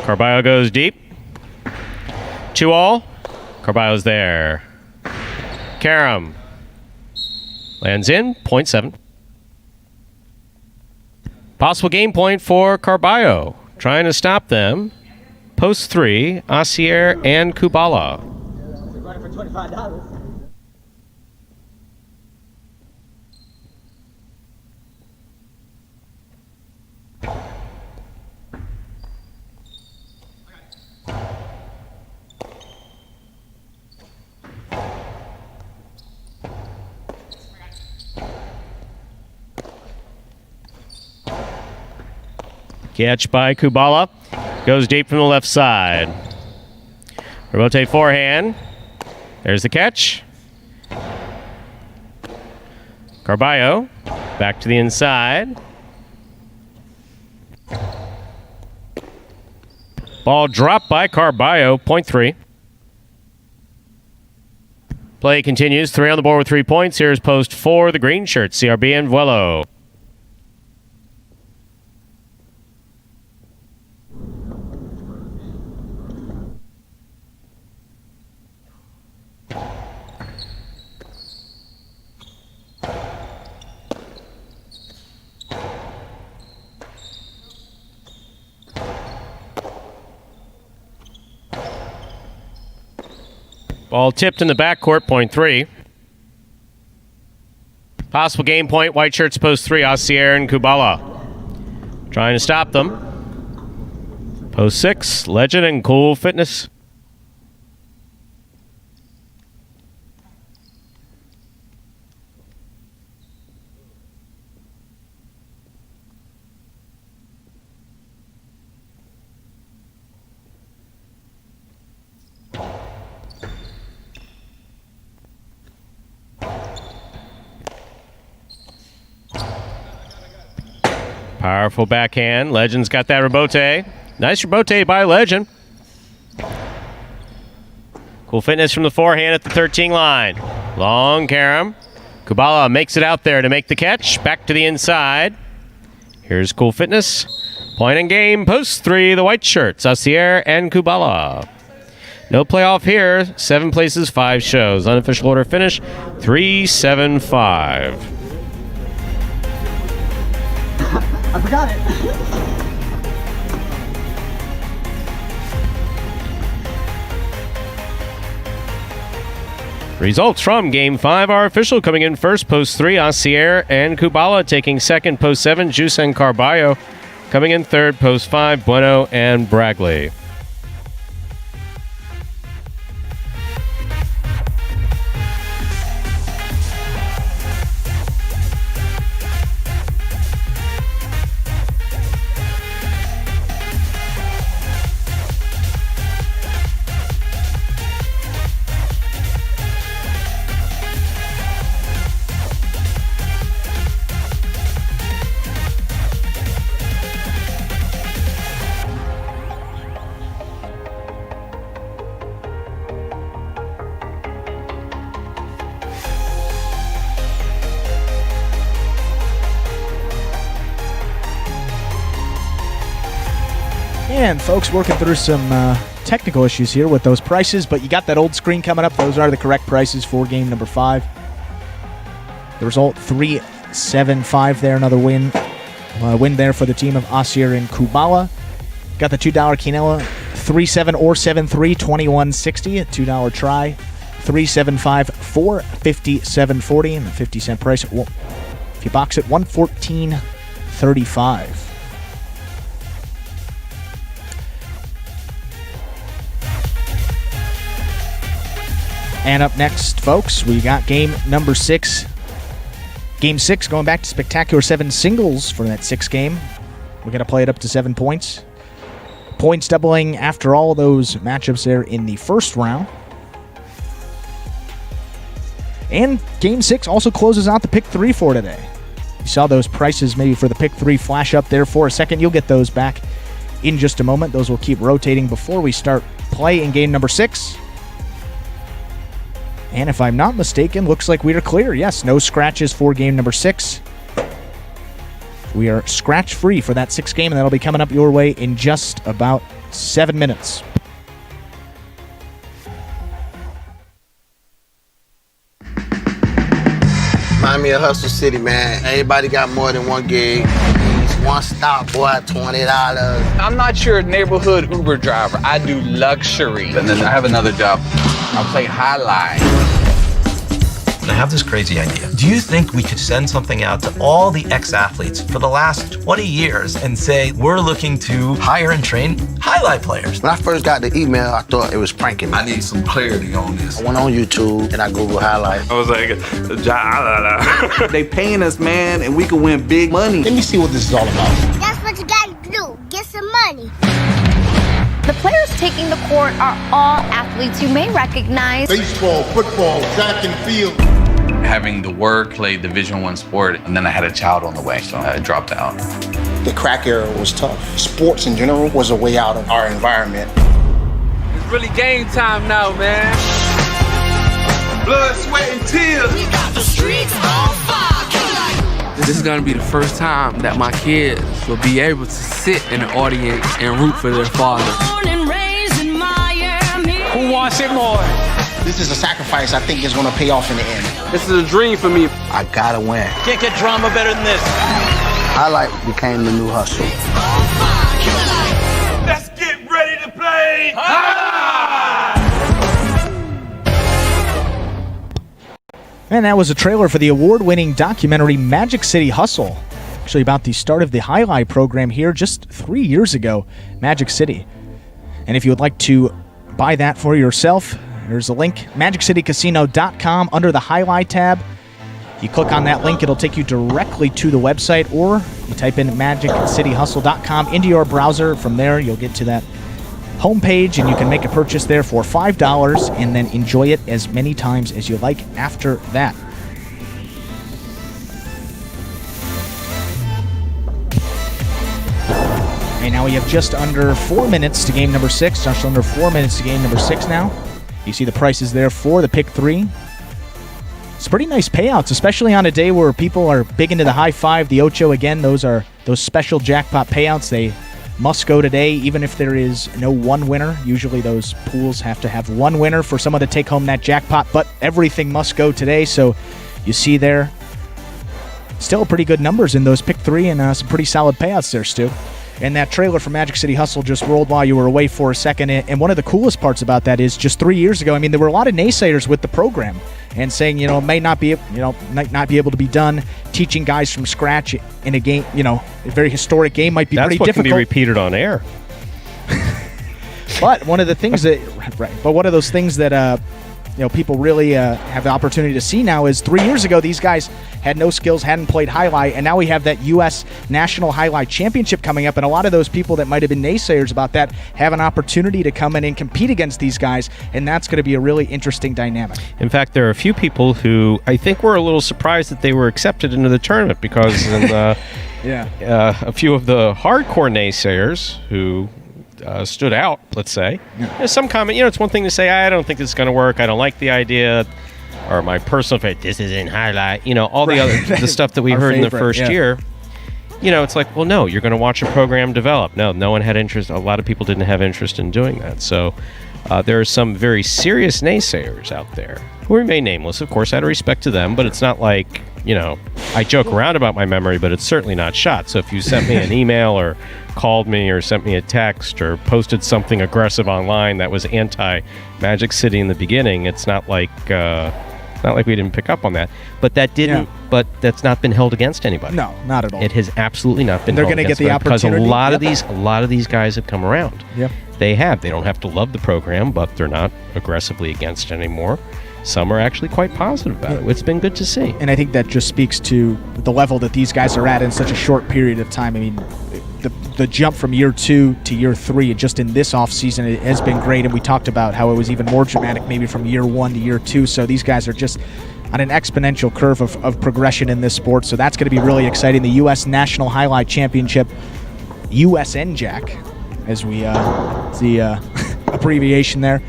Carballo goes deep. 2-all. Carballo's there. Karam lands in. Point 7. Possible game point for Carballo. Trying to stop them. Post 3. Asier and Kubala. Running for $25. Catch by Kubala. Goes deep from the left side. Rebote forehand. There's the catch. Carballo back to the inside. Ball dropped by Carballo. Point 3. Play continues. 3 on the board with 3 points. Here's post 4, the green shirt, CRB and Vuelo. Ball tipped in the backcourt, point 3. Possible game point, white shirts post 3, Asier and Kubala. Trying to stop them. Post 6, Legend and Cool Fitness. Powerful backhand. Legend's got that rebote. Nice rebote by Legend. Cool Fitness from the forehand at the 13 line. Long Karam. Kubala makes it out there to make the catch. Back to the inside. Here's Cool Fitness. Point in game. Post 3, the white shirts. Asier and Kubala. No playoff here. 7 places, 5 shows. Unofficial order finish 3-7-5. I forgot it. Results from Game 5 are official. Coming in first, post 3, Asier and Kubala. Taking second, post 7, Juice and Carballo. Coming in third, post 5, Bueno and Brackley. And folks, working through some technical issues here with those prices, but you got that old screen coming up. Those are the correct prices for game number 5. The result, 3-7-5 there, another win. Win there for the team of Asir and Kubala. Got the $2 quinella, 3-7 or 7-3, 21.60, a $2 try. 3-7-5, 457.40, and the 50-cent price. Well, if you box it, 114.35. And up next, folks, we got game number 6. Game 6, going back to Spectacular 7 singles for that 6th game. We're going to play it up to 7 points. Points doubling after all those matchups there in the first round. And game 6 also closes out the pick 3 for today. You saw those prices maybe for the pick 3 flash up there for a second. You'll get those back in just a moment. Those will keep rotating before we start play in game number 6. And if I'm not mistaken, looks like we are clear. Yes, no scratches for game number 6. We are scratch-free for that 6th game, and that'll be coming up your way in just about 7 minutes. Remind me of Hustle City, man. Everybody got more than one gig. One stop, boy, $20. I'm not your neighborhood Uber driver. I do luxury. And then I have another job. I play highlight. I have this crazy idea. Do you think we could send something out to all the ex-athletes for the last 20 years and say, we're looking to hire and train highlight players? When I first got the email, I thought it was pranking me. I need some clarity on this. I went on YouTube and I Googled highlight. I was like, Jai-Alai. They paying us, man, and we can win big money. Let me see what this is all about. That's what you gotta do. Get some money. The players taking the court are all athletes you may recognize. Baseball, football, track and field. Having the work, played Division I sport, and then I had a child on the way, so I dropped out. The crack era was tough. Sports in general was a way out of our environment. It's really game time now, man. Blood, sweat, and tears. We got the streets on fire. This is gonna be the first time that my kids will be able to sit in the audience and root for their father. Who wants it more? This is a sacrifice I think is gonna pay off in the end. This is a dream for me. I gotta win. Can't get drama better than this. Highlight became the new hustle. Let's get ready to play. And that was a trailer for the award-winning documentary Magic City Hustle. Actually about the start of the highlight program here just 3 years ago, Magic City. And if you would like to buy that for yourself, there's a link, MagicCityCasino.com under the highlight tab. You click on that link, it'll take you directly to the website, or you type in MagicCityHustle.com into your browser. From there, you'll get to that homepage, and you can make a purchase there for $5 and then enjoy it as many times as you like after that. Okay, now we have just under 4 minutes to game number 6. Just under 4 minutes to game number 6 now. You see the prices there for the pick 3. It's pretty nice payouts, especially on a day where people are big into the high 5, the ocho. Again, those are those special jackpot payouts. They must go today, even if there is no one winner. Usually those pools have to have one winner for someone to take home that jackpot, but everything must go today. So you see there, still pretty good numbers in those pick 3 and some pretty solid payouts there, Stu. And that trailer from Magic City Hustle just rolled while you were away for a second. And one of the coolest parts about that is just 3 years ago, I mean, there were a lot of naysayers with the program and saying, it may not be, might not be able to be done. Teaching guys from scratch in a game, a very historic game might be pretty difficult. That's what can be repeated on air. But one of the things that, one of those things that, people really have the opportunity to see now is 3 years ago, these guys had no skills, hadn't played highlight, and now we have that U.S. National Highlight Championship coming up, and a lot of those people that might have been naysayers about that have an opportunity to come in and compete against these guys, and that's going to be a really interesting dynamic. In fact, there are a few people who I think were a little surprised that they were accepted into the tournament because a few of the hardcore naysayers who stood out, let's say. Yeah. Some comment, it's one thing to say, I don't think this is going to work, I don't like the idea, or my personal favorite, this isn't highlight, all the other the stuff that we heard in the first year. It's like, well, no, you're going to watch a program develop. No one had interest. A lot of people didn't have interest in doing that. So there are some very serious naysayers out there who remain nameless, of course, out of respect to them, but it's not like, I joke around about my memory, but it's certainly not shot. So if you sent me an email or called me or sent me a text or posted something aggressive online that was anti-Magic City in the beginning, it's not like we didn't pick up on that. But that didn't. Yeah. But that's not been held against anybody. No, not at all. It has absolutely not been. They're going to get the opportunity because a lot of these guys have come around. Yep. They have. They don't have to love the program, but they're not aggressively against it anymore. Some are actually quite positive about it. It's been good to see. And I think that just speaks to the level that these guys are at in such a short period of time. I mean, the jump from year 2 to year 3, just in this offseason, it has been great. And we talked about how it was even more dramatic maybe from year 1 to year 2. So these guys are just on an exponential curve of progression in this sport. So that's going to be really exciting. The U.S. National Highlight Championship, USNJAC, as we see abbreviation there.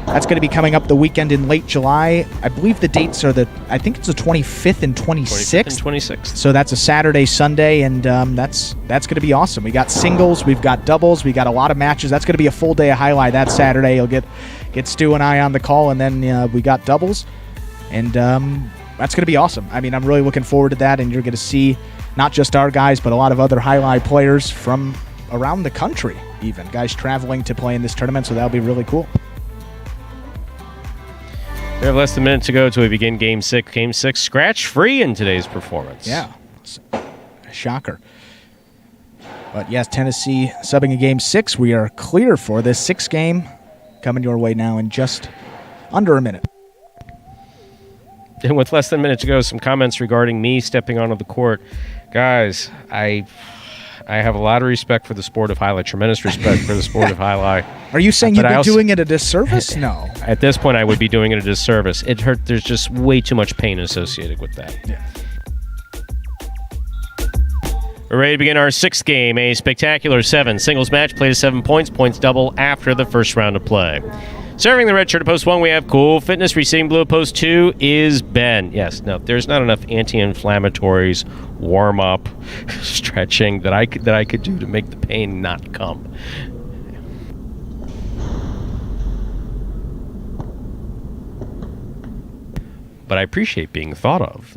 That's going to be coming up the weekend in late July. I believe the dates are I think it's the 25th and 26th. 26th. So that's a Saturday, Sunday, and that's going to be awesome. We got singles, we've got doubles, we got a lot of matches. That's going to be a full day of highlight that Saturday. You'll get Stu and I on the call, and then we got doubles, and that's going to be awesome. I mean, I'm really looking forward to that, and you're going to see not just our guys, but a lot of other highlight players from around the country, even guys traveling to play in this tournament. So that'll be really cool. We have less than a minute to go until we begin Game 6. Game 6 scratch-free in today's performance. Yeah, it's a shocker. But yes, Tennessee subbing in Game 6. We are clear for this 6th game coming your way now in just under a minute. And with less than a minute to go, some comments regarding me stepping onto the court. Guys, I have a lot of respect for the sport of highlight, tremendous respect for the sport of highlight. Are you saying you'd be doing it a disservice? No. At this point, I would be doing it a disservice. It hurt. There's just way too much pain associated with that. Yeah. We're ready to begin our 6th game, a spectacular 7 singles match, played to 7 points, points double after the first round of play. Serving the red shirt at post 1, we have Cool Fitness. Receiving blue at post 2 is Ben. Yes, no, there's not enough anti-inflammatories, warm-up, stretching that I could do to make the pain not come. But I appreciate being thought of.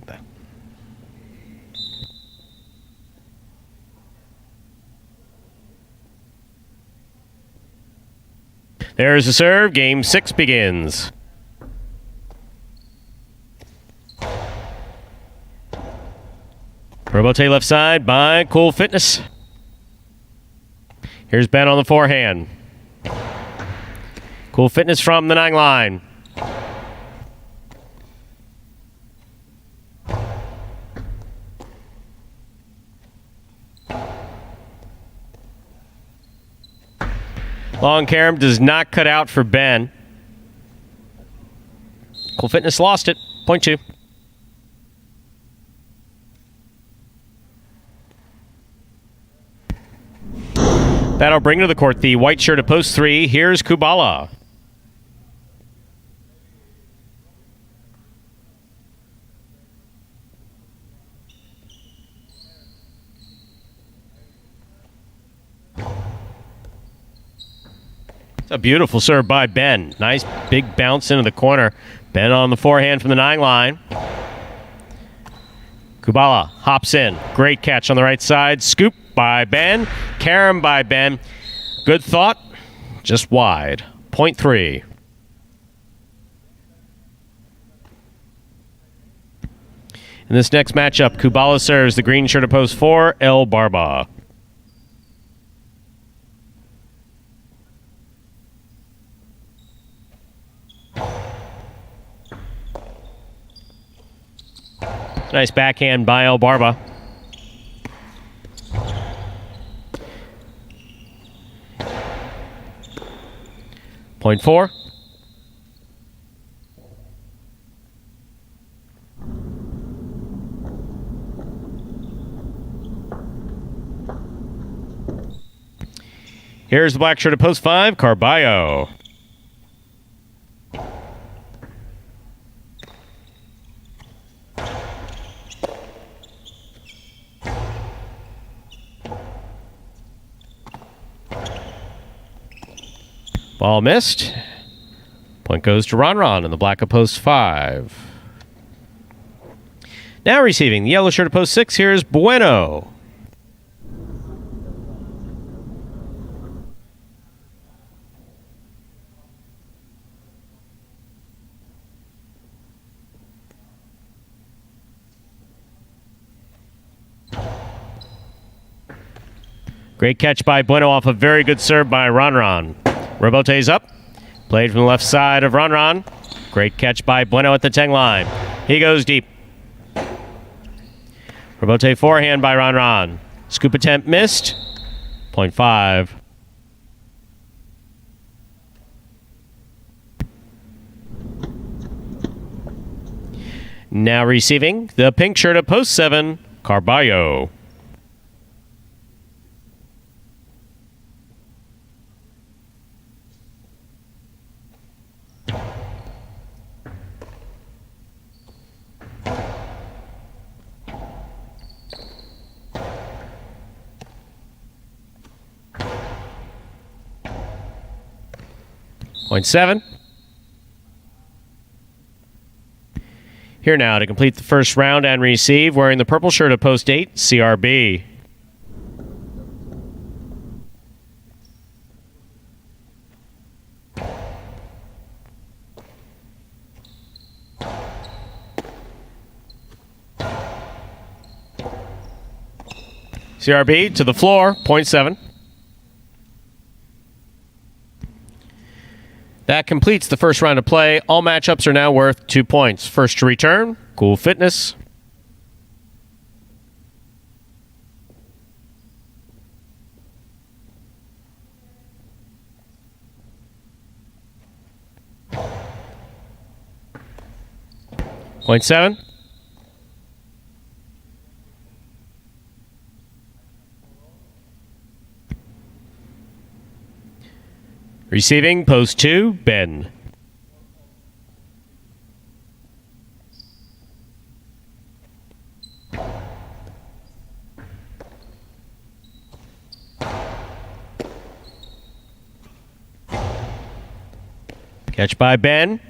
There's the serve. Game 6 begins. Robote left side by Cool Fitness. Here's Ben on the forehand. Cool Fitness from the 9 line. Long carom does not cut out for Ben. Cool Fitness lost it. Point 2. That'll bring to the court the white shirt at post 3. Here's Kubala. It's a beautiful serve by Ben. Nice big bounce into the corner. Ben on the forehand from the 9 line. Kubala hops in. Great catch on the right side. Scoop. by Ben. Carom by Ben. Good thought. Just wide. Point 3. In this next matchup, Kubala serves the green shirt of post 4, El Barba. Nice backhand by El Barba. Point 4. Here's the black shirt of post 5, Carballo. Ball missed. Point goes to Ron in the black of post 5. Now receiving the yellow shirt of post 6, here's Bueno. Great catch by Bueno off a very good serve by Ron. Robote's up. Played from the left side of Ron. Great catch by Bueno at the 10 line. He goes deep. Robote forehand by Ron. Scoop attempt missed. Point 5. Now receiving the pink shirt of post 7, Carballo. Point 7. Here now to complete the first round and receive, wearing the purple shirt of post 8, CRB. CRB to the floor, point 7. That completes the first round of play. All matchups are now worth 2 points. First to return, Cool Fitness. Point 7. Receiving, post 2, Ben. Catch by Ben.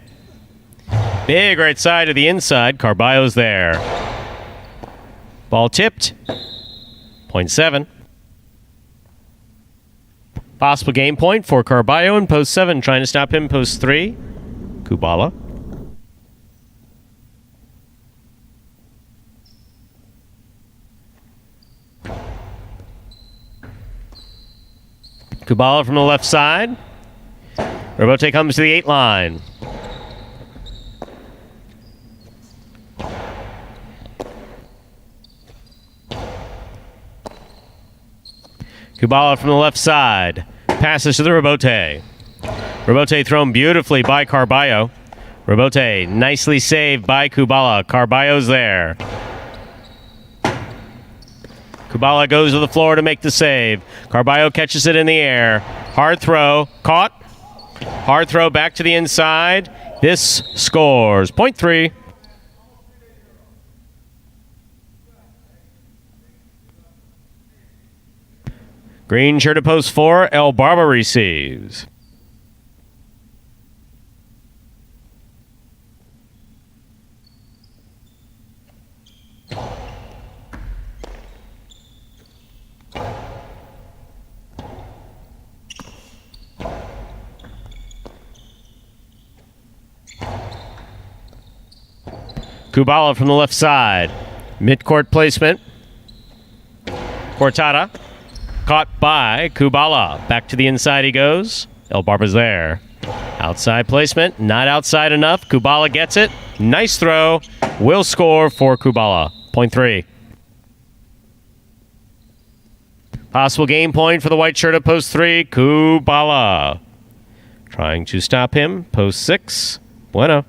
Big right side to the inside. Carballo's there. Ball tipped. Point 7. Possible game point for Carballo in post 7. Trying to stop him, post 3. Kubala. Kubala from the left side. Robote comes to the 8 line. Kubala from the left side. Passes to the Robote. Robote thrown beautifully by Carballo. Robote nicely saved by Kubala. Carballo's there. Kubala goes to the floor to make the save. Carballo catches it in the air. Hard throw. Caught. Hard throw back to the inside. This scores. Point 3. Green shirt to post 4, El Barba receives. Kubala from the left side. Midcourt placement. Cortada. Caught by Kubala. Back to the inside he goes. El Barba's there. Outside placement. Not outside enough. Kubala gets it. Nice throw. Will score for Kubala. Point 3. Possible game point for the white shirt at post 3. Kubala. Trying to stop him. Post 6. Bueno.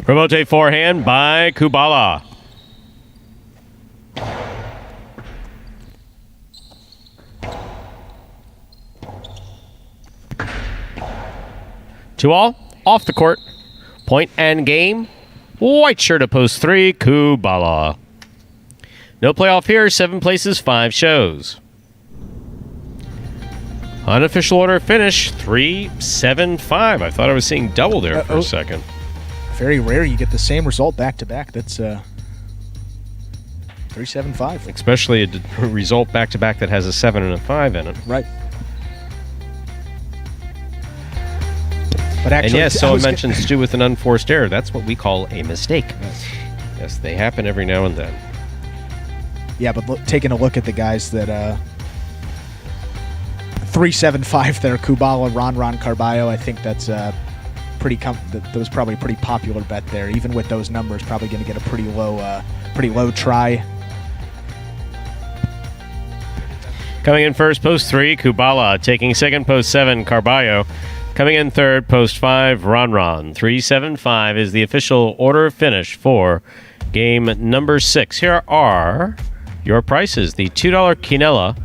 Rebote forehand by Kubala. Two all, off the court. Point and game. White shirt at post 3, Kubala. No playoff here, 7 places, 5 shows. Unofficial order finish, 3-7-5. I thought I was seeing double there for a second. Very rare you get the same result back-to-back. That's 3-7-5. Especially a result back-to-back that has a 7 and a 5 in it. Right. But actually, and yes, someone mentioned Stu with an unforced error. That's what we call a mistake. Yes, they happen every now and then. Yeah, but taking a look at the guys that 3-7-5 there, Kubala, Ron Carballo, I think that's that was probably a pretty popular bet there. Even with those numbers, probably going to get a pretty low try. Coming in first, post 3, Kubala. Taking second, post 7, Carballo. Coming in third, post 5, Ron. 3-7-5 is the official order of finish for game number 6. Here are your prices. The $2 Quinella,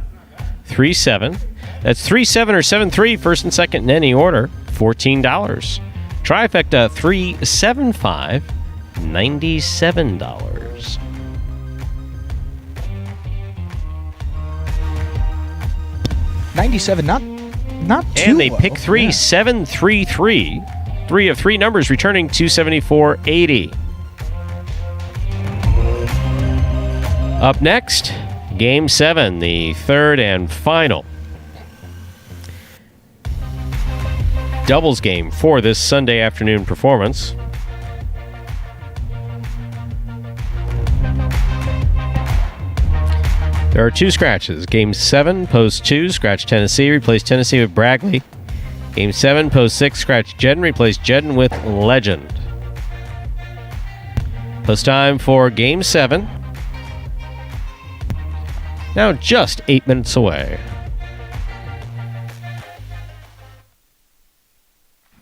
3-7. That's 3-7 or 7-3, first and second in any order, $14. Trifecta 3-7-5, $97. $97, not too And they low. pick 3, 7-3-3. 3 of 3 numbers returning $274.80. Up next, Game 7, the third and final doubles game for this Sunday afternoon performance. There are 2 scratches. Game 7, post 2, scratch Tennessee, replace Tennessee with Bragley. Game 7, post 6, scratch Jedden, replace Jedden with Legend. Post time for Game 7. Now just 8 minutes away.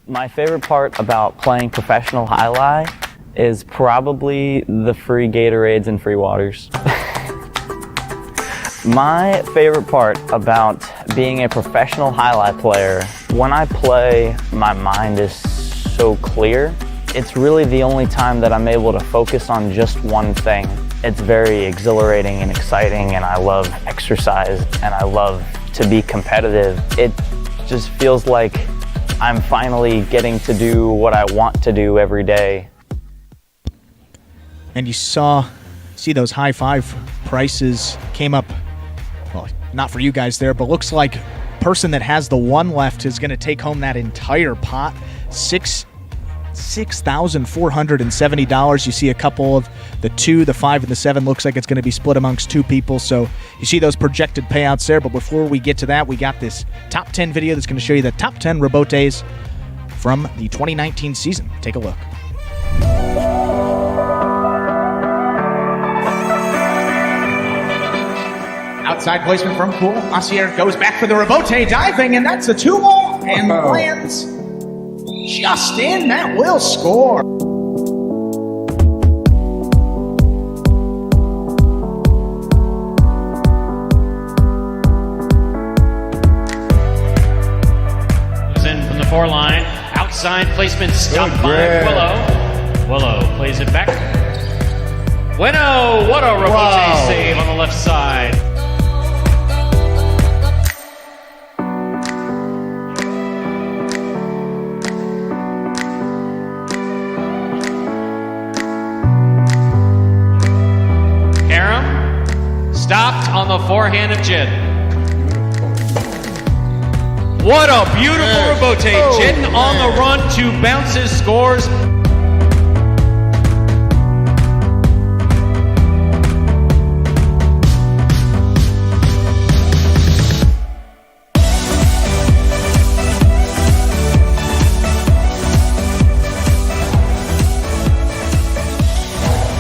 My favorite part about playing professional Jai-Alai is probably the free Gatorades and free waters. My favorite part about being a professional Jai-Alai player, when I play, my mind is so clear. It's really the only time that I'm able to focus on just one thing. It's very exhilarating and exciting, and I love exercise, and I love to be competitive. It just feels like I'm finally getting to do what I want to do every day. And you see those high 5 prices came up, well, not for you guys there, but looks like person that has the 1 left is going to take home that entire pot. $6,470. You see a couple of the 2, the 5, and the 7 looks like it's going to be split amongst 2 people. So you see those projected payouts there. But before we get to that, we got this top 10 video that's going to show you the top 10 rebotes from the 2019 season. Take a look. Outside placement from Poole. Macier goes back for the rebote, diving, and that's a 2-ball and lands just in. That will score. In from the 4 line, Outside placement stopped by Willow. Willow plays it back. Bueno, what a rebote save on the left side. Karam stopped on the forehand of Jed. What a beautiful rebote. Jed on the run, 2 bounces, scores.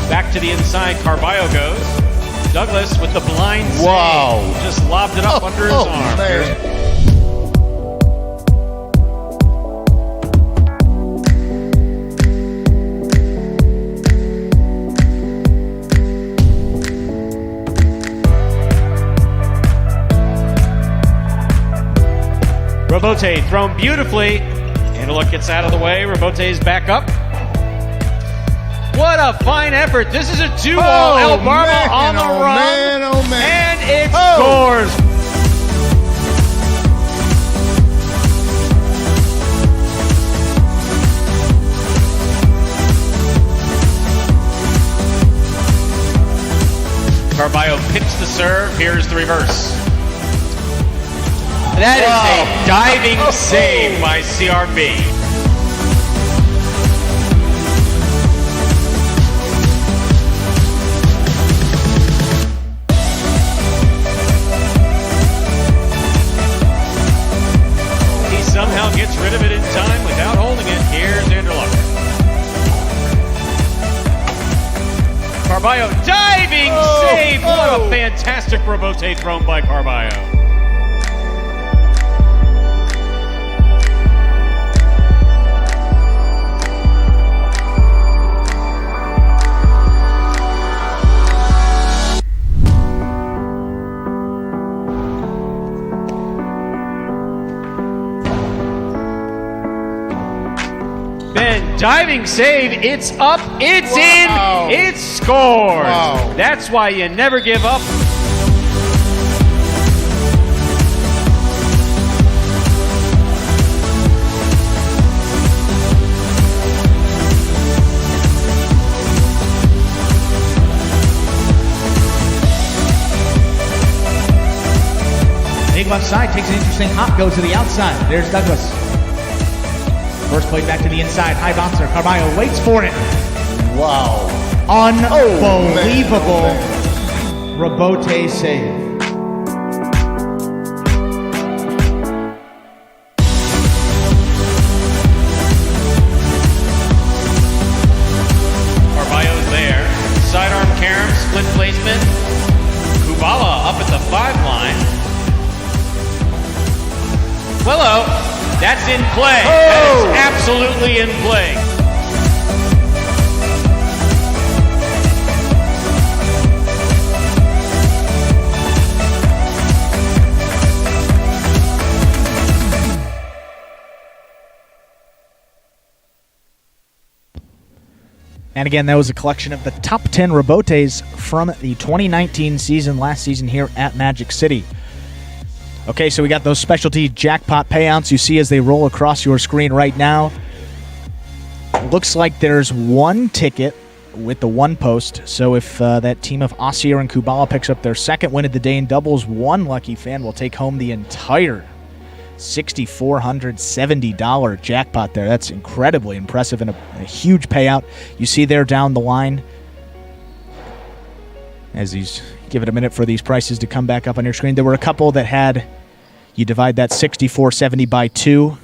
Back to the inside, Carballo goes. Douglas with the blind save. Just lobbed it up under his arm. Man. Rebote thrown beautifully. Antelope gets out of the way. Rebote's back up. What a fine effort. This is a 2-ball. El Barba on the run. And it scores. Carballo pitched the serve. Here's the reverse. That is a diving save by CRB. He somehow gets rid of it in time without holding it. Here's Anderluck. Carballo diving save. What a fantastic rebote thrown by Carballo. Diving save, it's up, it's in, it's scored. That's why you never give up. Big left side, takes an interesting hop, goes to the outside. There's Douglas. First play back to the inside, high bouncer. Carballo waits for it. Wow. Unbelievable rebote save. Carballo's there. Sidearm Karam, split placement. Kubala up at the 5 line. Willow. That's in play. That is absolutely in play. And again, that was a collection of the top 10 rebotes from the 2019 season, last season here at Magic City. Okay, so we got those specialty jackpot payouts you see as they roll across your screen right now. Looks like there's one ticket with the one post. So if that team of Asier and Kubala picks up their second win of the day in doubles, one lucky fan will take home the entire $6,470 jackpot there. That's incredibly impressive and a huge payout. You see there down the line as he's give it a minute for these prices to come back up on your screen. There were a couple that had, you divide that $6,470 by 2,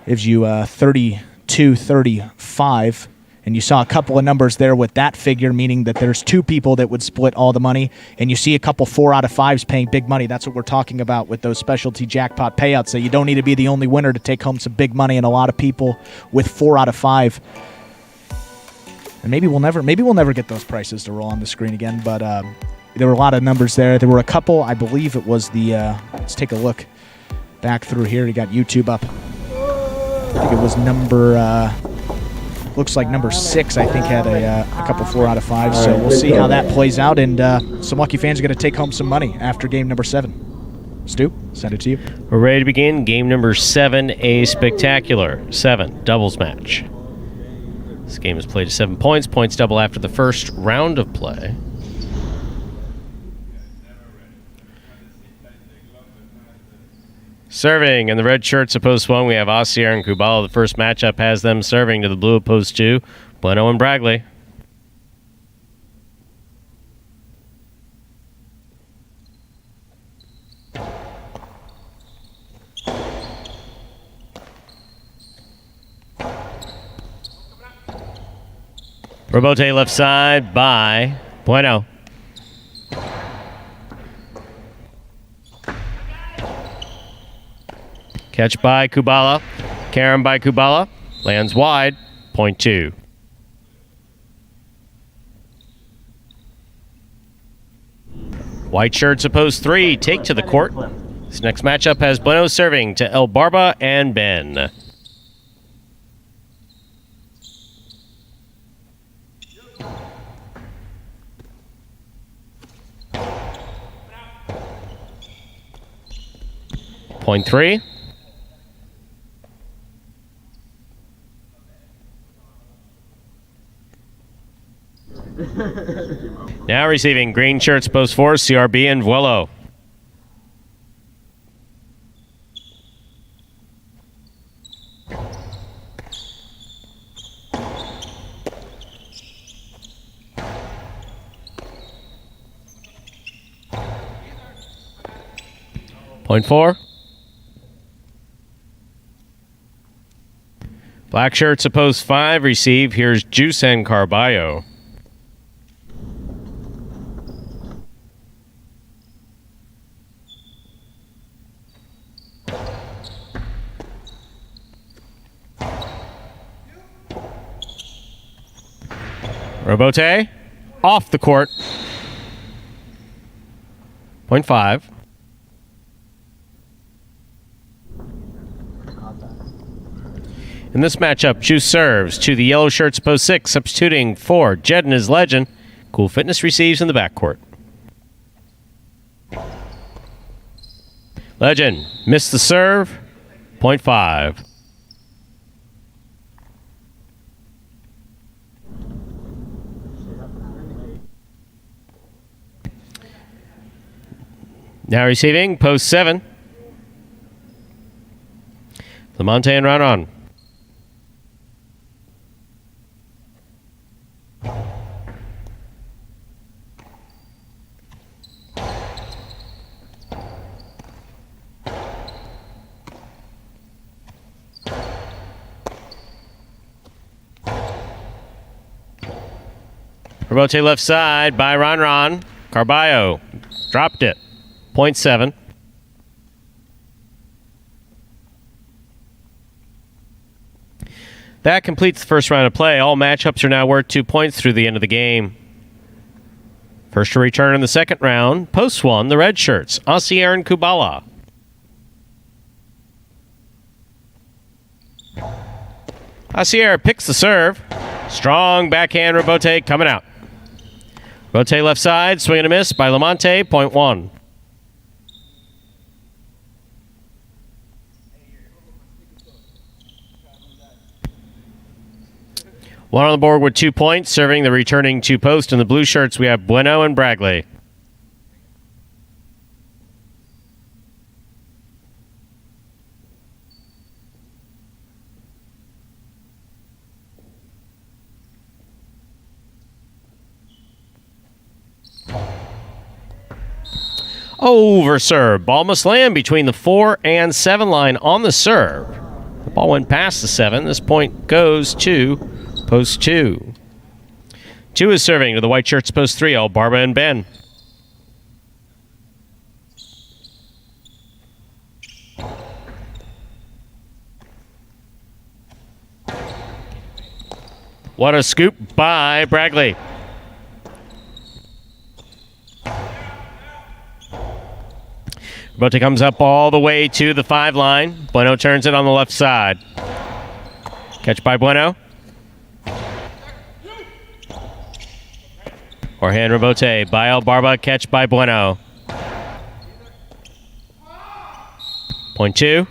gives you $32.35, and you saw a couple of numbers there with that figure, meaning that there's 2 people that would split all the money, and you see a couple 4 out of 5s paying big money. That's what we're talking about with those specialty jackpot payouts. So you don't need to be the only winner to take home some big money, and a lot of people with 4 out of 5. And maybe we'll never get those prices to roll on the screen again, but there were a lot of numbers there. There were a couple, I believe it was the, let's take a look back through here. You got YouTube up. I think it was number, looks like number 6, I think, had a couple 4 out of 5. So we'll see how that plays out, and some lucky fans are going to take home some money after game number 7. Stu, send it to you. We're ready to begin game number 7, a spectacular 7 doubles match. This game is played to 7 points. Points double after the first round of play. Serving in the red shirts of post 1, we have Asier and Kubala. The first matchup has them serving to the blue of post 2, Bueno and Bragley. Robote left side by Bueno. Catch by Kubala. Karen by Kubala. Lands wide. Point 2. White shirts of post 3 take to the court. This next matchup has Bueno serving to El Barba and Ben. Point 3. Now receiving green shirts post 4, CRB and Vuelo. Point 4. Black shirts of post 5 receive. Here's Juice and Carballo. Robote off the court. Point 5. In this matchup, Juice serves to the yellow shirts post 6, substituting for Jed and his legend. Cool Fitness receives in the backcourt. Legend missed the serve. Point 5. Now receiving post 7. Lamonte and Ranon. Robote left side by Ron. Carballo dropped it. Point 7. That completes the first round of play. All matchups are now worth 2 points through the end of the game. First to return in the second round, post 1, the red shirts, Asier and Kubala. Asier picks the serve. Strong backhand Robote coming out. Robote left side, swing and a miss by Lamonte, point 1. One on the board with 2 points, serving the returning 2 post. In the blue shirts, we have Bueno and Bragley. Over serve. Ball must land between the 4 and 7 line on the serve. The ball went past the 7. This point goes to post 2. 2 is serving to the white shirts post 3, El Barba and Ben. What a scoop by Bragley. Robote comes up all the way to the 5 line. Bueno turns it on the left side. Catch by Bueno. Forehand rebote by El Barba. Catch by Bueno. Point 2.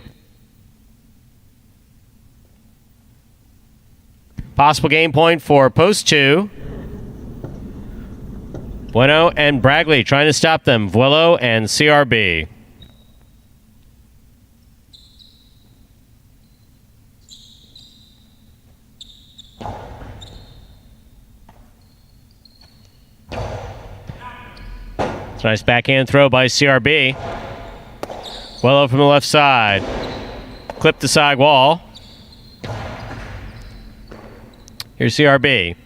Possible game point for post 2. Bueno and Bragley trying to stop them. Vuelo and CRB. It's a nice backhand throw by CRB. Vuelo from the left side. Clip the side wall. Here's CRB.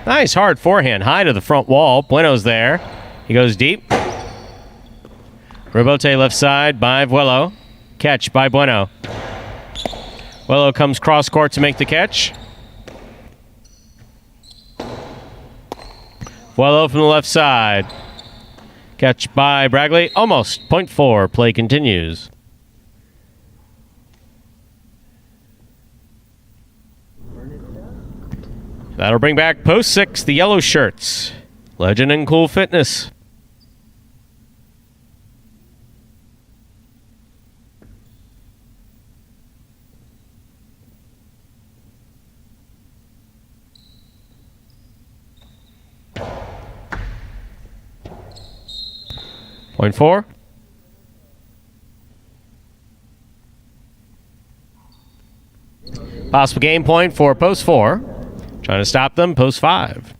Nice hard forehand, high to the front wall. Bueno's there. He goes deep. Rebote left side by Vuelo. Catch by Bueno. Vuelo comes cross court to make the catch. Vuelo from the left side. Catch by Bragley. Almost. Point 4. Play continues. That'll bring back post 6, the yellow shirts. Legend and Cool Fitness. Point 4. Possible game point for post 4. Trying to stop them, post 5.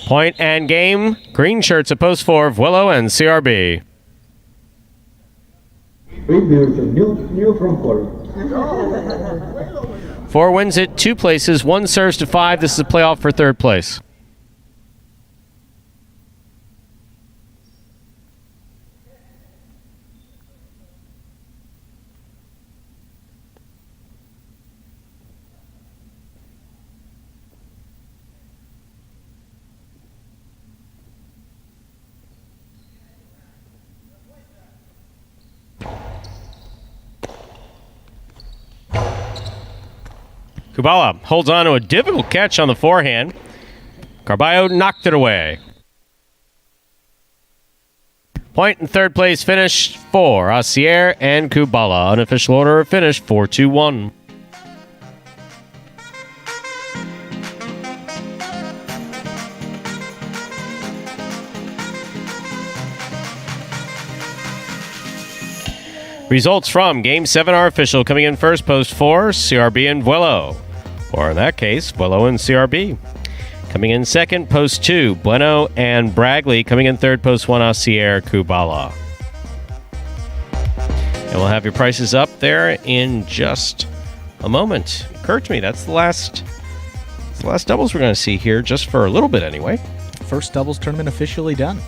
Point and game. Green shirts at post 4, Vuelo and CRB. New front court. 4 wins it, 2 places, 1 serves to 5. This is a playoff for 3rd place. Kubala holds on to a difficult catch on the forehand. Carballo knocked it away. Point in 3rd place finish for Asier and Kubala. Unofficial order of finish 4-2-1. Results from Game 7 are official. Coming in first, post 4, CRB and Vuelo. Or in that case, Vuelo and CRB. Coming in second, post 2, Bueno and Bragley. Coming in third, post 1, Asier, Kubala. And we'll have your prices up there in just a moment. Occurred to me, that's the last doubles we're going to see here, just for a little bit anyway. First doubles tournament officially done.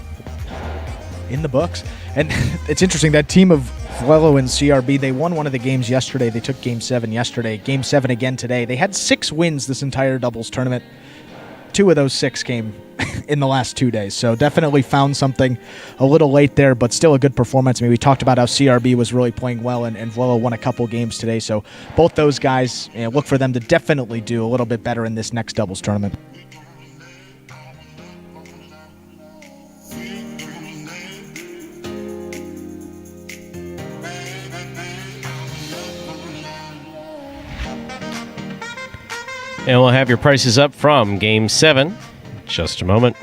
In the books. And it's interesting, that team of Vuelo and CRB, they won one of the games yesterday. They took Game 7 yesterday. Game 7 again today. They had 6 wins this entire doubles tournament. 2 of those 6 came in the last 2 days. So definitely found something a little late there, but still a good performance. I mean, we talked about how CRB was really playing well, and Vuelo won a couple games today. So both those guys, look for them to definitely do a little bit better in this next doubles tournament. And we'll have your prices up from Game 7. Just a moment.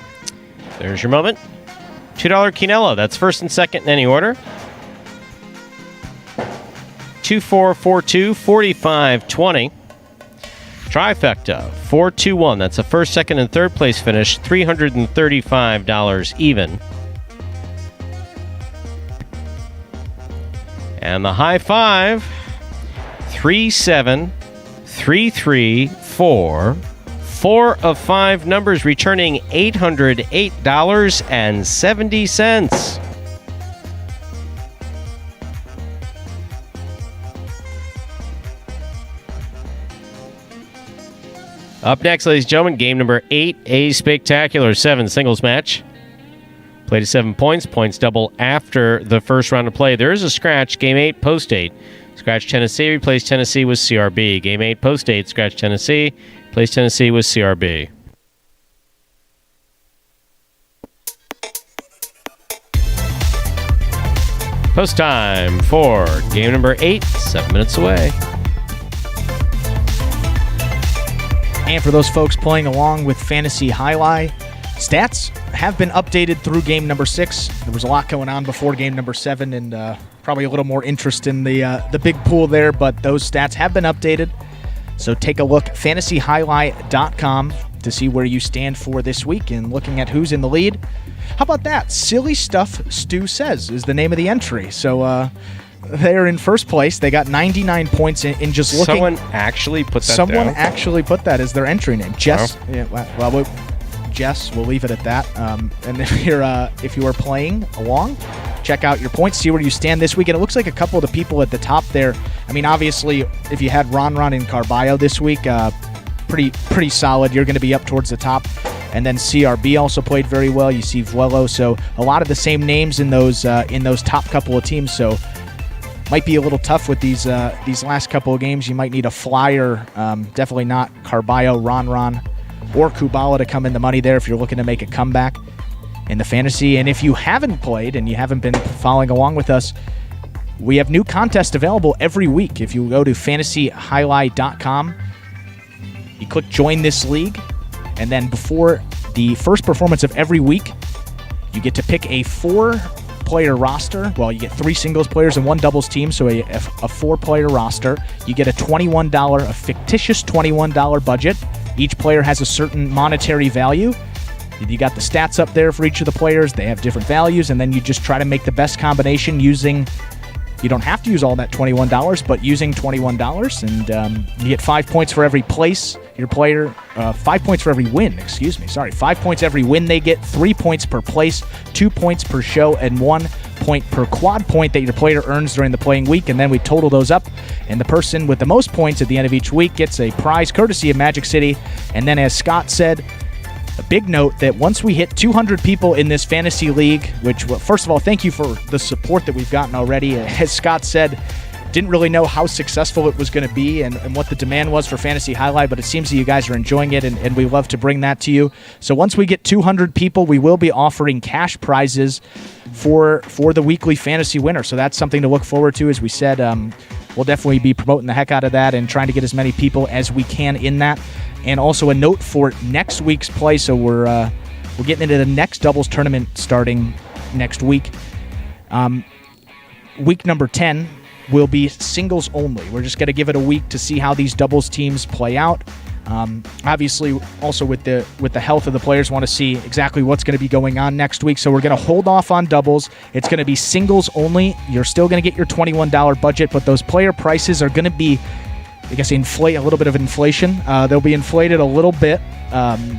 There's your moment. $2 Quinella. That's first and second in any order. 2-4-4-2, 45-20. Trifecta, 4-2-1. That's a first, second, and third place finish. $335 even. And the high five, 3-7, 3-3, 4. 4 of 5 numbers returning $808.70. Up next, ladies and gentlemen, game number 8, a spectacular 7 singles match. Play to 7 points. Points double after the first round of play. There is a scratch. Game 8, post 8. Scratch Tennessee, replace Tennessee with CRB. Game 8, post 8. Scratch Tennessee, replace Tennessee with CRB. Post time for game number 8, 7 minutes away. And for those folks playing along with Fantasy Jai-Alai, stats have been updated through game number 6. There was a lot going on before game number 7, and probably a little more interest in the big pool there, but those stats have been updated. So take a look, fantasyhighlight.com, to see where you stand for this week and looking at who's in the lead. How about that? Silly Stuff Stu Says is the name of the entry. So they're in first place. They got 99 points in just looking. Someone actually put that Someone down? actually put that as their entry name. Jess. Oh. Yeah, well, Jess, we'll leave it at that. And if you are playing along, check out your points, see where you stand this week. And it looks like a couple of the people at the top there. I mean, obviously, if you had Ron and Carballo this week, pretty solid. You're going to be up towards the top. And then CRB also played very well. You see Vuelo. So a lot of the same names in those top couple of teams. So might be a little tough with these last couple of games. You might need a flyer. Definitely not Carballo, Ron, or Kubala to come in the money there if you're looking to make a comeback in the fantasy. And if you haven't played and you haven't been following along with us, we have new contests available every week. If you go to fantasyhighlight.com, you click join this league, and then before the first performance of every week, you get to pick a 4-player roster. Well, you get 3 singles players and 1 doubles team, so a 4-player roster. You get a fictitious $21 budget. Each player has a certain monetary value. You got the stats up there for each of the players. They have different values, and then you just try to make the best combination using... You don't have to use all that $21, but using $21, and you get 5 points for every place your player, 5 points for every win, 5 points every win they get, 3 points per place, 2 points per show, and 1 point per quad point that your player earns during the playing week, and then we total those up, and the person with the most points at the end of each week gets a prize courtesy of Magic City. And then, as Scott said, a big note that once we hit 200 people in this fantasy league, which, well, first of all, thank you for the support that we've gotten already. As Scott said, didn't really know how successful it was going to be and what the demand was for Fantasy Jai-Alai, but it seems that you guys are enjoying it, and we love to bring that to you. So once we get 200 people, we will be offering cash prizes for the weekly fantasy winner. So that's something to look forward to. As we said, we'll definitely be promoting the heck out of that and trying to get as many people as we can in that. And also a note for next week's play. So we're getting into the next doubles tournament starting next week. Week number 10 will be singles only. We're just going to give it a week to see how these doubles teams play out. Obviously, also with the health of the players, want to see exactly what's going to be going on next week. So we're going to hold off on doubles. It's going to be singles only. You're still going to get your $21 budget, but those player prices are going to be, I guess, inflate a little bit of inflation. They'll be inflated a little bit.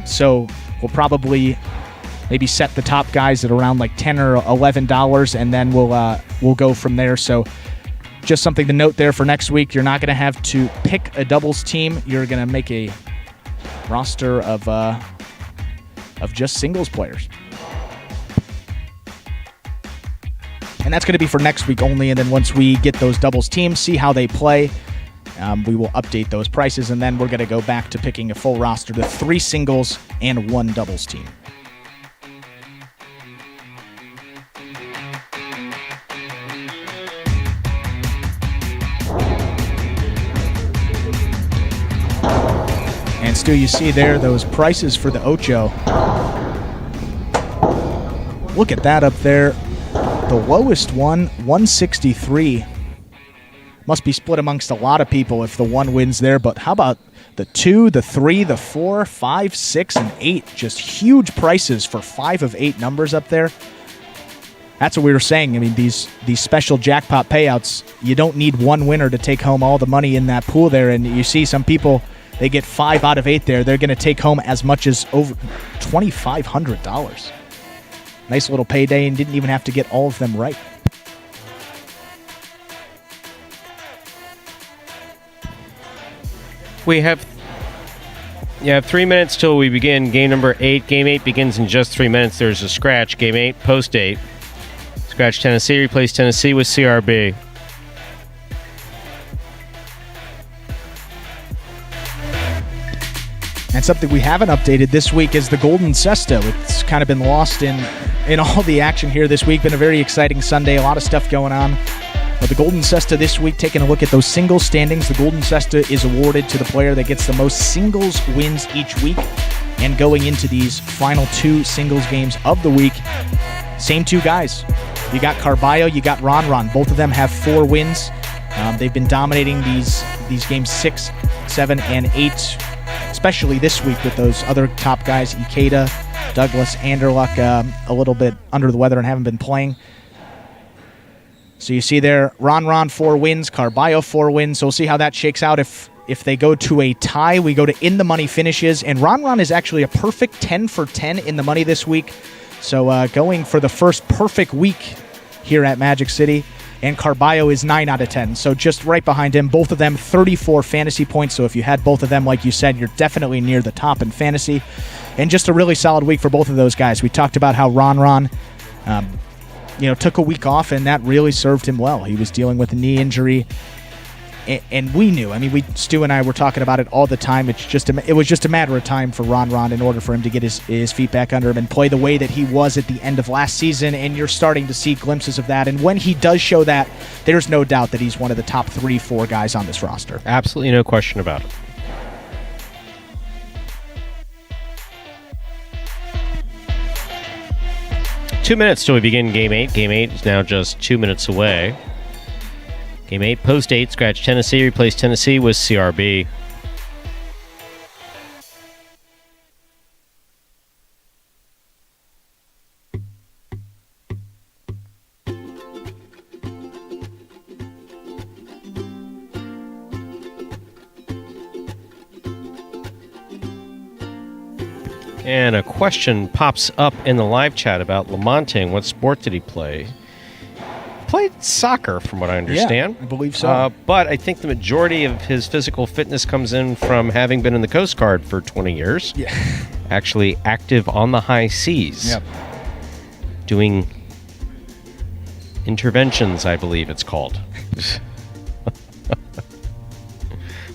So we'll probably maybe set the top guys at around like $10 or $11, and then we'll go from there. So just something to note there for next week. You're not going to have to pick a doubles team. You're going to make a roster of just singles players. And that's going to be for next week only. And then once we get those doubles teams, see how they play, we will update those prices. And then we're going to go back to picking a full roster to 3 singles and 1 doubles team. And Stu, you see there those prices for the Ocho. Look at that up there. The lowest one, 163. Must be split amongst a lot of people if the 1 wins there. But how about the 2, the 3, the 4, 5, 6, and 8? Just huge prices for 5 of 8 numbers up there. That's what we were saying. I mean, these special jackpot payouts, you don't need 1 winner to take home all the money in that pool there. And you see some people, they get 5 out of 8 there. They're going to take home as much as over $2,500. Nice little payday, and didn't even have to get all of them right. We have You have 3 minutes till we begin game number 8. Game 8 begins in just 3 minutes. There's a scratch. Game 8, post 8. Scratch Tennessee, replace Tennessee with CRB. And something we haven't updated this week is the Golden Sesto. It's kind of been lost in all the action here this week. Been a very exciting Sunday. A lot of stuff going on. But the Golden Cesta this week, taking a look at those singles standings, the Golden Cesta is awarded to the player that gets the most singles wins each week. And going into these final 2 singles games of the week, same 2 guys. You got Carballo, you got Ron. Both of them have 4 wins. They've been dominating these games 6, 7, and 8, especially this week with those other top guys, Ikeda, Douglas, Anderluck, a little bit under the weather and haven't been playing. So you see there, Ron 4 wins, Carballo 4 wins. So we'll see how that shakes out. If they go to a tie, we go to in the money finishes. And Ron is actually a perfect 10 for 10 in the money this week. So going for the first perfect week here at Magic City. And Carballo is 9 out of 10. So just right behind him, both of them 34 fantasy points. So if you had both of them, like you said, you're definitely near the top in fantasy. And just a really solid week for both of those guys. We talked about how Ron took a week off, and that really served him well. He was dealing with a knee injury, and we knew. I mean, Stu and I were talking about it all the time. It was just a matter of time for Ron in order for him to get his feet back under him and play the way that he was at the end of last season, and you're starting to see glimpses of that. And when he does show that, there's no doubt that he's one of the top 3-4 guys on this roster. Absolutely no question about it. Two minutes till we begin Game 8. Game 8 is now just 2 minutes away. Game 8, post 8, scratch Tennessee, replace Tennessee with CRB. And a question pops up in the live chat about Lamontagne. What sport did he play? Played soccer, from what I understand. Yeah, I believe so. But I think the majority of his physical fitness comes in from having been in the Coast Guard for 20 years. Yeah. Actually active on the high seas. Yep. Doing interventions, I believe it's called.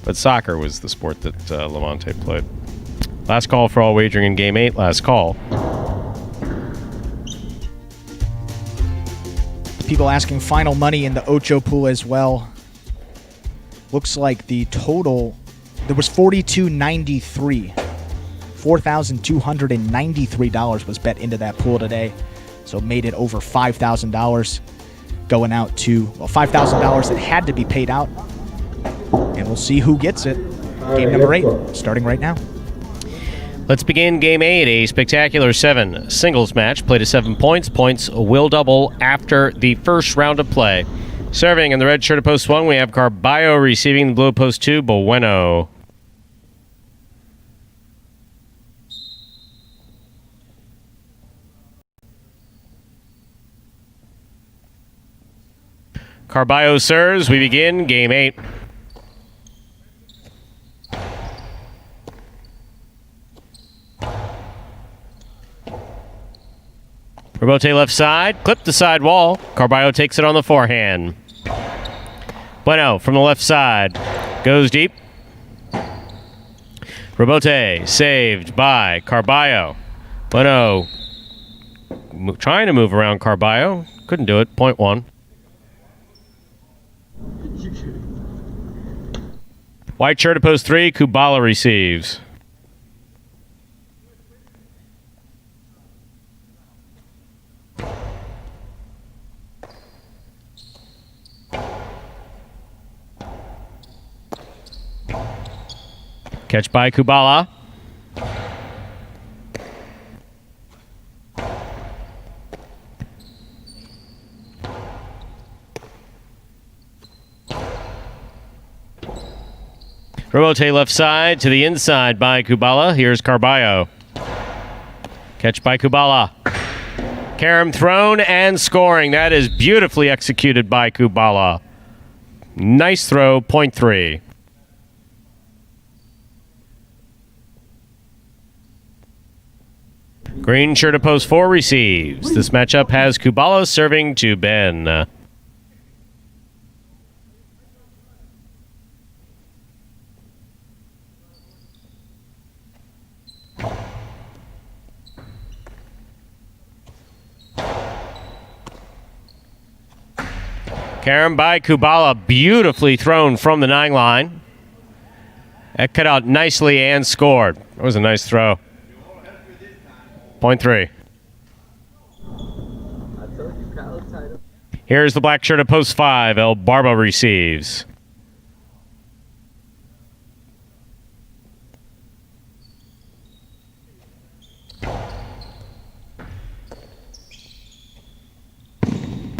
But soccer was the sport that Lamontagne played. Last call for all wagering in Game 8. Last call. People asking final money in the Ocho pool as well. Looks like the total, there was $4,293. $4,293 was bet into that pool today. So made it over $5,000 going out to, $5,000 that had to be paid out. And we'll see who gets it. Game number 8, starting right now. Let's begin Game 8, a spectacular 7 singles match. Played to 7 points. Points will double after the first round of play. Serving in the red shirt at post 1, we have Carballo. Receiving the blue at post 2, Bueno. Carballo serves. We begin Game 8. Rebote left side, clip the side wall. Carballo takes it on the forehand. Bueno from the left side, goes deep. Rebote saved by Carballo. Bueno trying to move around Carballo, couldn't do it. Point 1. White shirt at post 3, Kubala receives. Catch by Kubala. Rebote left side to the inside by Kubala. Here's Carballo. Catch by Kubala. Karam thrown and scoring. That is beautifully executed by Kubala. Nice throw, point 3. Green shirt at post 4 receives. This matchup has Kubala serving to Ben. Carom by Kubala, beautifully thrown from the 9 line. That cut out nicely and scored. That was a nice throw. Point 3. Here's the black shirt at post 5. El Barba receives.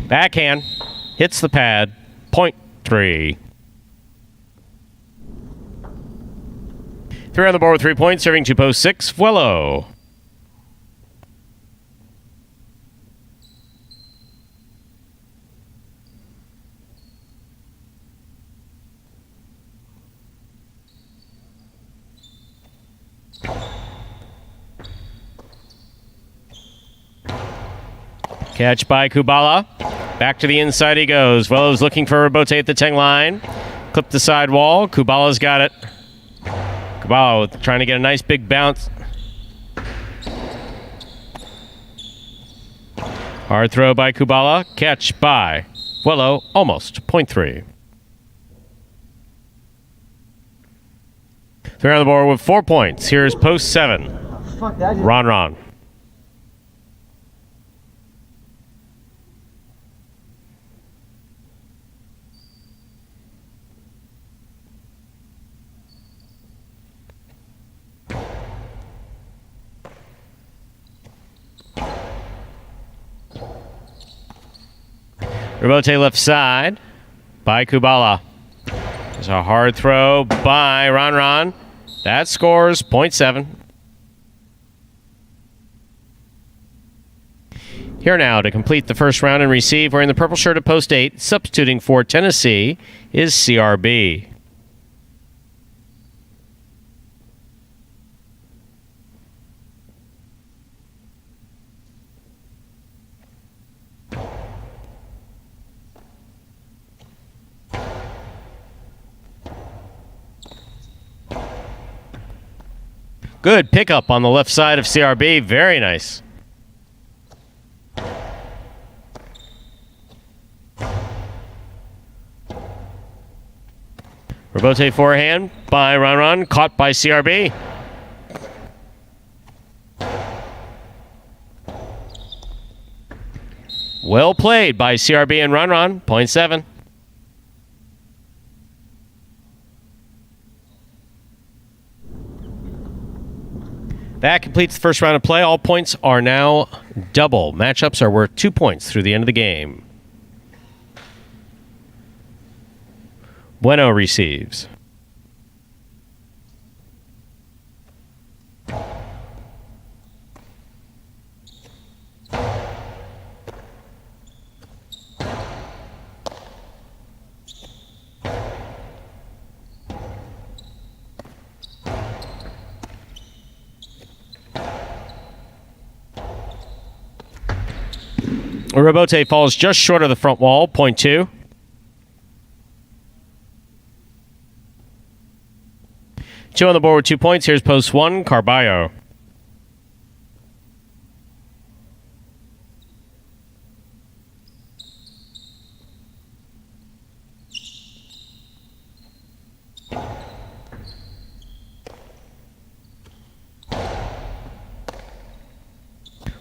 Backhand. Hits the pad. Point 3. 3 on the board with 3 points, serving to post 6. Vuelo. Catch by Kubala. Back to the inside he goes. Vuelo's looking for Rabote at the 10 line. Clip the side wall. Kubala's got it. Kubala trying to get a nice big bounce. Hard throw by Kubala. Catch by Vuelo. Almost. Point 3. 3 on the board with 4 points. Here's post 7. Ron. Rabote left side by Kubala. There's a hard throw by Ron. That scores point 7. Here now to complete the first round and receive, wearing the purple shirt at post 8, substituting for Tennessee, is CRB. Good pickup on the left side of CRB. Very nice. Rabote forehand by Ron. Caught by CRB. Well played by CRB and Ron. Point 7. That completes the first round of play. All points are now double. Matchups are worth 2 points through the end of the game. Bueno receives. Rabote falls just short of the front wall, point 2. Two on the board with 2 points. Here's post 1, Carballo.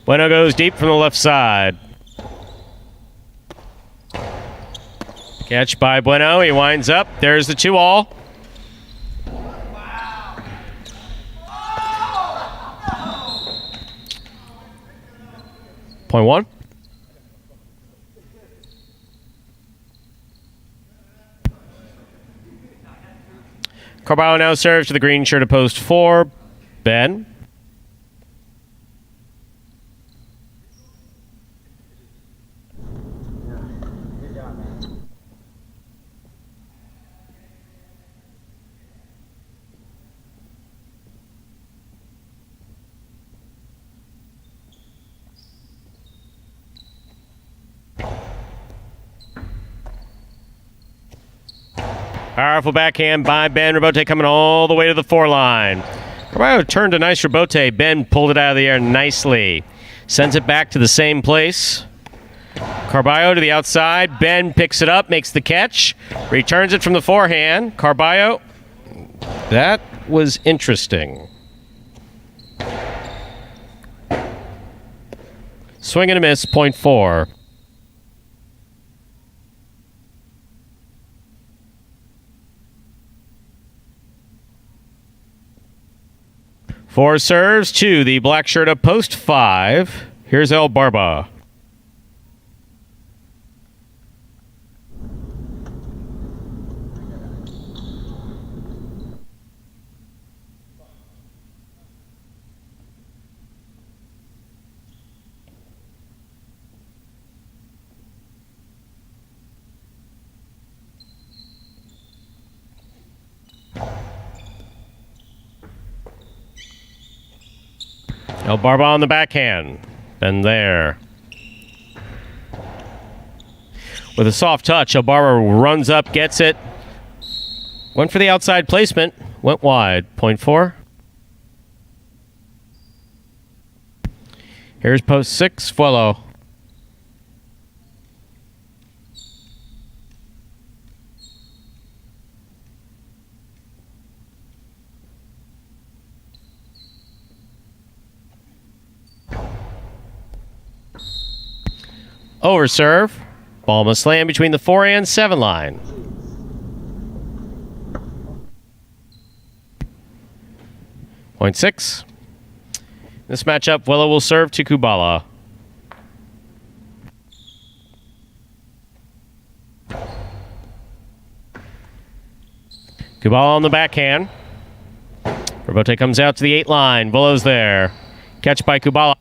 Bueno goes deep from the left side. Catch by Bueno. He winds up. There's the 2-all. Point 1. Carballo now serves to the green shirt at post 4. Ben. Powerful backhand by Ben. Rebote coming all the way to the 4 line. Carballo turned a nice rebote. Ben pulled it out of the air nicely. Sends it back to the same place. Carballo to the outside. Ben picks it up, makes the catch. Returns it from the forehand. Carballo. That was interesting. Swing and a miss, point 4. Four serves to the black shirt of post 5. Here's El Barba. El Barba on the backhand. And there. With a soft touch, El Barba runs up, gets it. Went for the outside placement. Went wide. Point 4. Here's post 6, Fuelo. Over serve. Ball must slam between the 4 and 7 line. Point 6. This matchup, Fuelo will serve to Kubala. Kubala on the backhand. Rebote comes out to the 8 line. Fuelo's there. Catch by Kubala.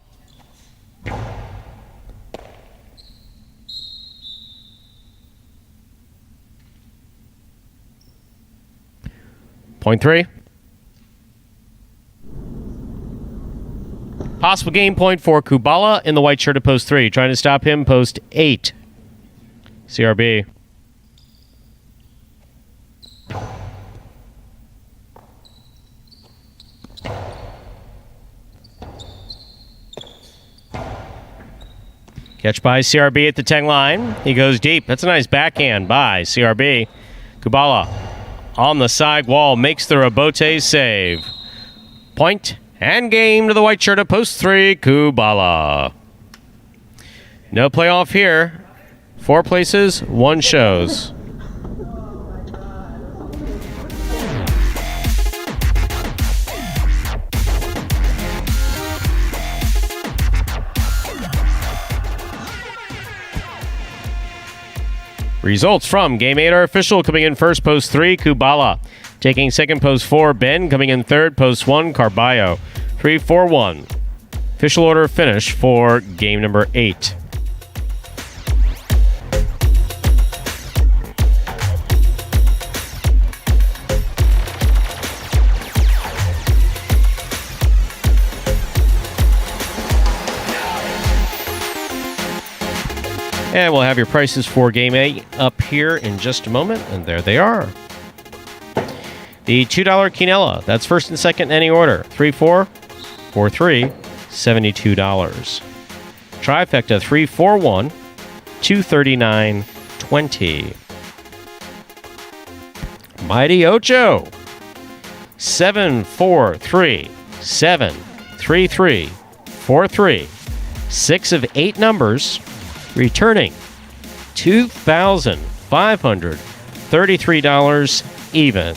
Point 3. Possible game point for Kubala in the white shirt at post 3. Trying to stop him, post 8. CRB. Catch by CRB at the 10 line. He goes deep. That's a nice backhand by CRB. Kubala on the side wall, makes the rebote save. Point and game to the white shirt of post 3, Kubala. No playoff here. 4 places, 1 shows. Results from Game 8 are official. Coming in first, post 3, Kubala. Taking second, post 4, Ben. Coming in third, post 1, Carballo. 3-4-1. Official order finish for game number 8. And we'll have your prices for Game 8 up here in just a moment, and there they are. The $2 quinella, that's first and second in any order. 3-4, 4-3, $72. Trifecta, 3-4-1, $239.20. Mighty Ocho, 7-4-3, 7-3-3, 4-3. 6 of 8 numbers. Returning $2,533 even.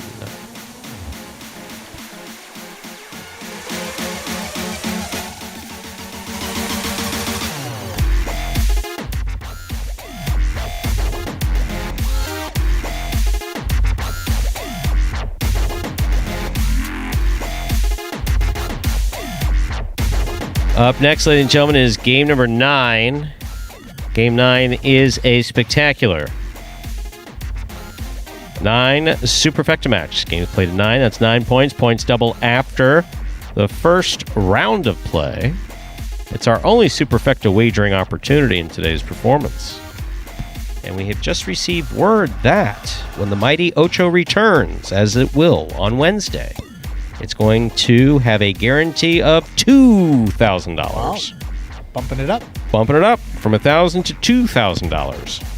Up next, ladies and gentlemen, is game number 9. Game 9 is a spectacular 9 superfecta match. Game is played at 9. That's 9 points. Points double after the first round of play. It's our only superfecta wagering opportunity in today's performance. And we have just received word that when the mighty Ocho returns, as it will on Wednesday, it's going to have a guarantee of $2,000. Wow. Bumping it up. Bumping it up from $1,000 to $2,000.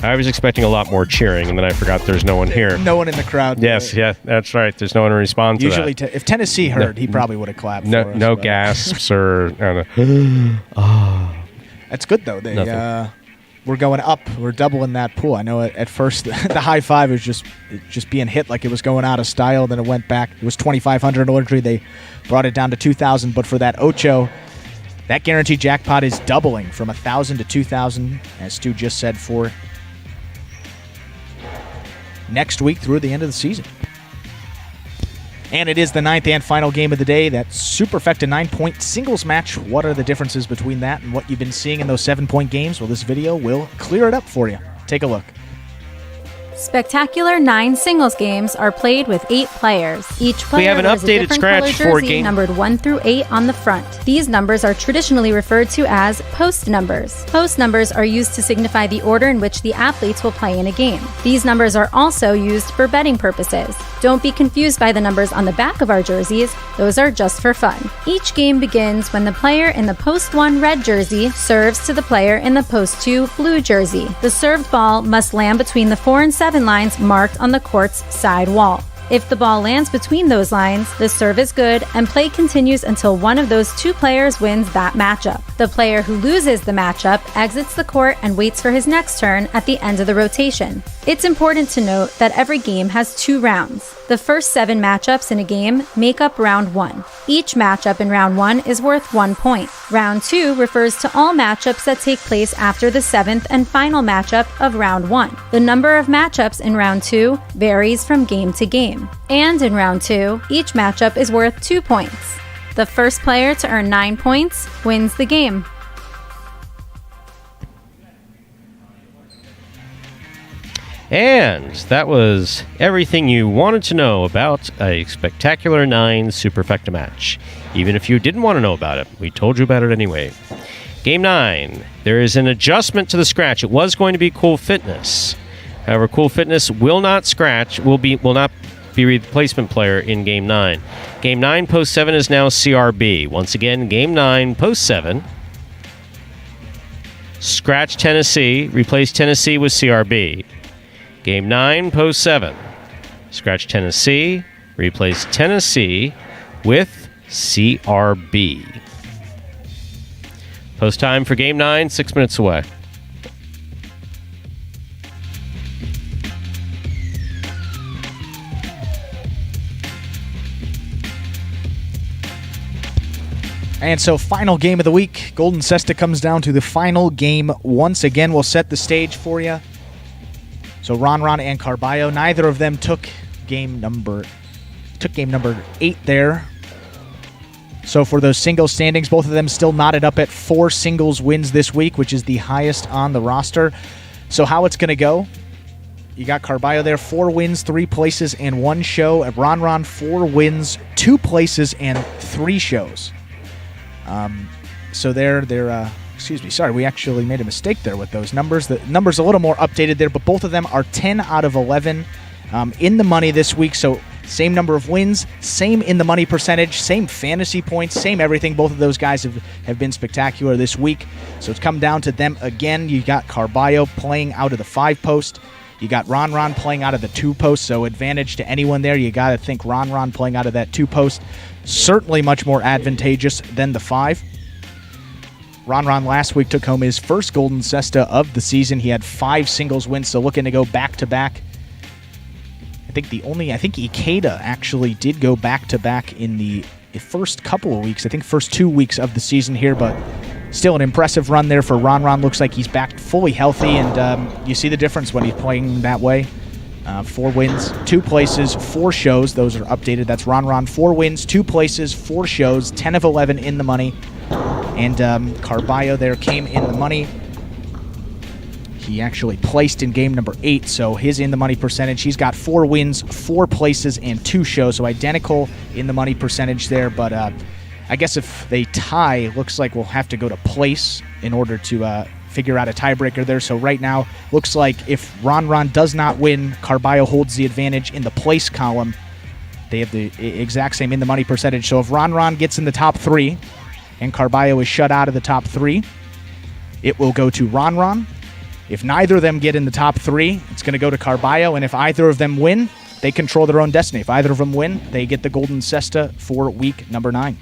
I was expecting a lot more cheering, and then I forgot there's no one here. No one in the crowd. Yes, yeah, that's right. There's no one to respond to Usually, that. If Tennessee heard, he probably would have clapped for us. No gasps or... I don't know. That's good, though. We're going up. We're doubling that pool. I know at first the high five was just being hit like it was going out of style. Then it went back. It was $2,500 entry. They brought it down to $2,000. But for that Ocho, that guaranteed jackpot is doubling from $1,000 to $2,000, as Stu just said, for next week through the end of the season. And it is the 9th and final game of the day, that Superfecta 9-point singles match. What are the differences between that and what you've been seeing in those 7-point games? Well, this video will clear it up for you. Take a look. Spectacular 9 singles games are played with 8 players. Each player We have an wears a updated different scratch color for jersey game- numbered 1 through 8 on the front. These numbers are traditionally referred to as post numbers. Post numbers are used to signify the order in which the athletes will play in a game. These numbers are also used for betting purposes. Don't be confused by the numbers on the back of our jerseys. Those are just for fun. Each game begins when the player in the post 1 red jersey serves to the player in the post 2 blue jersey. The served ball must land between the 4 and 7 lines marked on the court's side wall. If the ball lands between those lines, the serve is good and play continues until one of those 2 players wins that matchup. The player who loses the matchup exits the court and waits for his next turn at the end of the rotation. It's important to note that every game has 2 rounds. The first 7 matchups in a game make up round 1. Each matchup in round 1 is worth 1 point. Round 2 refers to all matchups that take place after the 7th and final matchup of round 1. The number of matchups in round 2 varies from game to game. And in round 2, each matchup is worth 2 points. The first player to earn 9 points wins the game. And that was everything you wanted to know about a Spectacular 9 Superfecta match. Even if you didn't want to know about it, we told you about it anyway. Game 9. There is an adjustment to the scratch. It was going to be Cool Fitness. However, Cool Fitness will not be replacement player in Game 9. Game 9 post 7 is now CRB. Once again, Game 9 post 7. Scratch Tennessee. Replace Tennessee with CRB. Game 9 post 7. Scratch Tennessee. Replace Tennessee with CRB. Post time for Game 9, 6 minutes away. And so, final game of the week. Golden Cesta comes down to the final game once again. We'll set the stage for you. So, Ron and Carballo, neither of them took game number 8 there. So, for those singles standings, both of them still knotted up at 4 singles wins this week, which is the highest on the roster. So, how it's going to go? You got Carballo there, 4 wins, 3 places, and 1 show. At Ron, 4 wins, 2 places, and 3 shows. So we actually made a mistake there with those numbers. The number's a little more updated there, but both of them are 10 out of 11 in the money this week. So same number of wins, same in the money percentage, same fantasy points, same everything. Both of those guys have been spectacular this week. So it's come down to them again. You got Carballo playing out of the 5 post. You got Ron playing out of the 2 post, so advantage to anyone there. You got to think Ron playing out of that 2 post. Certainly much more advantageous than the 5. Ron Last week took home his first Golden Cesta of the season. He had 5 singles wins, so looking to go back-to-back. I think Ikeda actually did go back-to-back in the first couple of weeks. I think first 2 weeks of the season here, but still an impressive run there for Ron. Looks like he's back fully healthy, and you see the difference when he's playing that way. 4 wins, 2 places, 4 shows. Those are updated. That's Ron. 4 wins, 2 places, 4 shows, 10 of 11 in the money. And Carballo there came in the money. He actually placed in game number 8, so his in the money percentage, he's got 4 wins, 4 places, and 2 shows. So identical in the money percentage there, but I guess if they tie, looks like we'll have to go to place in order to figure out a tiebreaker there. So right now, looks like if Ron does not win, Carballo holds the advantage in the place column. They have the exact same in the money percentage. So if Ron gets in the top 3 and Carballo is shut out of the top 3, it will go to Ron. If neither of them get in the top 3, it's going to go to Carballo. And if either of them win, they control their own destiny. If either of them win, they get the Golden Cesta for week number 9.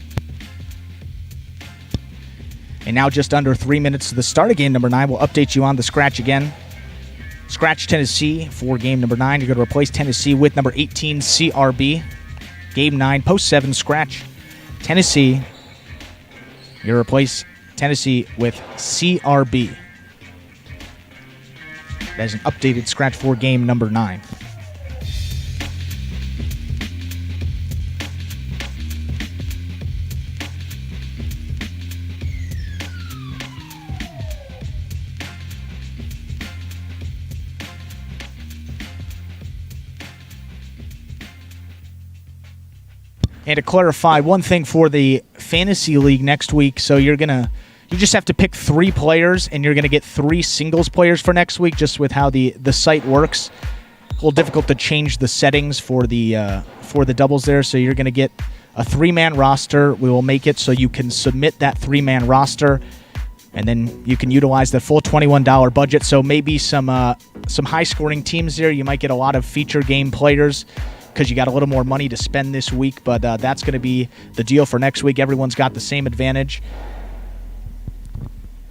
And now just under 3 minutes to the start of game number 9. We'll update you on the scratch again. Scratch Tennessee for game number 9. You're going to replace Tennessee with number 18, CRB. Game 9, post 7, scratch Tennessee. You're going to replace Tennessee with CRB. That is an updated scratch for game number 9. And to clarify, one thing for the Fantasy League next week, so you just have to pick 3 players, and you're going to get 3 singles players for next week, just with how the site works. A little difficult to change the settings for the doubles there, so you're going to get a 3-man roster. We will make it so you can submit that 3-man roster, and then you can utilize the full $21 budget. So maybe some high-scoring teams there. You might get a lot of feature game players, because you got a little more money to spend this week, but that's going to be the deal for next week. Everyone's got the same advantage.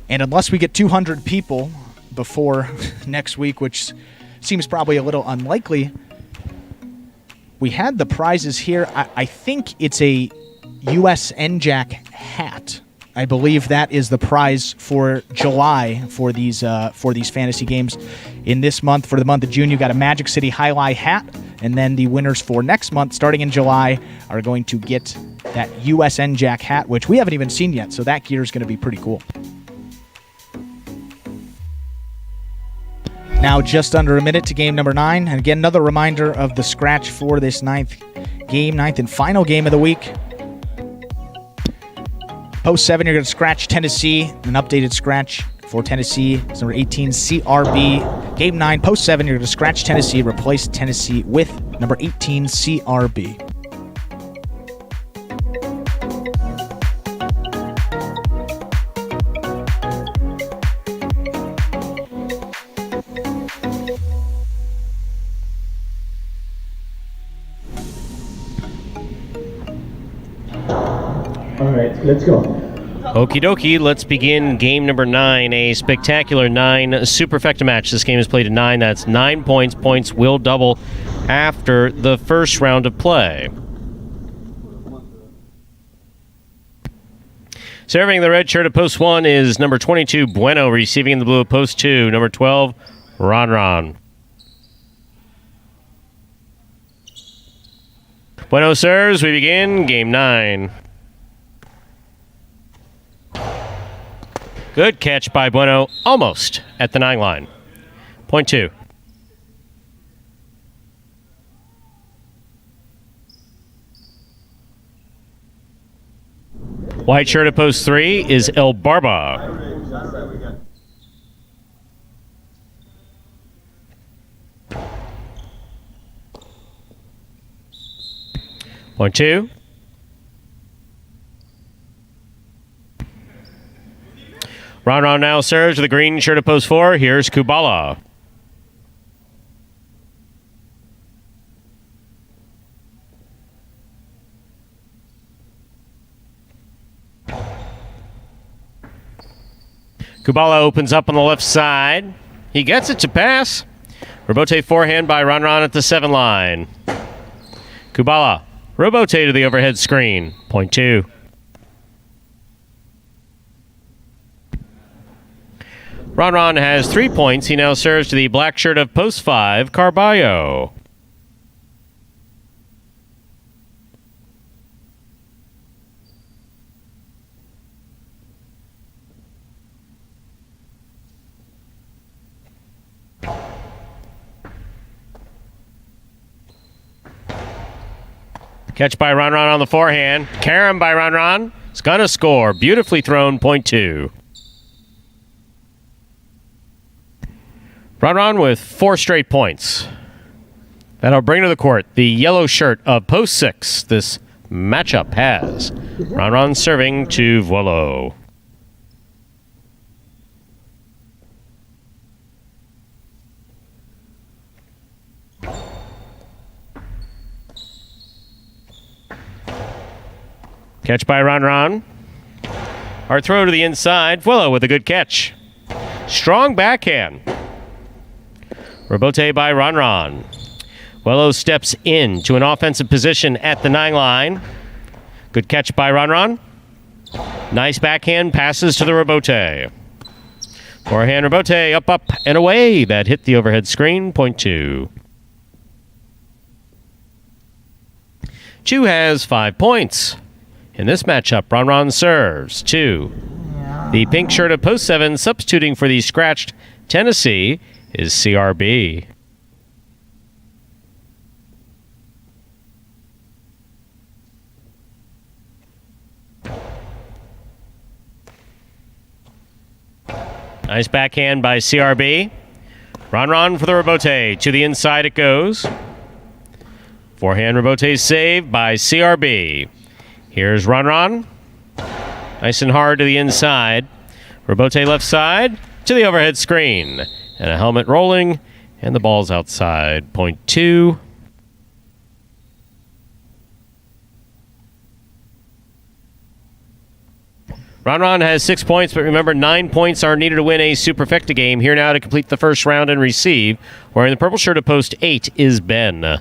And unless we get 200 people before next week, which seems probably a little unlikely, we had the prizes here. I think it's a US NJAC hat. I believe that is the prize for July for these fantasy games. In this month, for the month of June, you got a Magic City Jai-Alai hat, and then the winners for next month, starting in July, are going to get that US NJAC hat, which we haven't even seen yet, so that gear is going to be pretty cool. Now just under a minute to game number 9, and again, another reminder of the scratch for this ninth and final game of the week. Post 7, you're going to scratch Tennessee. An updated scratch for Tennessee is number 18, CRB. Game 9, post 7, you're going to scratch Tennessee, replace Tennessee with number 18, CRB. All right, let's go. Okie dokie, let's begin game number 9, a spectacular 9 superfecta match. This game is played at 9. That's 9 points. Points will double after the first round of play. Serving the red shirt at post 1 is number 22, Bueno. Receiving in the blue at post 2, number 12, Ron. Bueno serves. We begin game 9. Good catch by Bueno, almost at the 9 line. Point 2. White shirt at post 3 is El Barba. Point 2. Ron now serves with the green shirt at post 4. Here's Kubala. Kubala opens up on the left side. He gets it to pass. Robote forehand by Ron at the 7 line. Kubala. Robote to the overhead screen. Point 2. Ron has 3 points. He now serves to the black shirt of post 5, Carballo. Catch by Ron on the forehand. Carom by Ron. It's going to score. Beautifully thrown, point 2. Ron with 4 straight points. That'll bring to the court the yellow shirt of post 6. This matchup has Ron serving to Vuolo. Catch by Ron. Hard throw to the inside. Vuolo with a good catch. Strong backhand. Rebote by Ron. Vuolo steps in to an offensive position at the 9 line. Good catch by Ron. Nice backhand passes to the Rebote. Forehand Rebote up, and away. That hit the overhead screen, point 2. Chu has 5 points. In this matchup, Ron serves to the pink shirt of post 7, substituting for the scratched Tennessee is CRB. Nice backhand by CRB. Ron for the Rebote. To the inside it goes. Forehand Rebote saved by CRB. Here's Ron. Nice and hard to the inside. Rebote left side to the overhead screen. And a helmet rolling, and the ball's outside. Point 2. Ron has 6 points, but remember 9 points are needed to win a Superfecta game. Here now to complete the first round and receive. Wearing the purple shirt of post 8 is Ben.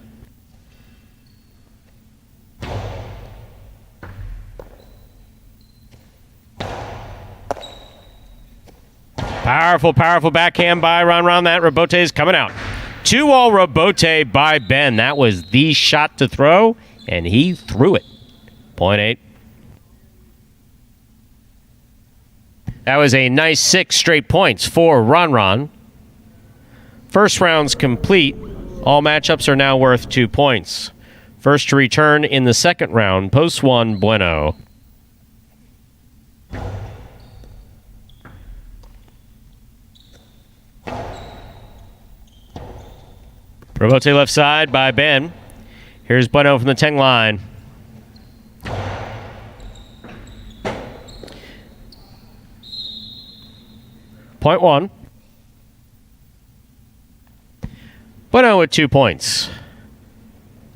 Powerful backhand by Ron. That Rebote is coming out. 2-all Rebote by Ben. That was the shot to throw, and he threw it. Point 8. That was a nice 6 straight points for Ron. First round's complete. All matchups are now worth 2 points. First to return in the second round, post 1, Bueno. Rebote left side by Ben. Here's Bueno from the 10 line. Point 1. Bueno with 2 points.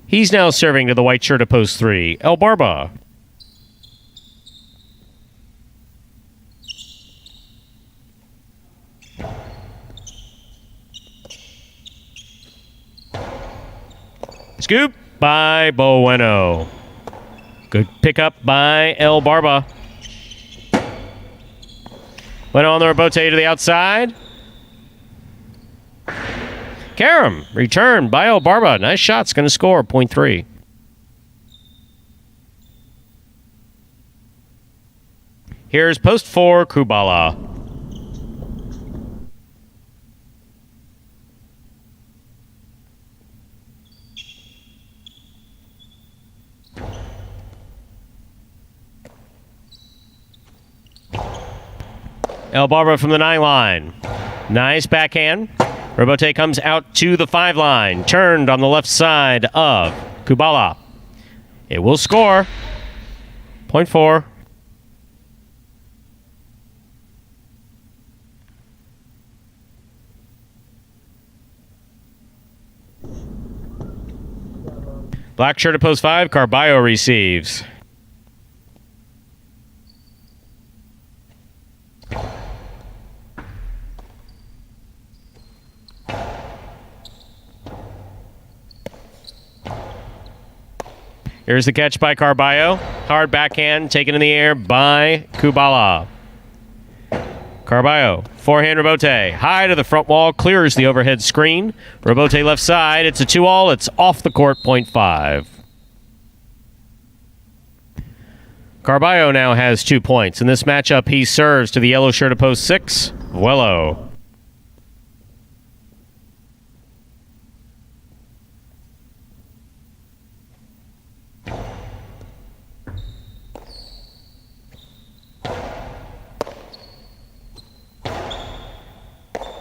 He's now serving to the white shirt of post 3, El Barba. Scoop by Bueno. Good pickup by El Barba. Bueno on the Rebote to the outside. Karam, return by El Barba. Nice shot's going to score, point 3. Here's post 4, Kubala. El Barba from the 9 line. Nice backhand. Rebote comes out to the 5 line. Turned on the left side of Kubala. It will score. Point 4. Black shirt at post 5. Carballo receives. Here's the catch by Carballo. Hard backhand taken in the air by Kubala. Carballo, forehand Rebote. High to the front wall, clears the overhead screen. Rebote left side. It's a 2-all. It's off the court, point 5. Carballo now has 2 points. In this matchup, he serves to the yellow shirt of post 6, Vuolo.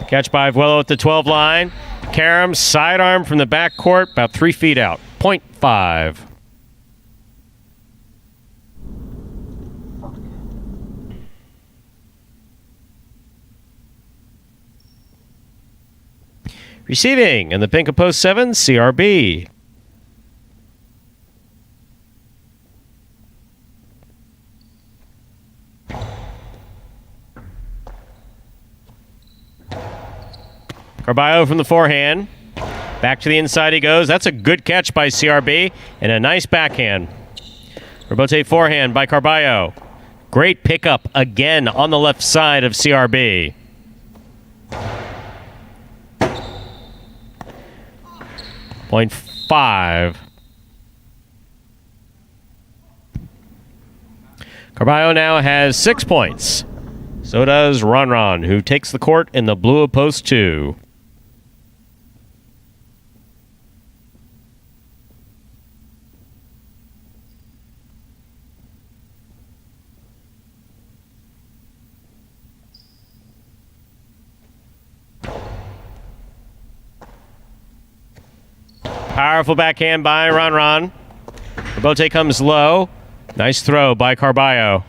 Catch by Vuelo at the 12 line. Karam, sidearm from the back court, about 3 feet out. Point 5. Receiving in the pink of post 7, CRB. Carballo from the forehand. Back to the inside he goes. That's a good catch by CRB and a nice backhand. Rebote forehand by Carballo. Great pickup again on the left side of CRB. Point 5. Carballo now has 6 points. So does Ron, who takes the court in the blue of post 2. Powerful backhand by Ron. Rebote comes low. Nice throw by Carballo.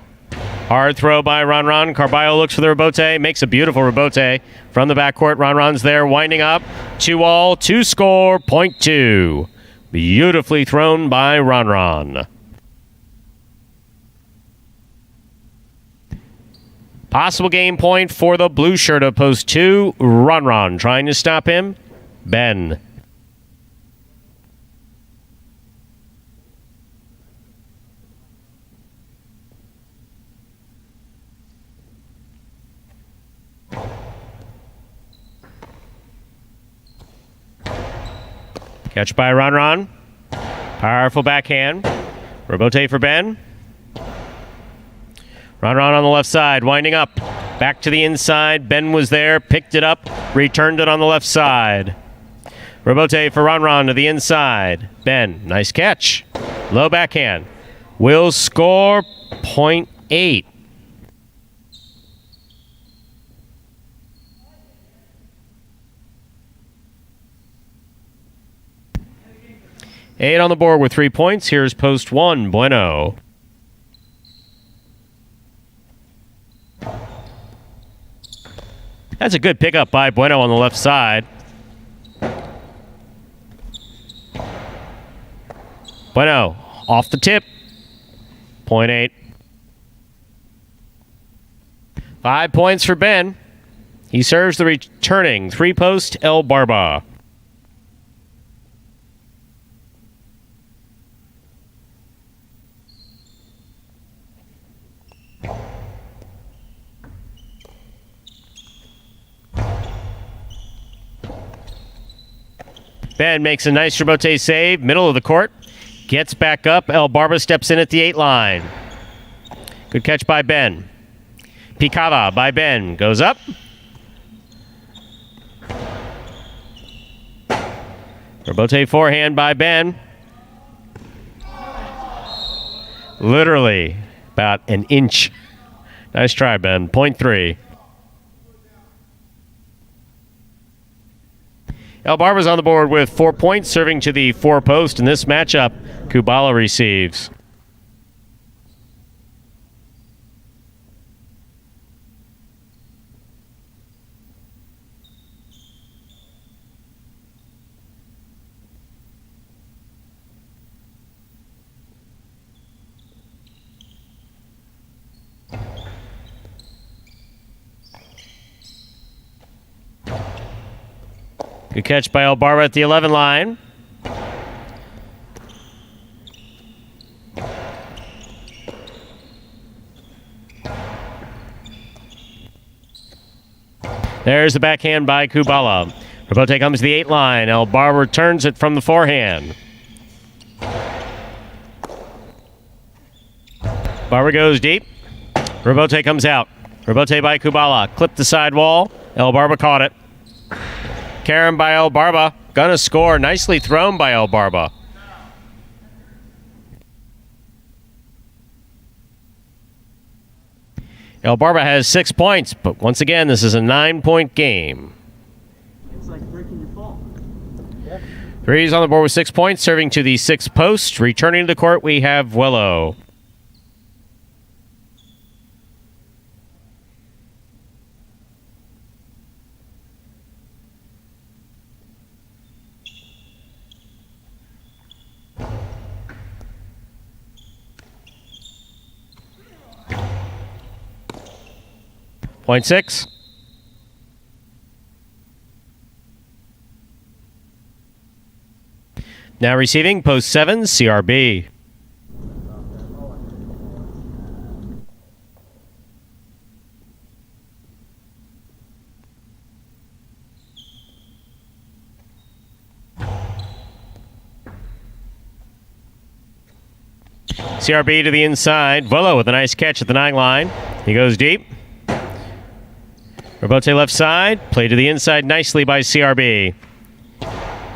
Hard throw by Ron. Carballo looks for the rebote. Makes a beautiful rebote from the backcourt. Ron's there winding up. 2-all, 2-score, point 2. Beautifully thrown by Ron. Possible game point for the blue shirt of post 2. Ron trying to stop him. Ben. Catch by Ron. Powerful backhand. Rebote for Ben. Ron on the left side, winding up. Back to the inside. Ben was there, picked it up, returned it on the left side. Rebote for Ron to the inside. Ben, nice catch. Low backhand. Will score point 8. Eight on the board with 3 points. Here's post 1, Bueno. That's a good pickup by Bueno on the left side. Bueno, off the tip. Point 8. 5 points for Ben. He serves the returning 3-post El Barba. Ben makes a nice rebote save, middle of the court. Gets back up. El Barba steps in at the 8 line. Good catch by Ben. Picada by Ben. Goes up. Rebote forehand by Ben. Literally about an inch. Nice try, Ben. Point 3. El Barba's on the board with 4 points, serving to the 4-post. In this matchup, Kubala receives. Good catch by El Barba at the 11 line. There's the backhand by Kubala. Rebote comes to the 8 line. El Barba returns it from the forehand. Barba goes deep. Rebote comes out. Rebote by Kubala. Clipped the side wall. El Barba caught it. Karam by El Barba. Gonna score. Nicely thrown by El Barba. El Barba has 6 points, but once again, this is a 9-point game. Three's on the board with 6 points, serving to the sixth post. Returning to the court, we have Willow. Point 6. Now receiving, post 7, CRB. CRB to the inside. Volo with a nice catch at the 9 line. He goes deep. Robote left side. Play to the inside nicely by CRB.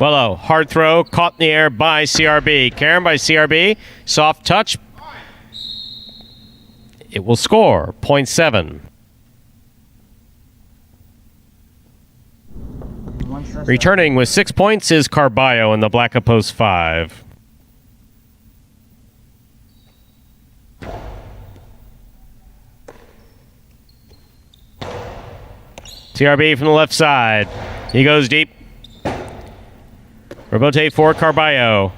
Willow, hard throw, caught in the air by CRB. Karen by CRB, soft touch. It will score, point 7. Returning with 6 points is Carballo in the black of post 5. CRB from the left side. He goes deep. Robote for Carballo.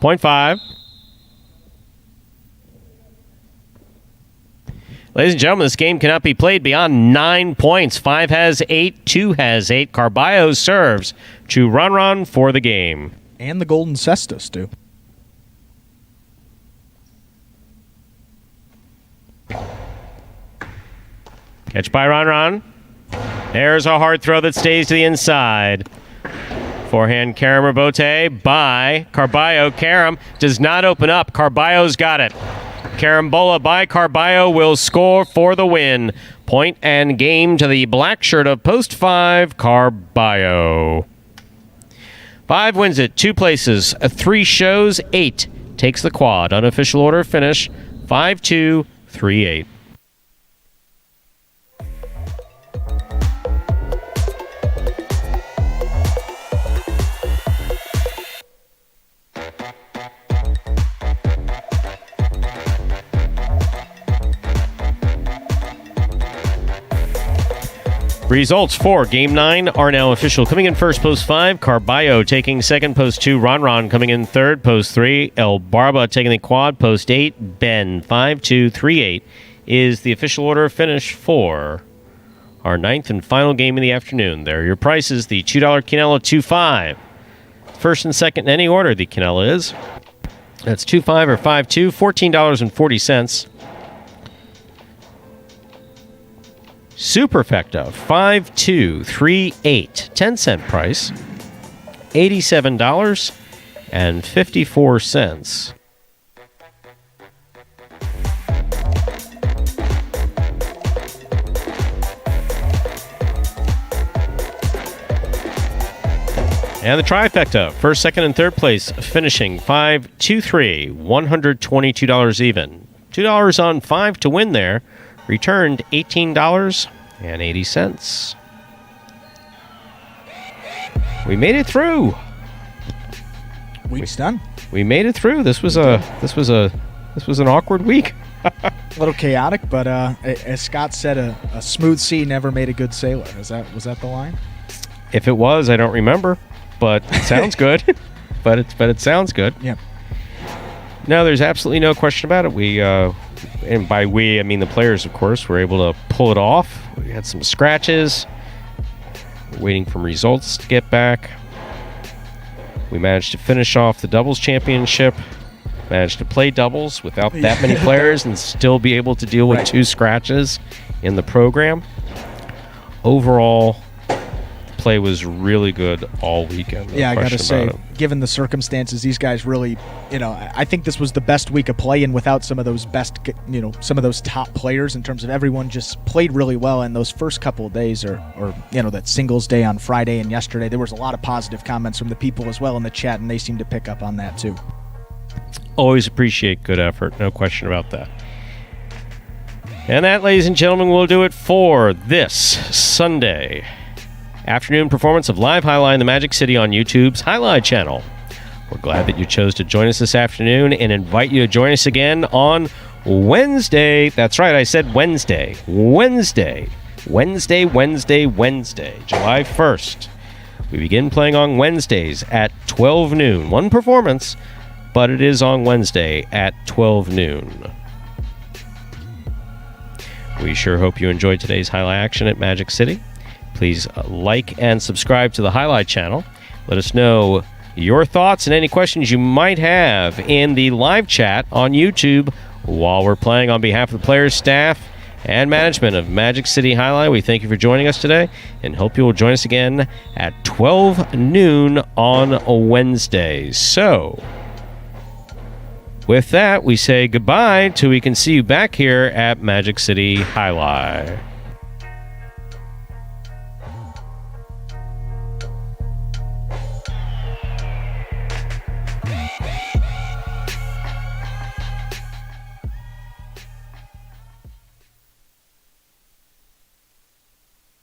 Point 5. Ladies and gentlemen, this game cannot be played beyond 9 points. 5 has 8, 2 has 8. Carballo serves to Ron for the game. And the Golden Cestus, too. Catch by Ron. There's a hard throw that stays to the inside. Forehand Karam Robote by Carballo. Karam does not open up. Carballo's got it. Carambola by Carballo will score for the win. Point and game to the black shirt of post 5, Carballo. 5 wins it, 2 places, 3 shows, 8 takes the quad. Unofficial order finish 5-2, 3-8. Results for Game 9 are now official. Coming in first, post 5, Carballo taking second, post 2, Ron coming in third, post 3, El Barba taking the quad, post 8, Ben, 5-2, 3-8 is the official order of finish for our 9th and final game of the afternoon. There are your prices. The $2 Quinella 2-5. First and second in any order, the Quinella is. That's 2-5 or 5-2, $14.40. Superfecta, 5-2-3-8, 10-cent price, $87.54. And the trifecta, first, second, and third place, finishing 5-2-3, $122 even. $2 on 5 to win there. Returned $18.80. We made it through. Week's done. We made it through. This was an awkward week. A little chaotic, but as Scott said, a smooth sea never made a good sailor. Was that the line? If it was, I don't remember, but it sounds good. but it sounds good. Yeah. No, there's absolutely no question about it. We and by we, I mean the players, of course, were able to pull it off. We had some scratches. We're waiting for results to get back. We managed to finish off the doubles championship. Managed to play doubles without that many players and still be able to deal with 2 scratches in the program. Overall, play was really good all weekend. Yeah, I got to say, given the circumstances, these guys really, I think this was the best week of play-in without some of those some of those top players in terms of everyone just played really well. And those first couple of days or that singles day on Friday and yesterday, there was a lot of positive comments from the people as well in the chat, and they seemed to pick up on that too. Always appreciate good effort, no question about that. And that, ladies and gentlemen, will do it for this Sunday afternoon performance of Live Jai-Alai in the Magic City on YouTube's Jai-Alai Channel. We're glad that you chose to join us this afternoon and invite you to join us again on Wednesday. That's right, I said Wednesday. Wednesday, July 1st. We begin playing on Wednesdays at 12 noon. One performance, but it is on Wednesday at 12 noon. We sure hope you enjoyed today's Jai-Alai action at Magic City. Please like and subscribe to the Jai-Alai channel. Let us know your thoughts and any questions you might have in the live chat on YouTube while we're playing. On behalf of the players, staff, and management of Magic City Jai-Alai, we thank you for joining us today and hope you will join us again at 12 noon on Wednesday. So, with that, we say goodbye till we can see you back here at Magic City Jai-Alai.